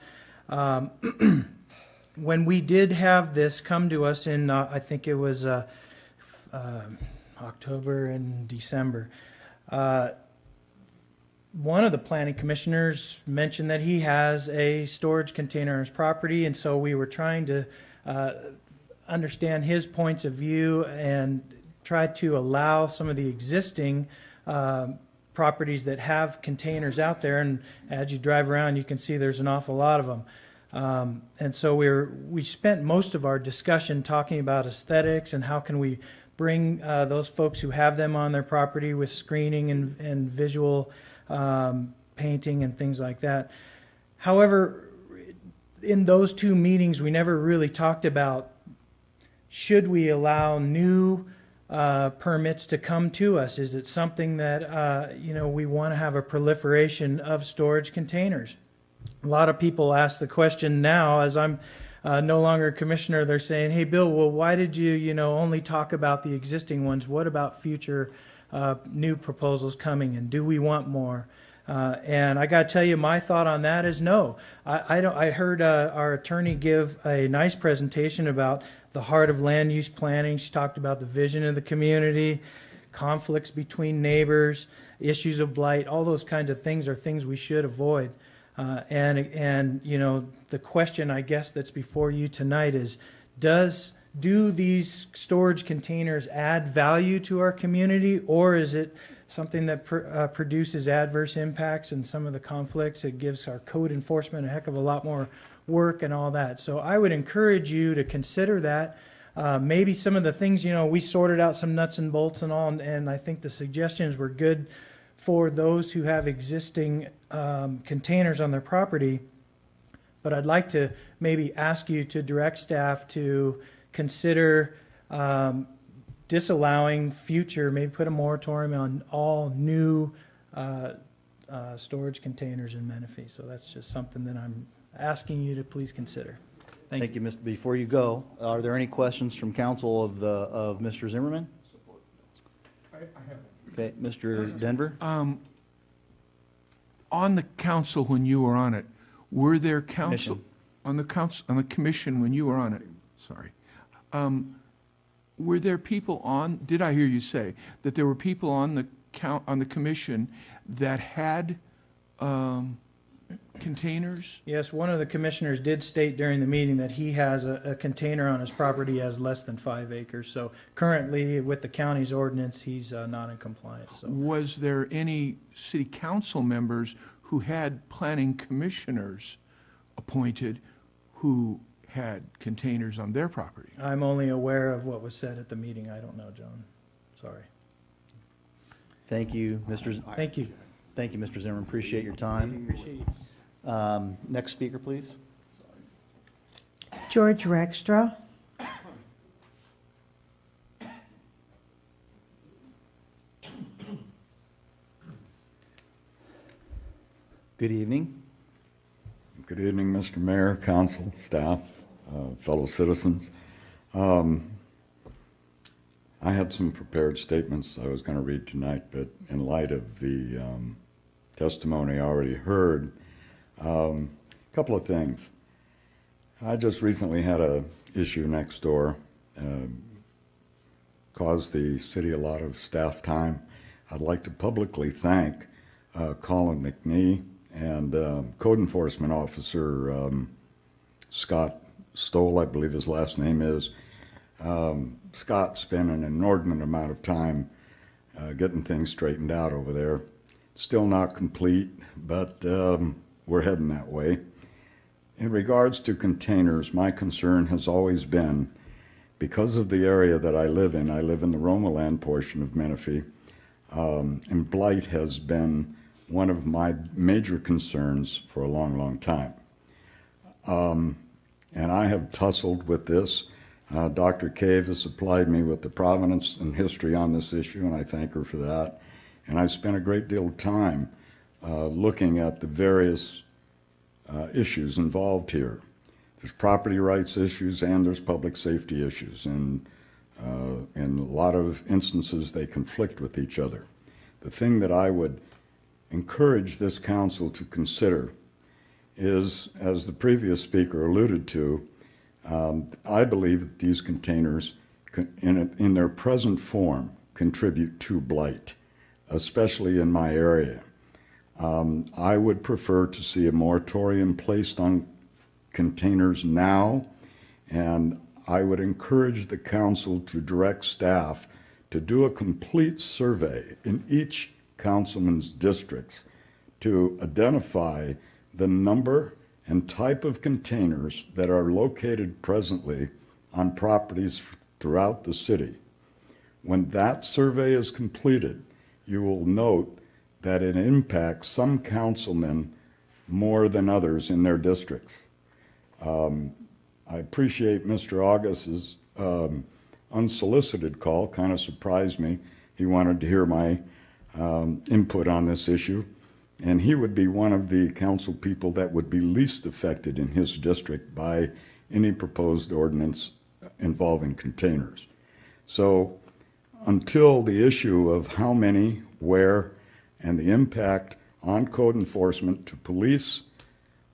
When we did have this come to us in, I think it was October and December. One of the planning commissioners mentioned that he has a storage container on his property, and so we were trying to understand his points of view and try to allow some of the existing properties that have containers out there. And as you drive around, you can see there's an awful lot of them. And so we spent most of our discussion talking about aesthetics and how can we bring those folks who have them on their property with screening and visual painting and things like that. However, in those two meetings, we never really talked about should we allow new permits to come to us. Is it something that we want to have a proliferation of storage containers? A lot of people ask the question now, as I'm no longer a commissioner, they're saying, hey, Bill, well, why did you only talk about the existing ones? What about future new proposals coming, and do we want more? And I got to tell you, my thought on that is no. I heard our attorney give a nice presentation about the heart of land use planning. She talked about the vision of the community, conflicts between neighbors, issues of blight. All those kinds of things are things we should avoid. And the question I guess that's before you tonight is, do these storage containers add value to our community, or is it something that produces adverse impacts and some of the conflicts? It gives our code enforcement a heck of a lot more work and all that. So I would encourage you to consider that. Maybe some of the things, we sorted out some nuts and bolts and all, and I think the suggestions were good for those who have existing containers on their property. But I'd like to maybe ask you to direct staff to consider disallowing future, maybe put a moratorium on all new storage containers in Menifee. So that's just something that I'm asking you to please consider. Thank you, Mr. Before you go, are there any questions from council of Mr. Zimmerman? I have. Okay, Mr. Denver? On the council when you were on it, were there council Commission. on the commission when you were on it? Sorry. Were there people on? Did I hear you say that there were people on the commission that had containers? Yes, one of the commissioners did state during the meeting that he has a container on his property as less than 5 acres. So currently, with the county's ordinance, he's not in compliance. So. Was there any city council members who had planning commissioners appointed who had containers on their property? I'm only aware of what was said at the meeting. I don't know, John. Sorry. Thank you, Mr. Thank you. Thank you, Mr. Zimmerman. Appreciate your time. Appreciate you. Next speaker, please. George Rackstraw. Good evening. Good evening, Mr. Mayor, council, staff, fellow citizens. I had some prepared statements I was going to read tonight, but in light of the testimony I already heard, a couple of things. I just recently had an issue next door, caused the city a lot of staff time. I'd like to publicly thank Colin McNee and Code Enforcement Officer Scott Stoll, I believe his last name is. Scott spent an inordinate amount of time getting things straightened out over there. Still not complete, but we're heading that way. In regards to containers, my concern has always been, because of the area that I live in the Roma land portion of Menifee, and blight has been one of my major concerns for a long, long time. And I have tussled with this. Dr. Cave has supplied me with the provenance and history on this issue, and I thank her for that. And I spent a great deal of time looking at the various issues involved here. There's property rights issues and there's public safety issues, and in a lot of instances they conflict with each other. The thing that I would encourage this council to consider is, as the previous speaker alluded to, I believe that these containers, in their present form, contribute to blight, especially in my area. I would prefer to see a moratorium placed on containers now, and I would encourage the council to direct staff to do a complete survey in each councilman's districts to identify the number and type of containers that are located presently on properties throughout the city. When that survey is completed, you will note that it impacts some councilmen more than others in their districts. I appreciate Mr. August's unsolicited call. Kind of surprised me. He wanted to hear my input on this issue, and he would be one of the council people that would be least affected in his district by any proposed ordinance involving containers. So until the issue of how many, where, and the impact on code enforcement to police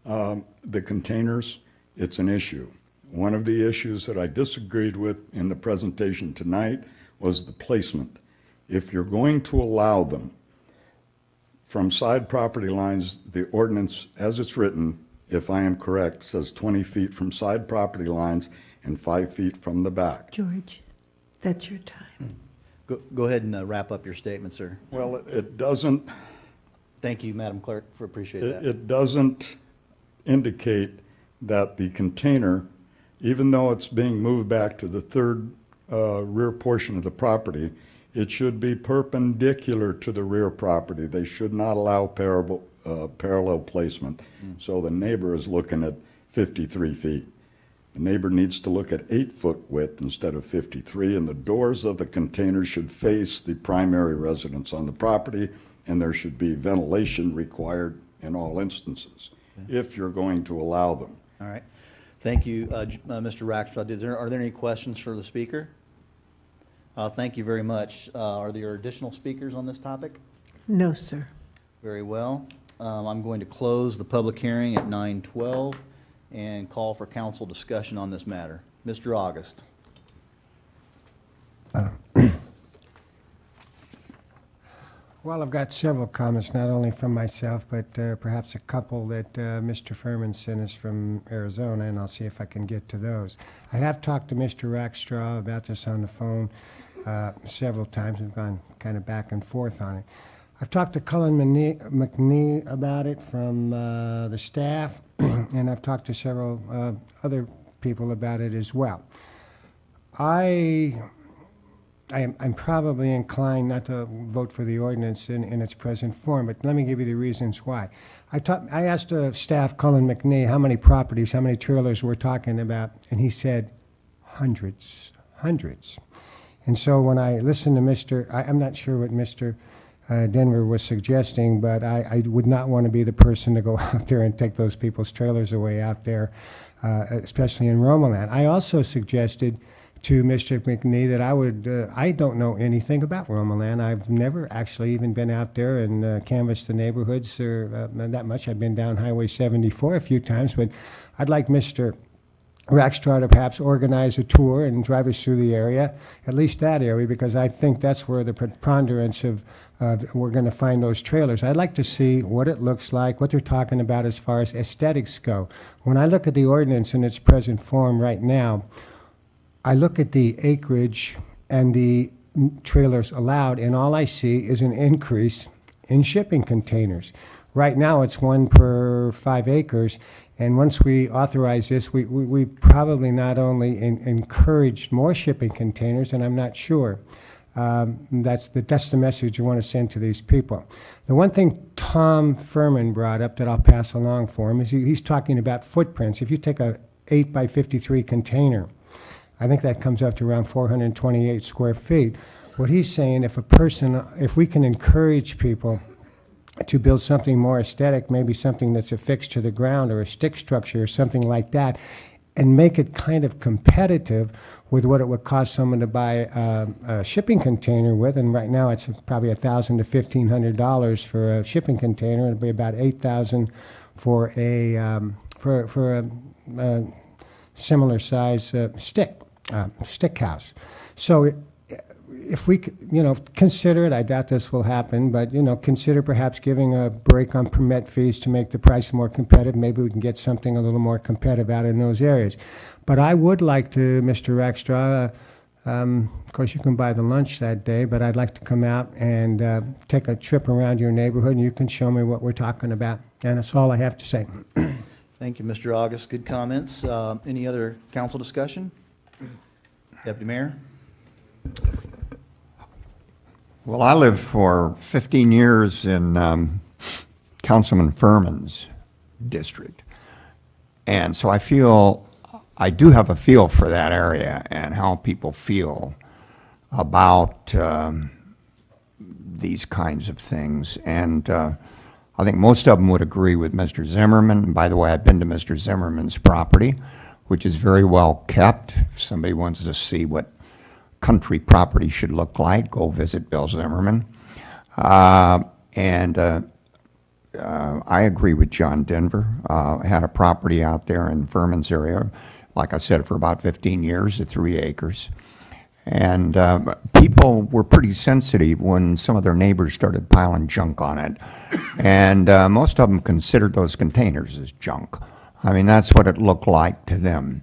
the containers, it's an issue. One of the issues that I disagreed with in the presentation tonight was the placement. If you're going to allow them from side property lines, the ordinance as it's written, if I am correct, says 20 feet from side property lines and 5 feet from the back. George, that's your time. Go ahead and wrap up your statement, sir. Well, it doesn't. Thank you, Madam Clerk, for appreciating that. It doesn't indicate that the container, even though it's being moved back to the third rear portion of the property, it should be perpendicular to the rear property. They should not allow parallel placement. So the neighbor is looking at 53 feet. The neighbor needs to look at 8-foot width instead of 53, and the doors of the container should face the primary residence on the property, and there should be ventilation required in all instances, if you're going to allow them. All right. Thank you, Mr. Rackstraw. Are there any questions for the speaker? Thank you very much. Are there additional speakers on this topic? No, sir. Very well. I'm going to close the public hearing at 9:12 and call for council discussion on this matter. Mr. August. Well, I've got several comments, not only from myself, but perhaps a couple that Mr. Furman sent us from Arizona, and I'll see if I can get to those. I have talked to Mr. Rackstraw about this on the phone several times. We've gone kind of back and forth on it. I've talked to Cullen McNee about it from the staff, and I've talked to several other people about it as well. I'm probably inclined not to vote for the ordinance in its present form, but let me give you the reasons why. I asked staff, Cullen McNee, how many properties, how many trailers we're talking about, and he said hundreds. And so when I listened to I'm not sure what Mr. Denver was suggesting, but I would not want to be the person to go out there and take those people's trailers away out there, especially in Romaland. I also suggested to Mr. McNee that I don't know anything about Romaland. I've never actually even been out there and canvassed the neighborhoods or that much. I've been down Highway 74 a few times, but I'd like Mr. Rackstraw to perhaps organize a tour and drive us through the area, at least that area, because I think that's where the preponderance of we're going to find those trailers. I'd like to see what it looks like, what they're talking about as far as aesthetics go. When I look at the ordinance in its present form right now, I look at the acreage and the trailers allowed, and all I see is an increase in shipping containers. Right now, it's 1 per 5 acres, and once we authorize this, we probably not only encouraged more shipping containers, and I'm not sure. That's the message you want to send to these people. The one thing Tom Furman brought up that I'll pass along for him is he's talking about footprints. If you take a 8 by 53 container, I think that comes up to around 428 square feet. What he's saying, if we can encourage people to build something more aesthetic, maybe something that's affixed to the ground or a stick structure or something like that, and make it kind of competitive with what it would cost someone to buy a shipping container with, and right now it's probably $1,000 to $1,500 for a shipping container. It'd be about $8,000 for a similar size stick house. So if we, consider it, I doubt this will happen, but, consider perhaps giving a break on permit fees to make the price more competitive. Maybe we can get something a little more competitive out in those areas. But I would like to, Mr. Rackstra, of course, you can buy the lunch that day, but I'd like to come out and take a trip around your neighborhood, and you can show me what we're talking about. And that's all I have to say. Thank you, Mr. August. Good comments. Any other council discussion? Deputy Mayor? Well, I lived for 15 years in Councilman Furman's district. And so I do have a feel for that area and how people feel about these kinds of things. And I think most of them would agree with Mr. Zimmerman. And by the way, I've been to Mr. Zimmerman's property, which is very well kept. If somebody wants to see what country property should look like, go visit Bill Zimmerman. I agree with John Denver. I had a property out there in Furman's area, like I said, for about 15 years at 3 acres. And people were pretty sensitive when some of their neighbors started piling junk on it. And most of them considered those containers as junk. I mean, that's what it looked like to them.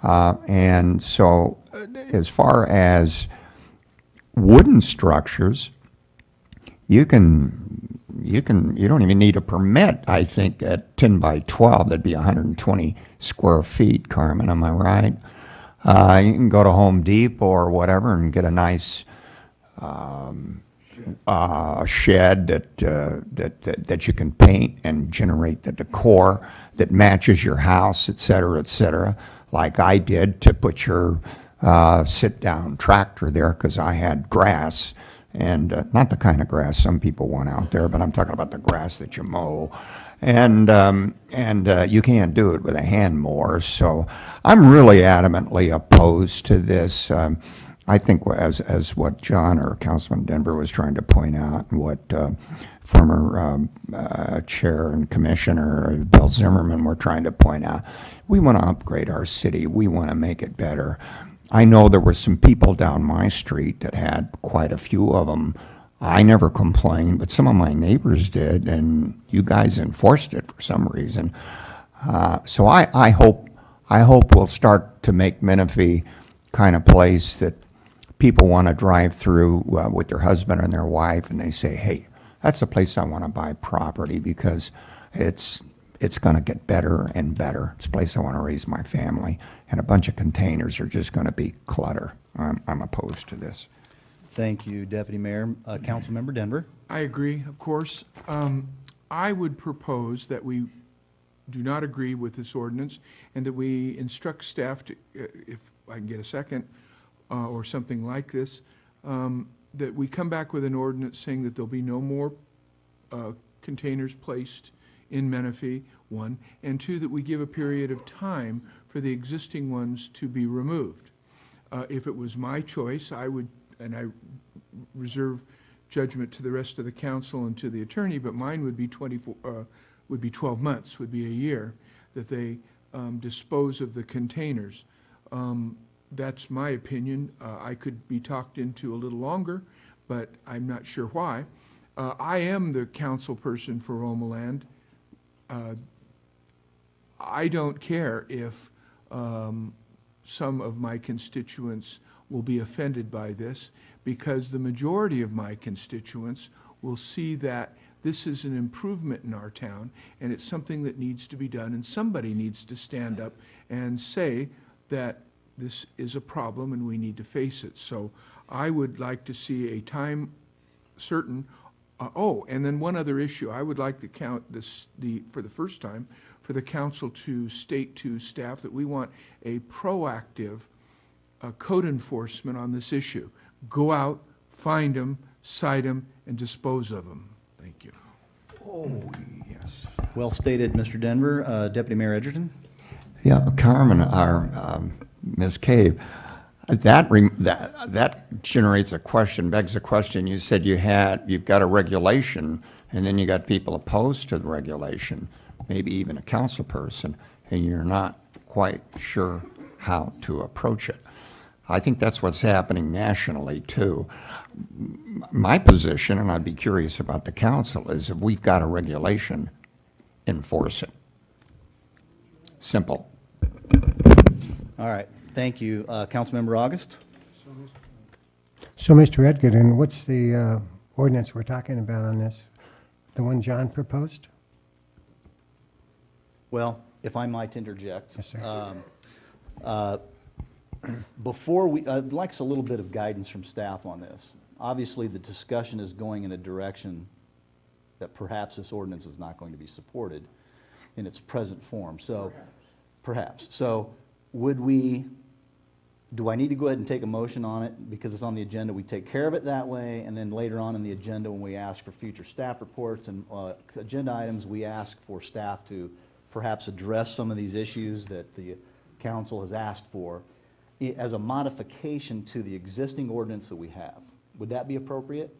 And so as far as wooden structures, you don't even need a permit, I think, at 10 by 12. That'd be 120 square feet, Carmen, am I right? You can go to Home Depot or whatever and get a nice shed that you can paint and generate the decor that matches your house, et cetera, like I did to put your sit-down tractor there because I had grass, and not the kind of grass some people want out there, but I'm talking about the grass that you mow. And you can't do it with a hand mower, so I'm really adamantly opposed to this. I think as what John or Councilman Denver was trying to point out, and what former Chair and Commissioner Bill Zimmerman were trying to point out, we want to upgrade our city. We want to make it better. I know there were some people down my street that had quite a few of them. I never complained, but some of my neighbors did, and you guys enforced it for some reason. So I hope we'll start to make Menifee kind of place that people want to drive through with their husband and their wife, and they say, hey, that's a place I want to buy property because it's going to get better and better. It's a place I want to raise my family, and a bunch of containers are just going to be clutter. I'm opposed to this. Thank you, Deputy Mayor. Councilmember Denver? I agree, of course. I would propose that we do not agree with this ordinance and that we instruct staff to, if I can get a second, or something like this, that we come back with an ordinance saying that there'll be no more containers placed in Menifee, 1, and 2, that we give a period of time for the existing ones to be removed. If it was my choice, I would, and I reserve judgment to the rest of the council and to the attorney, but mine would be 12 months, would be a year, that they dispose of the containers. That's my opinion. I could be talked into a little longer, but I'm not sure why. I am the council person for Omaland. I don't care if some of my constituents will be offended by this, because the majority of my constituents will see that this is an improvement in our town, and it's something that needs to be done, and somebody needs to stand up and say that this is a problem and we need to face it. So I would like to see a time certain. And then one other issue. I would like to for the first time, for the council to state to staff that we want a proactive code enforcement on this issue. Go out, find them, cite them, and dispose of them. Thank you. Oh, yes. Well stated, Mr. Denver. Deputy Mayor Edgerton? Yeah, Carmen, our Ms. Cave, that generates a question, begs a question. You said you've got a regulation, and then you got people opposed to the regulation, maybe even a council person, and you're not quite sure how to approach it. I think that's what's happening nationally, too. My position, and I'd be curious about the council, is if we've got a regulation, enforce it. Simple. All right, thank you. Councilmember August? So, Mr. Edgerton, what's the ordinance we're talking about on this? The one John proposed? Well, if I might interject. Yes, sir. I'd like a little bit of guidance from staff on this. Obviously, the discussion is going in a direction that perhaps this ordinance is not going to be supported in its present form. So, perhaps. So, do I need to go ahead and take a motion on it because it's on the agenda? We take care of it that way, and then later on in the agenda, when we ask for future staff reports and agenda items, we ask for staff to perhaps address some of these issues that the council has asked for as a modification to the existing ordinance that we have. Would that be appropriate?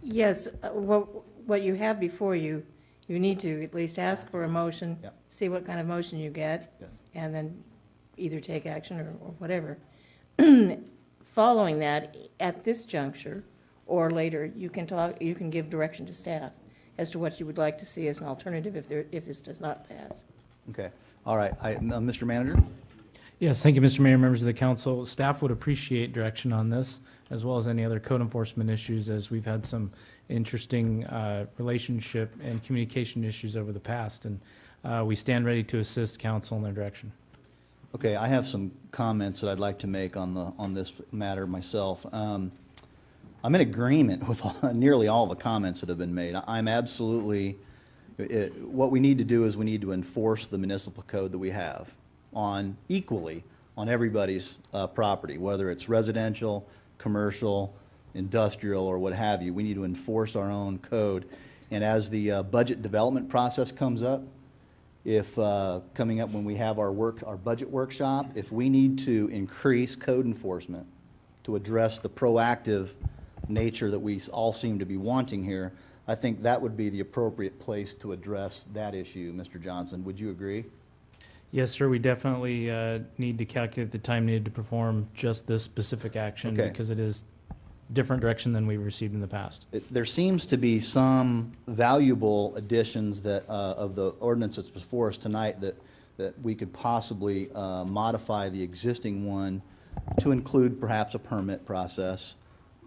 Yes, what you have before you, you need to at least ask for a motion, Yep. see what kind of motion you get, Yes. and then either take action or whatever. Following that, at this juncture or later, you can give direction to staff as to what you would like to see as an alternative if this does not pass. Okay. All right. Mr. Manager? Yes, thank you, Mr. Mayor, members of the council. Staff would appreciate direction on this, as well as any other code enforcement issues, as we've had some interesting relationship and communication issues over the past, and we stand ready to assist council in their direction. Okay, I have some comments that I'd like to make on this matter myself. I'm in agreement with nearly all the comments that have been made. I'm absolutely, what we need to do is we need to enforce the municipal code that we have equally on everybody's property, whether it's residential, commercial, industrial, or what have you. We need to enforce our own code. And as the budget development process comes up, coming up when we have our budget workshop, if we need to increase code enforcement to address the proactive nature that we all seem to be wanting here, I think that would be the appropriate place to address that issue, Mr. Johnson. Would you agree? Yes, sir, we definitely need to calculate the time needed to perform just this specific action, Okay. because it is different direction than we've received in the past. There seems to be some valuable additions of the ordinance that's before us tonight that we could possibly modify the existing one to include perhaps a permit process,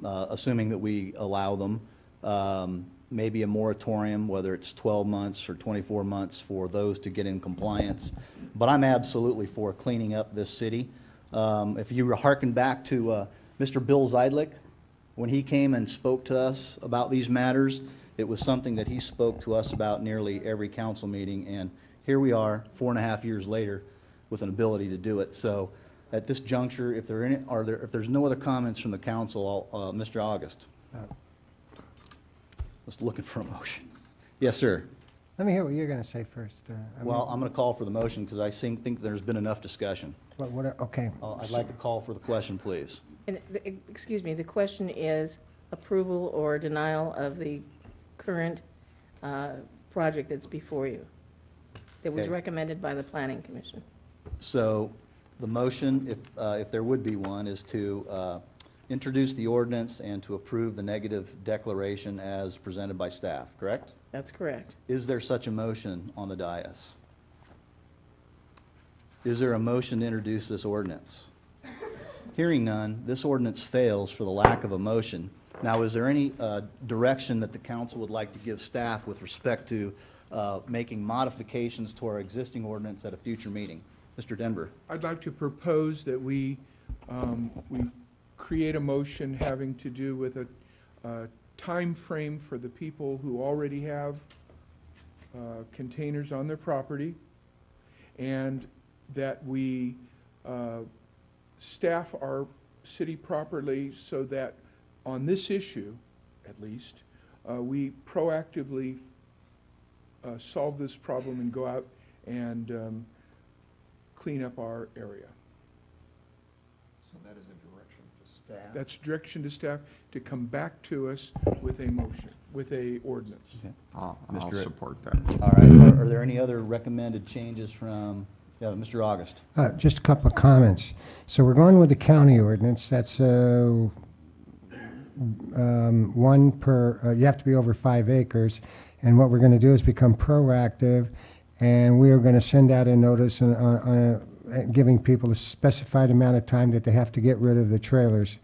assuming that we allow them. Maybe a moratorium, whether it's 12 months or 24 months for those to get in compliance. But I'm absolutely for cleaning up this city. If you hearken back to Mr. Bill Zeidlich, when he came and spoke to us about these matters, it was something that he spoke to us about nearly every council meeting, and here we are 4.5 years later with an ability to do it. So at this juncture, if there's no other comments from the council, Mr. August. Just looking for a motion. Yes, sir. Let me hear what you're going to say first. Well, I'm going to call for the motion because I think there's been enough discussion. Okay. I'd like to call for the question, please. And, excuse me, the question is approval or denial of the current project that's before you, that was Okay. recommended by the Planning Commission. So the motion, if there would be one, is to introduce the ordinance and to approve the negative declaration as presented by staff, correct? That's correct. Is there such a motion on the dais? Is there a motion to introduce this ordinance? Hearing none, this ordinance fails for the lack of a motion. Now, is there any direction that the council would like to give staff with respect to making modifications to our existing ordinance at a future meeting? Mr. Denver. I'd like to propose that we create a motion having to do with a time frame for the people who already have containers on their property, and that we staff our city properly so that on this issue, at least, we proactively solve this problem and go out and clean up our area. So that is a direction to staff? That's direction to staff to come back to us with a motion, with a ordinance. I'll Mr. support that. All right. Are there any other recommended changes from Yeah, Mr. August. Just a couple of comments. So we're going with the county ordinance. That's one per, you have to be over 5 acres. And what we're going to do is become proactive, and we are going to send out a notice giving people a specified amount of time that they have to get rid of the trailers.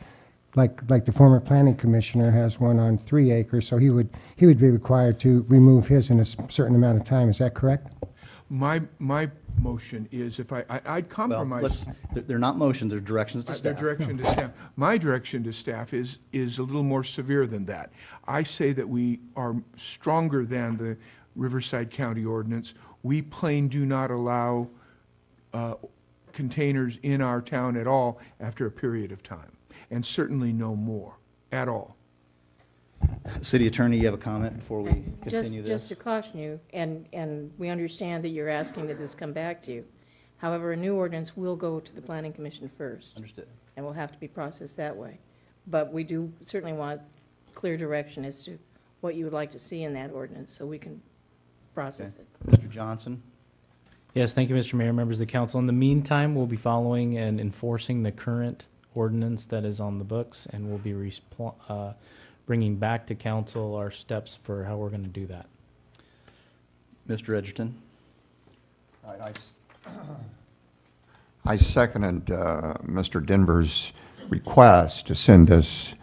Like the former planning commissioner has one on 3 acres, so he would be required to remove his in a certain amount of time. Is that correct? My motion is if I'd compromise. They're not motions, they're directions to Their staff. direction to staff. My direction to staff is a little more severe than that. I say that we are stronger than the Riverside County ordinance. We plain do not allow containers in our town at all after a period of time, and certainly no more at all. City Attorney, you have a comment before we continue this? Just to caution you, and we understand that you're asking that this come back to you. However, a new ordinance will go to the Planning Commission first. Understood. And will have to be processed that way. But we do certainly want clear direction as to what you would like to see in that ordinance, so we can process it. Mr. Johnson? Yes, thank you, Mr. Mayor, members of the council. In the meantime, we'll be following and enforcing the current ordinance that is on the books, and we'll be bringing back to council our steps for how we're going to do that. Mr. Edgerton? I seconded Mr. Denver's request to send this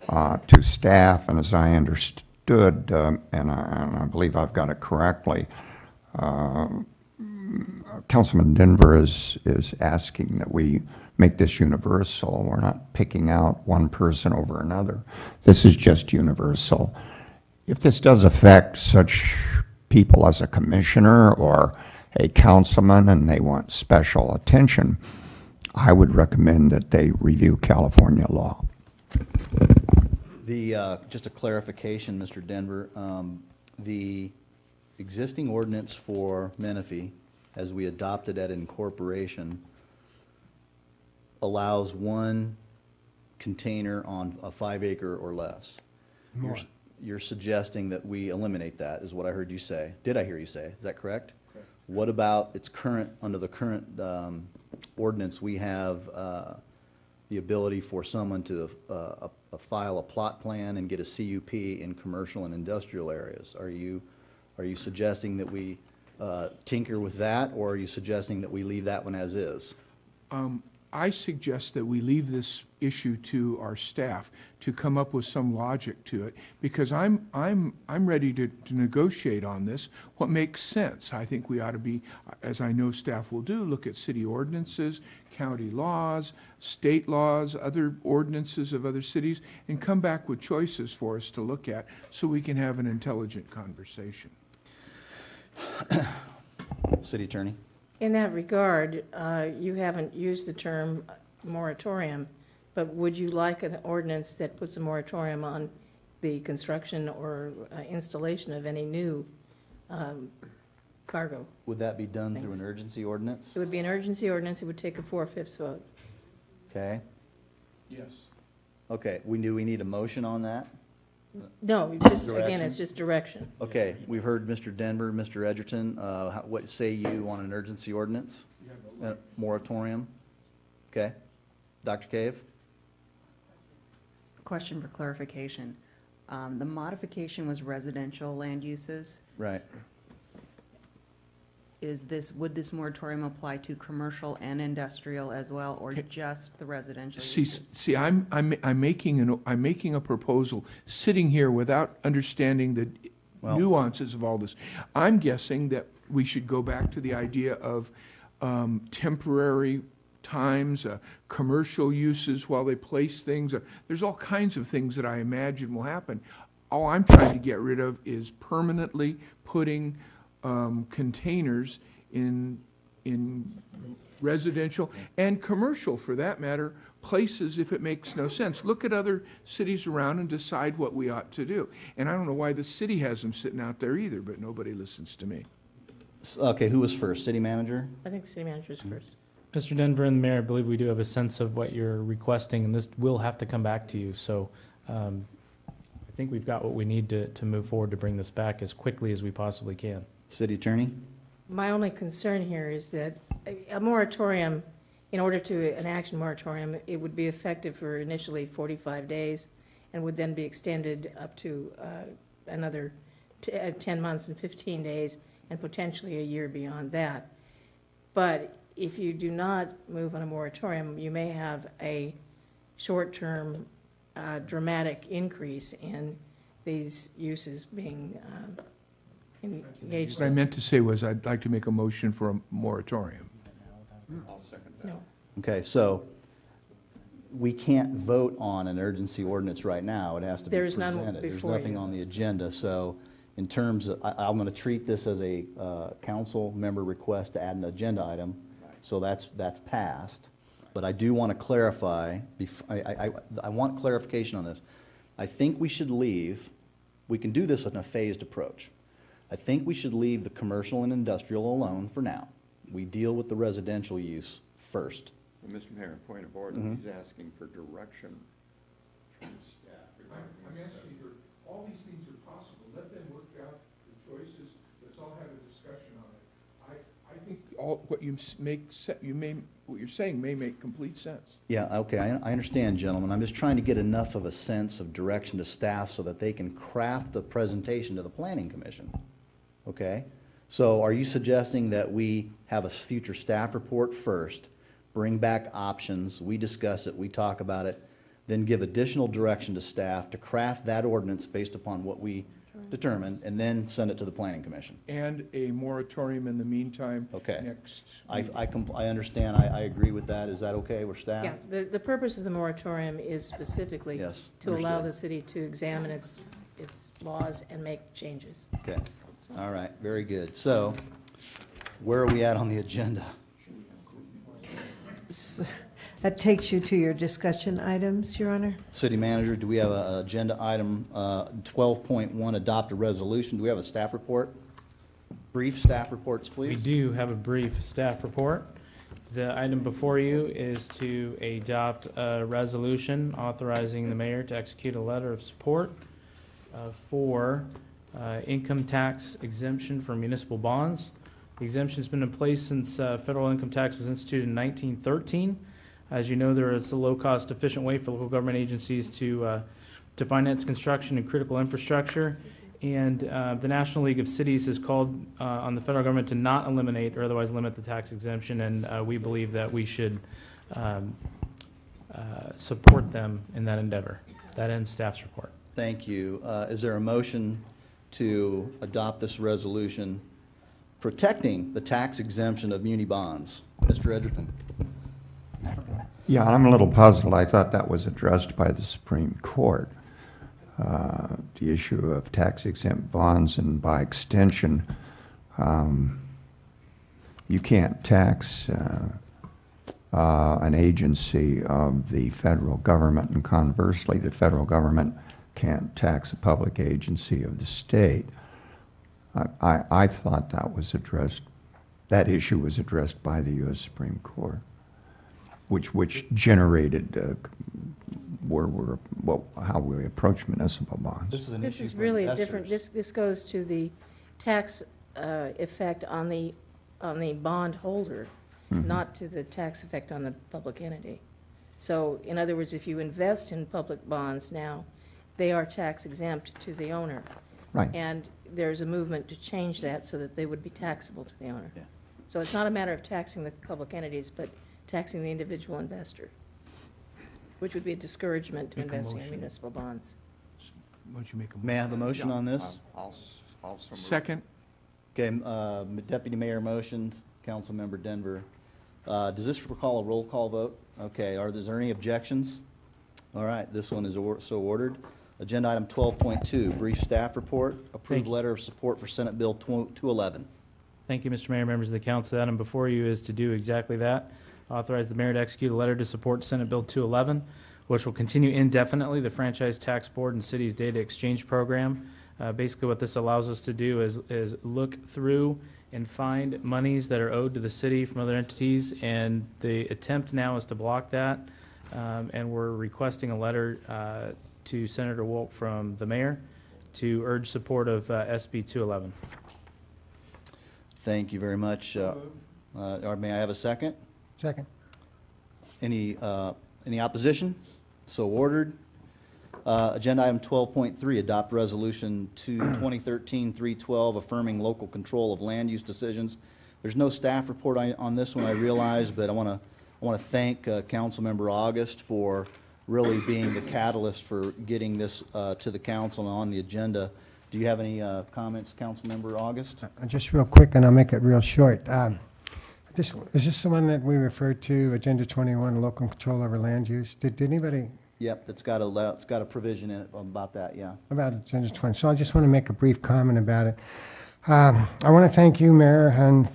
to staff, and as I understood, and I believe I've got it correctly, Councilman Denver is asking that we make this universal. We're not picking out one person over another. This is just universal. If this does affect such people as a commissioner or a councilman and they want special attention, I would recommend that they review California law. Just a clarification, Mr. Denver, the existing ordinance for Menifee, as we adopted at incorporation, allows one container on a 5 acre or less. More. You're suggesting that we eliminate that, is what I heard you say. Did I hear you say? Is that correct? Correct. What about its current, under the current ordinance, we have the ability for someone to file a plot plan and get a CUP in commercial and industrial areas. Are you suggesting that we tinker with that, or are you suggesting that we leave that one as is? I suggest that we leave this issue to our staff to come up with some logic to it, because I'm ready to negotiate on this. What makes sense? I think we ought to be, as I know staff will do, look at city ordinances, county laws, state laws, other ordinances of other cities, and come back with choices for us to look at so we can have an intelligent conversation. City Attorney? In that regard, you haven't used the term moratorium, but would you like an ordinance that puts a moratorium on the construction or installation of any new cargo? Would that be done through an urgency ordinance? It would be an urgency ordinance. It would take a 4/5 vote. Okay. Yes. Okay, do we need a motion on that? No, just, again, Direction? it's just direction. Okay, we've heard Mr. Denver, Mr. Edgerton. What say you on an urgency ordinance? Moratorium? Okay. Dr. Cave? Question for clarification. The modification was residential land uses. Right. Would this moratorium apply to commercial and industrial as well, or just the residential See, uses? I'm making a proposal, sitting here without understanding the nuances of all this. I'm guessing that we should go back to the idea of temporary times, commercial uses while they place things. There's all kinds of things that I imagine will happen. All I'm trying to get rid of is permanently putting containers in residential and commercial, for that matter, places if it makes no sense. Look at other cities around and decide what we ought to do. And I don't know why the city has them sitting out there either, but nobody listens to me. Okay, who was first? City manager? I think the city manager is first. Mr. Denver and the mayor, I believe we do have a sense of what you're requesting, and this will have to come back to you. So I think we've got what we need to move forward to bring this back as quickly as we possibly can. City Attorney? My only concern here is that a moratorium, in order to enact a moratorium, it would be effective for initially 45 days and would then be extended up to another 10 months and 15 days and potentially a year beyond that. But if you do not move on a moratorium, you may have a short-term dramatic increase in these uses being engaged What I in. meant to say was I'd like to make a motion for a moratorium. I'll second that. No. Okay, so we can't vote on an urgency ordinance right now. It has to be There is none presented. There's before nothing you. on the agenda, so in terms of, I'm going to treat this as a council member request to add an agenda item, so that's passed. But I do want to clarify, I want clarification on this. I think we should leave, we can do this in a phased approach. I think we should leave the commercial and industrial alone for now. We deal with the residential use first. Well, Mr. Mayor, point of order, Mhm. he's asking for direction from staff. I'm asking for, all these things are possible. Let them work out the choices. Let's all have a discussion on it. I think all, what what you're saying may make complete sense. Yeah, okay, I understand, gentlemen. I'm just trying to get enough of a sense of direction to staff so that they can craft the presentation to the planning commission. Okay? So are you suggesting that we have a future staff report first, bring back options, we discuss it, we talk about it, then give additional direction to staff to craft that ordinance based upon what we determine, and then send it to the planning commission? And a moratorium in the meantime. Okay. Next. I understand, I agree with that. Is that okay with staff? Yeah, the purpose of the moratorium is specifically Yes, to allow understood. the city to examine its laws and make changes. Okay, all right, very good. So, where are we at on the agenda? That takes you to your discussion items, Your Honor. City manager, do we have an agenda item 12.1, adopt a resolution? Do we have a staff report? Brief staff reports, We please. do have a brief staff report. The item before you is to adopt a resolution authorizing the mayor to execute a letter of support for income tax exemption for municipal bonds. The exemption has been in place since federal income tax was instituted in 1913. As you know, there is a low-cost, efficient way for local government agencies to finance construction and critical infrastructure. And the National League of Cities has called on the federal government to not eliminate or otherwise limit the tax exemption, and we believe that we should support them in that endeavor. That ends staff's report. Thank you. Is there a motion to adopt this resolution protecting the tax exemption of muni bonds? Mr. Edgerton? Yeah, I'm a little puzzled. I thought that was addressed by the Supreme Court, the issue of tax-exempt bonds, and by extension, you can't tax an agency of the federal government, and conversely, the federal government can't tax a public agency of the state. I thought that was addressed, that issue was addressed by the U.S. Supreme Court, which generated how we approach municipal bonds. This is really a different, this goes to the tax effect on the bond holder, Mhm. not to the tax effect on the public entity. So, in other words, if you invest in public bonds now, they are tax exempt to the owner. Right. And there's a movement to change that so that they would be taxable to the owner. Yeah. So it's not a matter of taxing the public entities, but taxing the individual investor, which would be a discouragement to Make a investing in motion. municipal bonds. Why don't you make a May I have a motion on this? I'll Second. Okay, Deputy Mayor motioned, Councilmember Denver. Does this recall a roll call vote? Okay, is there any objections? All right, this one is so ordered. Agenda item 12.2, brief staff report, Thank approved you. letter of support for Senate Bill 211. Thank you, Mr. Mayor, members of the council. The item before you is to do exactly that. Authorize the mayor to execute a letter to support Senate Bill 211, which will continue indefinitely the Franchise Tax Board and Cities Data Exchange Program. Basically, what this allows us to do is look through and find monies that are owed to the city from other entities, and the attempt now is to block that, and we're requesting a letter to Senator Wolk from the mayor to urge support of SB 211. Thank you very much. Or may I have a second? Second. Any opposition? So ordered. Agenda item 12.3, adopt resolution to 2013-312 affirming local control of land use decisions. There's no staff report on this one, I realize, but I want to thank Councilmember August for really being the catalyst for getting this to the council and on the agenda. Do you have any comments, Councilmember August? Just real quick, and I'll make it real short. Is this the one that we referred to, Agenda 21, local control over land use? Did anybody? Yep, it's got a provision in it about that, yeah. About Agenda 20. So I just want to make a brief comment about it. I want to thank you, Mayor, and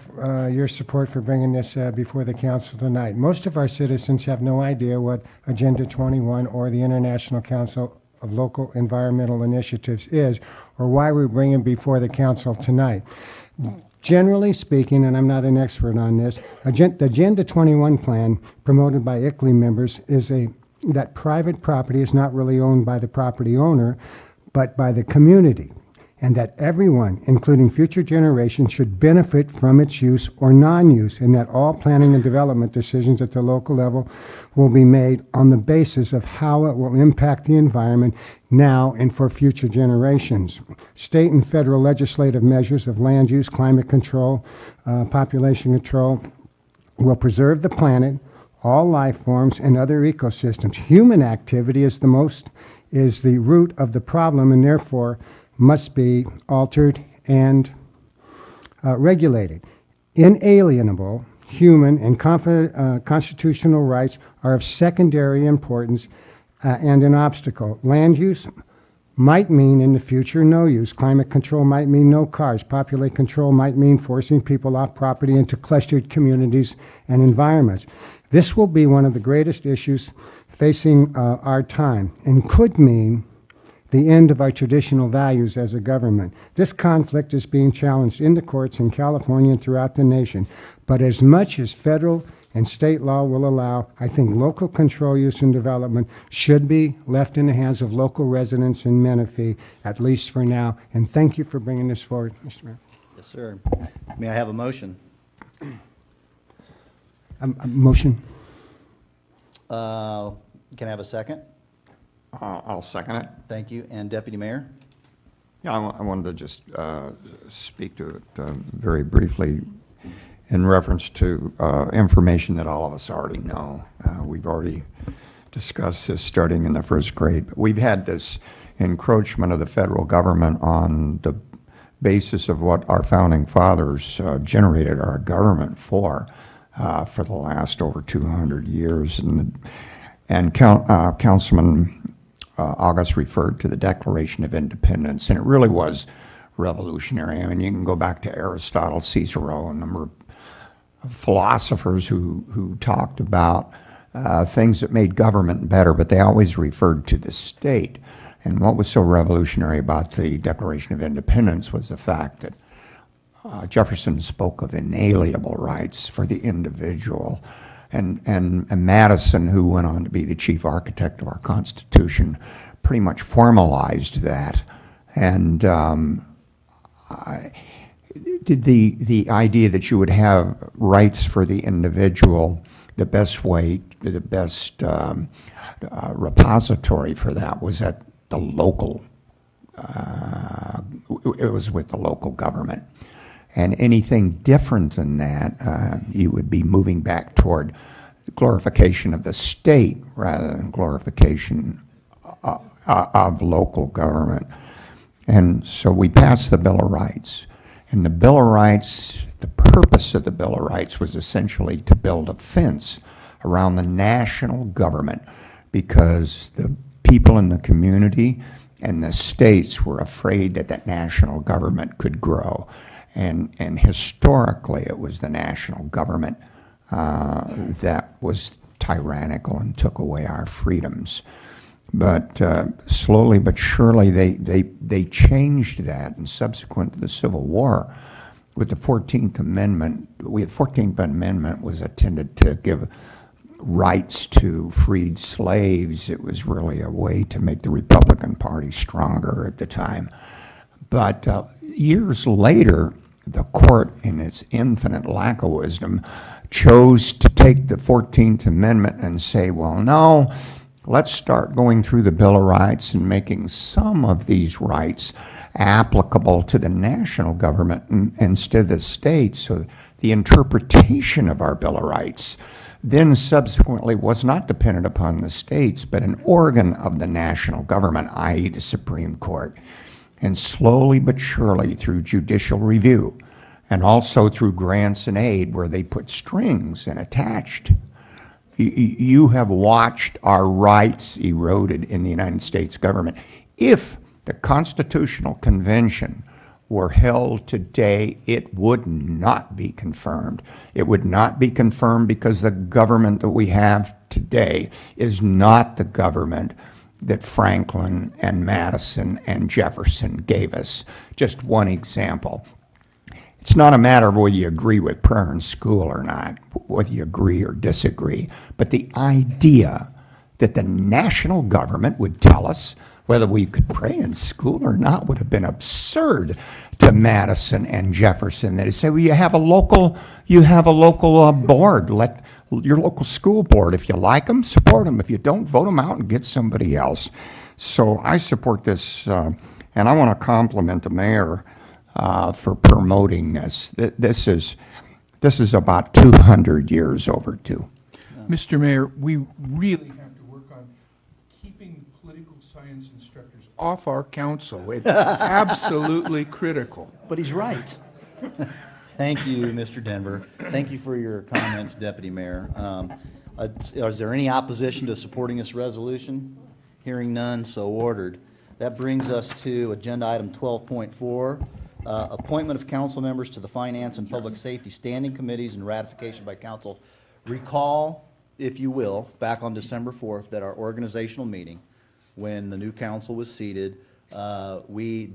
your support for bringing this before the council tonight. Most of our citizens have no idea what Agenda 21 or the International Council of Local Environmental Initiatives is, or why we bring it before the council tonight. Generally speaking, and I'm not an expert on this, the Agenda 21 plan promoted by ICLEI members is that private property is not really owned by the property owner, but by the community, and that everyone, including future generations, should benefit from its use or non-use, and that all planning and development decisions at the local level will be made on the basis of how it will impact the environment now and for future generations. State and federal legislative measures of land use, climate control, population control will preserve the planet, all life forms, and other ecosystems. Human activity is the root of the problem, and therefore must be altered and regulated. Inalienable human and constitutional rights are of secondary importance and an obstacle. Land use might mean in the future no use. Climate control might mean no cars. Population control might mean forcing people off property into clustered communities and environments. This will be one of the greatest issues facing our time and could mean the end of our traditional values as a government. This conflict is being challenged in the courts in California and throughout the nation. But as much as federal and state law will allow, I think local control, use, and development should be left in the hands of local residents in Menifee, at least for now. And thank you for bringing this forward, Mr. Mayor. Yes, sir. May I have a motion? A motion. Can I have a second? I'll second it. Thank you. And Deputy Mayor? Yeah, I wanted to just speak to it very briefly in reference to information that all of us already know. We've already discussed this starting in the first grade. But we've had this encroachment of the federal government on the basis of what our founding fathers generated our government for the last over 200 years. And Councilman August referred to the Declaration of Independence, and it really was revolutionary. I mean, you can go back to Aristotle, Cicero, a number of philosophers who talked about things that made government better, but they always referred to the state. And what was so revolutionary about the Declaration of Independence was the fact that Jefferson spoke of inalienable rights for the individual. And Madison, who went on to be the chief architect of our Constitution, pretty much formalized that. And the idea that you would have rights for the individual, the best way, the best repository for that was at the local, it was with the local government. And anything different than that, you would be moving back toward glorification of the state rather than glorification of local government. And so we passed the Bill of Rights. And the Bill of Rights, the purpose of the Bill of Rights was essentially to build a fence around the national government because the people in the community and the states were afraid that that national government could grow. And historically, it was the national government that was tyrannical and took away our freedoms. But slowly but surely, they changed that. And subsequent to the Civil War, with the 14th Amendment, the 14th Amendment was intended to give rights to freed slaves. It was really a way to make the Republican Party stronger at the time. But years later, the court, in its infinite lack of wisdom, chose to take the 14th Amendment and say, well, no, let's start going through the Bill of Rights and making some of these rights applicable to the national government instead of the states. So the interpretation of our Bill of Rights then subsequently was not dependent upon the states, but an organ of the national government, i.e. the Supreme Court. And slowly but surely through judicial review, and also through grants and aid where they put strings and attached, you have watched our rights eroded in the United States government. If the Constitutional Convention were held today, it would not be confirmed. It would not be confirmed because the government that we have today is not the government that Franklin and Madison and Jefferson gave us. Just one example. It's not a matter of whether you agree with prayer in school or not, whether you agree or disagree, but the idea that the national government would tell us whether we could pray in school or not would have been absurd to Madison and Jefferson. They'd say, well, you have a local board. Let your local school board, if you like them, support them. If you don't, vote them out and get somebody else. So I support this, and I want to compliment the mayor for promoting this. This is about 200 years overdue. Mr. Mayor, we really have to work on keeping political science instructors off our council. It's absolutely critical. But he's right. Thank you, Mr. Denver. Thank you for your comments, Deputy Mayor. Is there any opposition to supporting this resolution? Hearing none, so ordered. That brings us to agenda item 12.4, appointment of council members to the Finance and Public Safety Standing Committees and ratification by council. Recall, if you will, back on December 4th, that our organizational meeting, when the new council was seated, we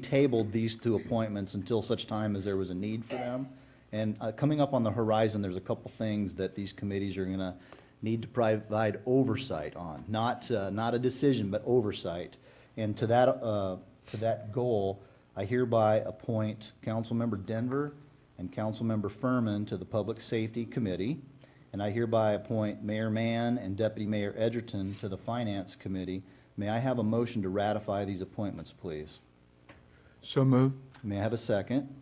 tabled these two appointments until such time as there was a need for them. And coming up on the horizon, there's a couple things that these committees are going to need to provide oversight on. Not a decision, but oversight. And to that goal, I hereby appoint Councilmember Denver and Councilmember Furman to the Public Safety Committee. And I hereby appoint Mayor Mann and Deputy Mayor Edgerton to the Finance Committee. May I have a motion to ratify these appointments, please? So moved. May I have a second?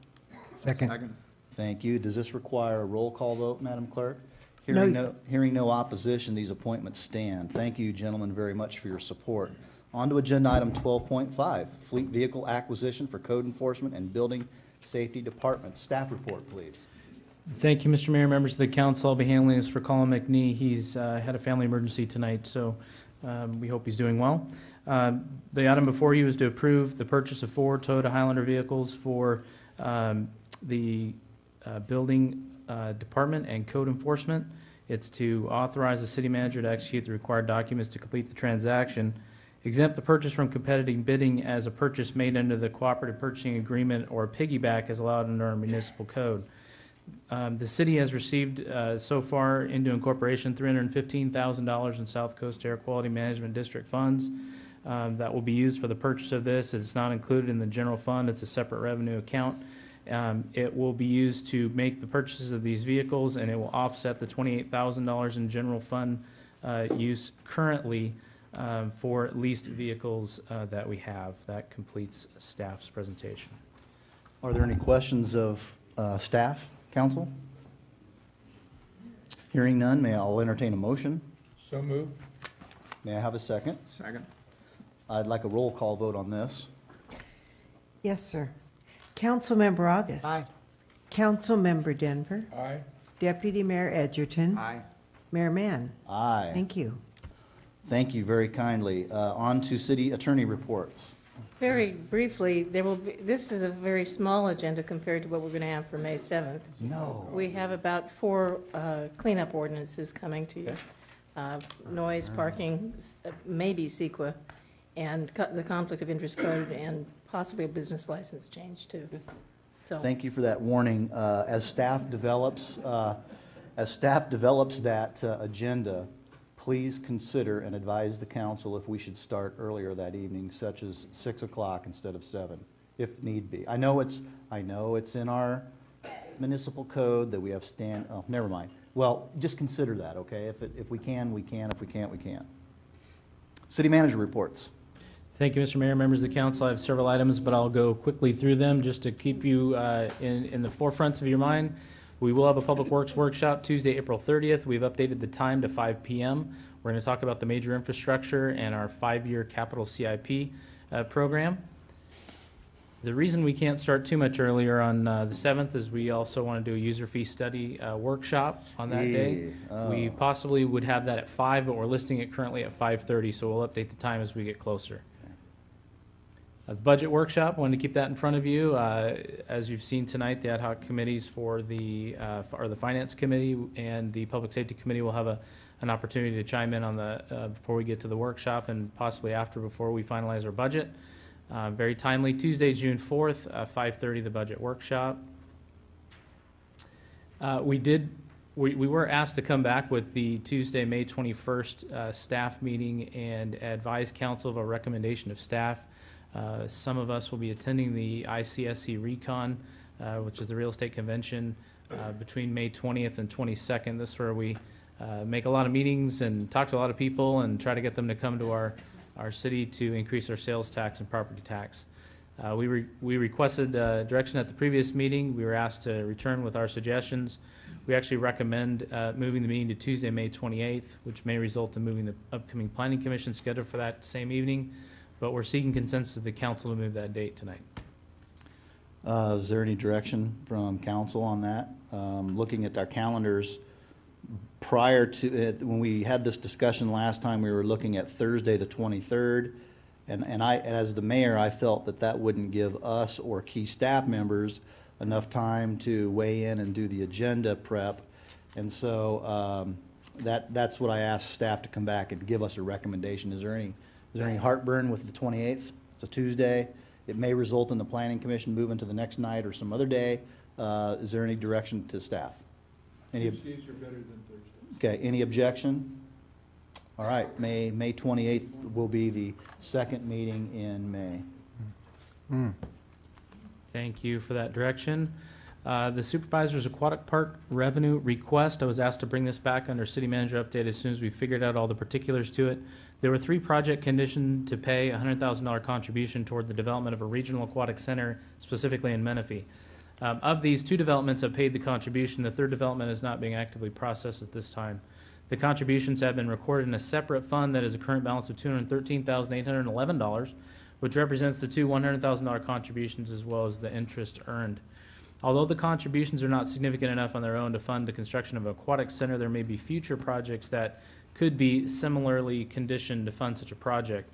Second. Thank you. Does this require a roll call vote, Madam Clerk? No. Hearing no opposition, these appointments stand. Thank you, gentlemen, very much for your support. On to agenda item 12.5, fleet vehicle acquisition for code enforcement and building safety departments. Staff report, please. Thank you, Mr. Mayor, members of the council. I'll be handling this for Colin McNee. He's had a family emergency tonight, so we hope he's doing well. The item before you is to approve the purchase of 4 Toyota Highlander vehicles for the building department and code enforcement. It's to authorize the city manager to execute the required documents to complete the transaction, exempt the purchase from competitive bidding as a purchase made under the cooperative purchasing agreement or a piggyback as allowed under our municipal code. The city has received so far into incorporation $315,000 in South Coast Air Quality Management District funds that will be used for the purchase of this. It's not included in the general fund. It's a separate revenue account. It will be used to make the purchases of these vehicles, and it will offset the $28,000 in general fund use currently for leased vehicles that we have. That completes staff's presentation. Are there any questions of staff, council? Hearing none, I'll entertain a motion. So moved. May I have a second? Second. I'd like a roll call vote on this. Yes, sir. Councilmember August. Aye. Councilmember Denver. Aye. Deputy Mayor Edgerton. Aye. Mayor Mann. Aye. Thank you. Thank you very kindly. On to city attorney reports. Very briefly, this is a very small agenda compared to what we're going to have for May 7th. No. We have about 4 cleanup ordinances coming to you. Noise, parking, maybe CEQA, and the conflict of interest code, and possibly a business license change too. So Thank you for that warning. As staff develops that agenda, please consider and advise the council if we should start earlier that evening, such as 6 o'clock instead of 7. if need be. I know it's in our municipal code that we have oh, never mind. Well, just consider that, okay? If we can, we can. If we can't, we can't. City manager reports. Thank you, Mr. Mayor, members of the council. I have several items, but I'll go quickly through them just to keep you in the forefronts of your mind. We will have a Public Works workshop Tuesday, April 30th. We've updated the time to 5 p.m. We're going to talk about the major infrastructure and our 5-year capital CIP program. The reason we can't start too much earlier on the 7th is we also want to do a user fee study workshop on that day. Oh. We possibly would have that at 5, but we're listing it currently at 5:30, so we'll update the time as we get closer. The budget workshop, wanted to keep that in front of you. As you've seen tonight, the ad hoc committees for the Finance Committee and the Public Safety Committee will have an opportunity to chime in on the before we get to the workshop and possibly after before we finalize our budget. Very timely, Tuesday, June 4th, 5:30, the budget workshop. We were asked to come back with the Tuesday, May 21st staff meeting and advise council of a recommendation of staff. Some of us will be attending the ICSC Recon, which is the real estate convention, between May 20th and 22nd. This is where we make a lot of meetings and talk to a lot of people and try to get them to come to our city to increase our sales tax and property tax. We requested direction at the previous meeting. We were asked to return with our suggestions. We actually recommend moving the meeting to Tuesday, May 28th, which may result in moving the upcoming Planning Commission schedule for that same evening, but we're seeking consensus of the council to move that date tonight. Is there any direction from council on that? Looking at our calendars, prior to when we had this discussion last time, we were looking at Thursday the 23rd, and I, as the mayor, I felt that wouldn't give us or key staff members enough time to weigh in and do the agenda prep, and so that's what I asked staff to come back and give us a recommendation. Is there any heartburn with the 28th? It's a Tuesday. It may result in the Planning Commission moving to the next night or some other day. Is there any direction to staff? Tuesdays are better than Thursdays. Okay, any objection? All right, May 28th will be the second meeting in May. Thank you for that direction. The Supervisor's Aquatic Park revenue request, I was asked to bring this back under City Manager update as soon as we figured out all the particulars to it. There were 3 projects conditioned to pay a $100,000 contribution toward the development of a regional aquatic center, specifically in Menifee. Of these, 2 developments have paid the contribution. The 3rd development is not being actively processed at this time. The contributions have been recorded in a separate fund that is a current balance of $213,811, which represents the 2 $100,000 contributions as well as the interest earned. Although the contributions are not significant enough on their own to fund the construction of an aquatic center, there may be future projects that could be similarly conditioned to fund such a project.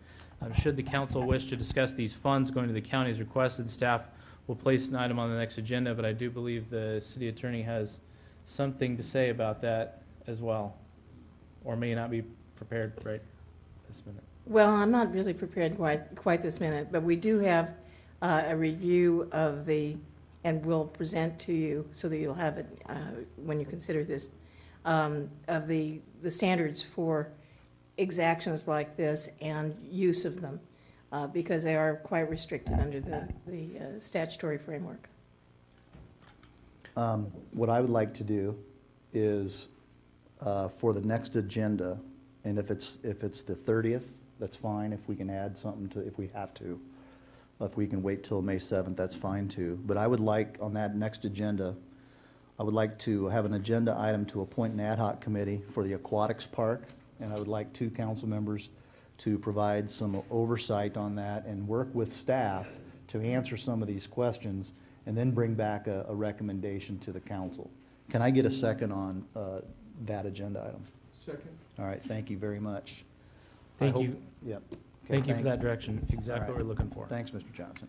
Should the council wish to discuss these funds going to the county as requested, staff will place an item on the next agenda, but I do believe the city attorney has something to say about that as well, or may not be prepared right this minute. Well, I'm not really prepared quite this minute, but we do have a review of and we'll present to you so that you'll have it when you consider this, of the standards for exactions like this and use of them, because they are quite restricted under the statutory framework. What I would like to do is for the next agenda, and if it's the 30th, that's fine. If we can add something to, if we have to, if we can wait till May 7th, that's fine too. But I would like on that next agenda, I would like to have an agenda item to appoint an ad hoc committee for the aquatics park, and I would like 2 council members to provide some oversight on that and work with staff to answer some of these questions and then bring back a recommendation to the council. Can I get a second on that agenda item? Second. All right, thank you very much. Thank you. Yep. Thank you for that direction. Exactly what we're looking for. Thanks, Mr. Johnson.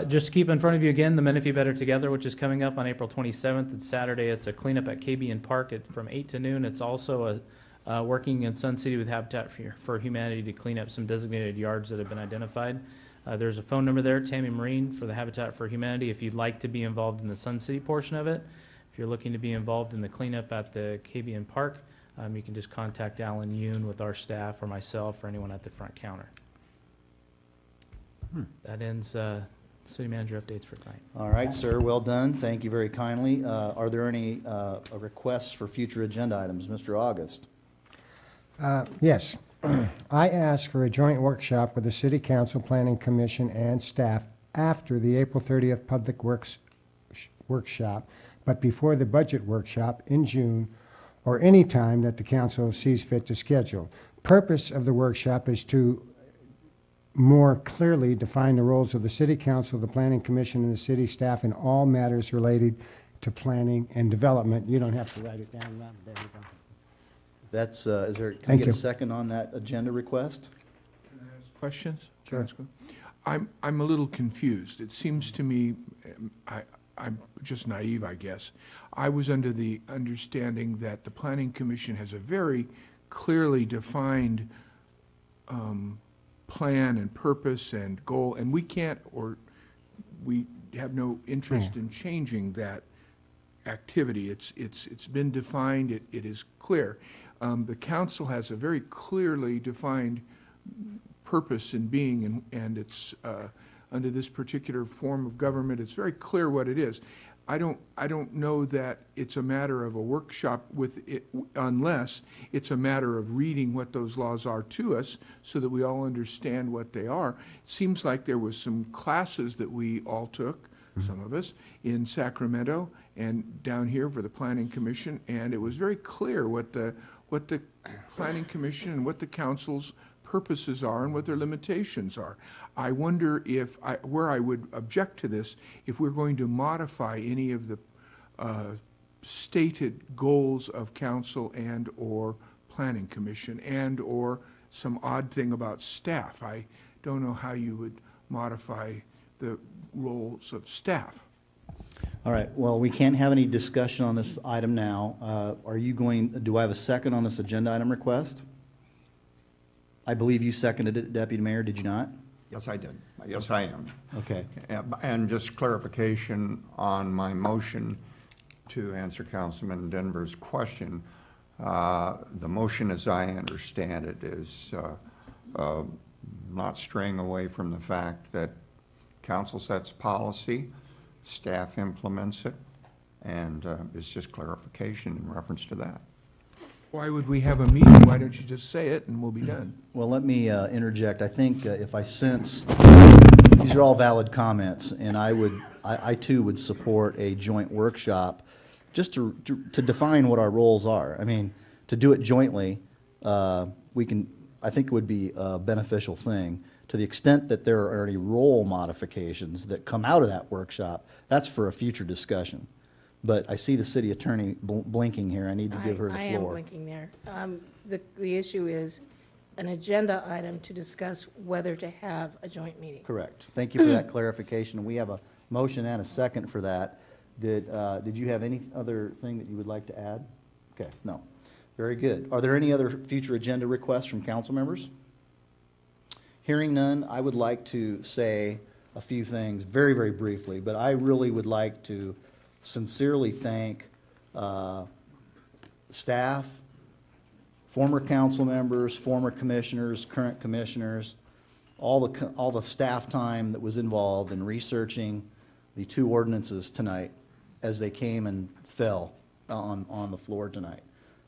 Just to keep in front of you again, the Menifee Better Together, which is coming up on April 27th. It's Saturday. It's a cleanup at KB Park from 8 to noon. It's also working in Sun City with Habitat for Humanity to clean up some designated yards that have been identified. There's a phone number there, Tammy Marine, for the Habitat for Humanity, if you'd like to be involved in the Sun City portion of it. If you're looking to be involved in the cleanup at the KB Park, you can just contact Alan Yoon with our staff or myself or anyone at the front counter. That ends city manager updates for tonight. All right, sir, well done. Thank you very kindly. Are there any requests for future agenda items? Mr. August? Yes. I ask for a joint workshop with the City Council, Planning Commission, and staff after the April 30th Public Works workshop, but before the budget workshop in June, or any time that the council sees fit to schedule. Purpose of the workshop is to more clearly define the roles of the City Council, the Planning Commission, and the city staff in all matters related to planning and development. You don't have to write it down. There you go. That's, is there, can I Thank get a you. second on that agenda request? Can I ask questions? Sure. I'm a little confused. It seems to me, I'm just naive, I guess. I was under the understanding that the Planning Commission has a very clearly defined plan and purpose and goal, and we can't, or we have no interest in changing that activity. It's been defined, it is clear. The council has a very clearly defined purpose in being, and it's under this particular form of government, it's very clear what it is. I don't know that it's a matter of a workshop with it, unless it's a matter of reading what those laws are to us so that we all understand what they are. It seems like there was some classes that we all took, some of us, in Sacramento and down here for the Planning Commission, and it was very clear what the Planning Commission and what the council's purposes are and what their limitations are. I wonder if, where I would object to this, if we're going to modify any of the stated goals of council and or Planning Commission and or some odd thing about staff. I don't know how you would modify the roles of staff. All right, well, we can't have any discussion on this item now. Are you going, do I have a second on this agenda item request? I believe you seconded it, Deputy Mayor, did you not? Yes, I did. Yes, I am. Okay. And just clarification on my motion to answer Councilman Denver's question. The motion, as I understand it, is not straying away from the fact that council sets policy, staff implements it, and it's just clarification in reference to that. Why would we have a meeting? Why don't you just say it and we'll be done? Well, let me interject. I think if I sense, these are all valid comments, and I too would support a joint workshop just to define what our roles are. I mean, to do it jointly, I think it would be a beneficial thing. To the extent that there are any role modifications that come out of that workshop, that's for a future discussion. But I see the city attorney blinking here. I need to give her the floor. I am blinking there. The issue is an agenda item to discuss whether to have a joint meeting. Correct. Thank you for that clarification. We have a motion and a second for that. Did you have any other thing that you would like to add? Okay, no. Very good. Are there any other future agenda requests from council members? Hearing none, I would like to say a few things very, very briefly, but I really would like to sincerely thank staff, former council members, former commissioners, current commissioners, all the staff time that was involved in researching the two ordinances tonight as they came and fell on the floor tonight.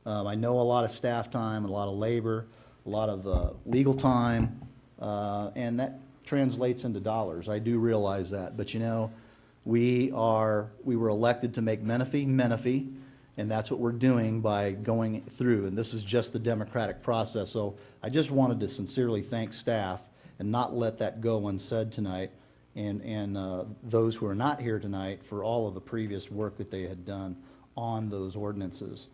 I know a lot of staff time, a lot of labor, a lot of legal time, and that translates into dollars. I do realize that, but you know, we were elected to make Menifee, and that's what we're doing by going through, and this is just the democratic process. So I just wanted to sincerely thank staff and not let that go unsaid tonight, and those who are not here tonight for all of the previous work that they had done on those ordinances.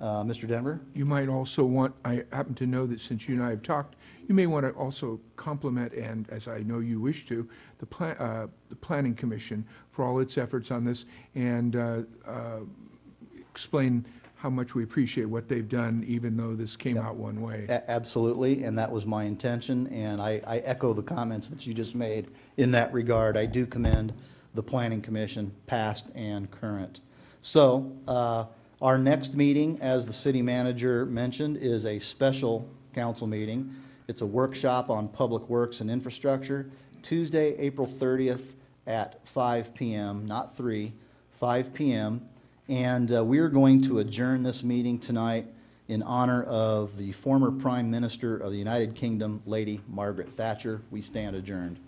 Mr. Denver? You might also want, I happen to know that since you and I have talked, you may want to also compliment, and as I know you wish to, the Planning Commission for all its efforts on this, and explain how much we appreciate what they've done, even though this came out one way. Absolutely, and that was my intention, and I echo the comments that you just made in that regard. I do commend the Planning Commission, past and current. So, our next meeting, as the city manager mentioned, is a special council meeting. It's a workshop on public works and infrastructure. Tuesday, April 30th at 5 p.m., not 3, 5 p.m. And we are going to adjourn this meeting tonight in honor of the former Prime Minister of the United Kingdom, Lady Margaret Thatcher. We stand adjourned.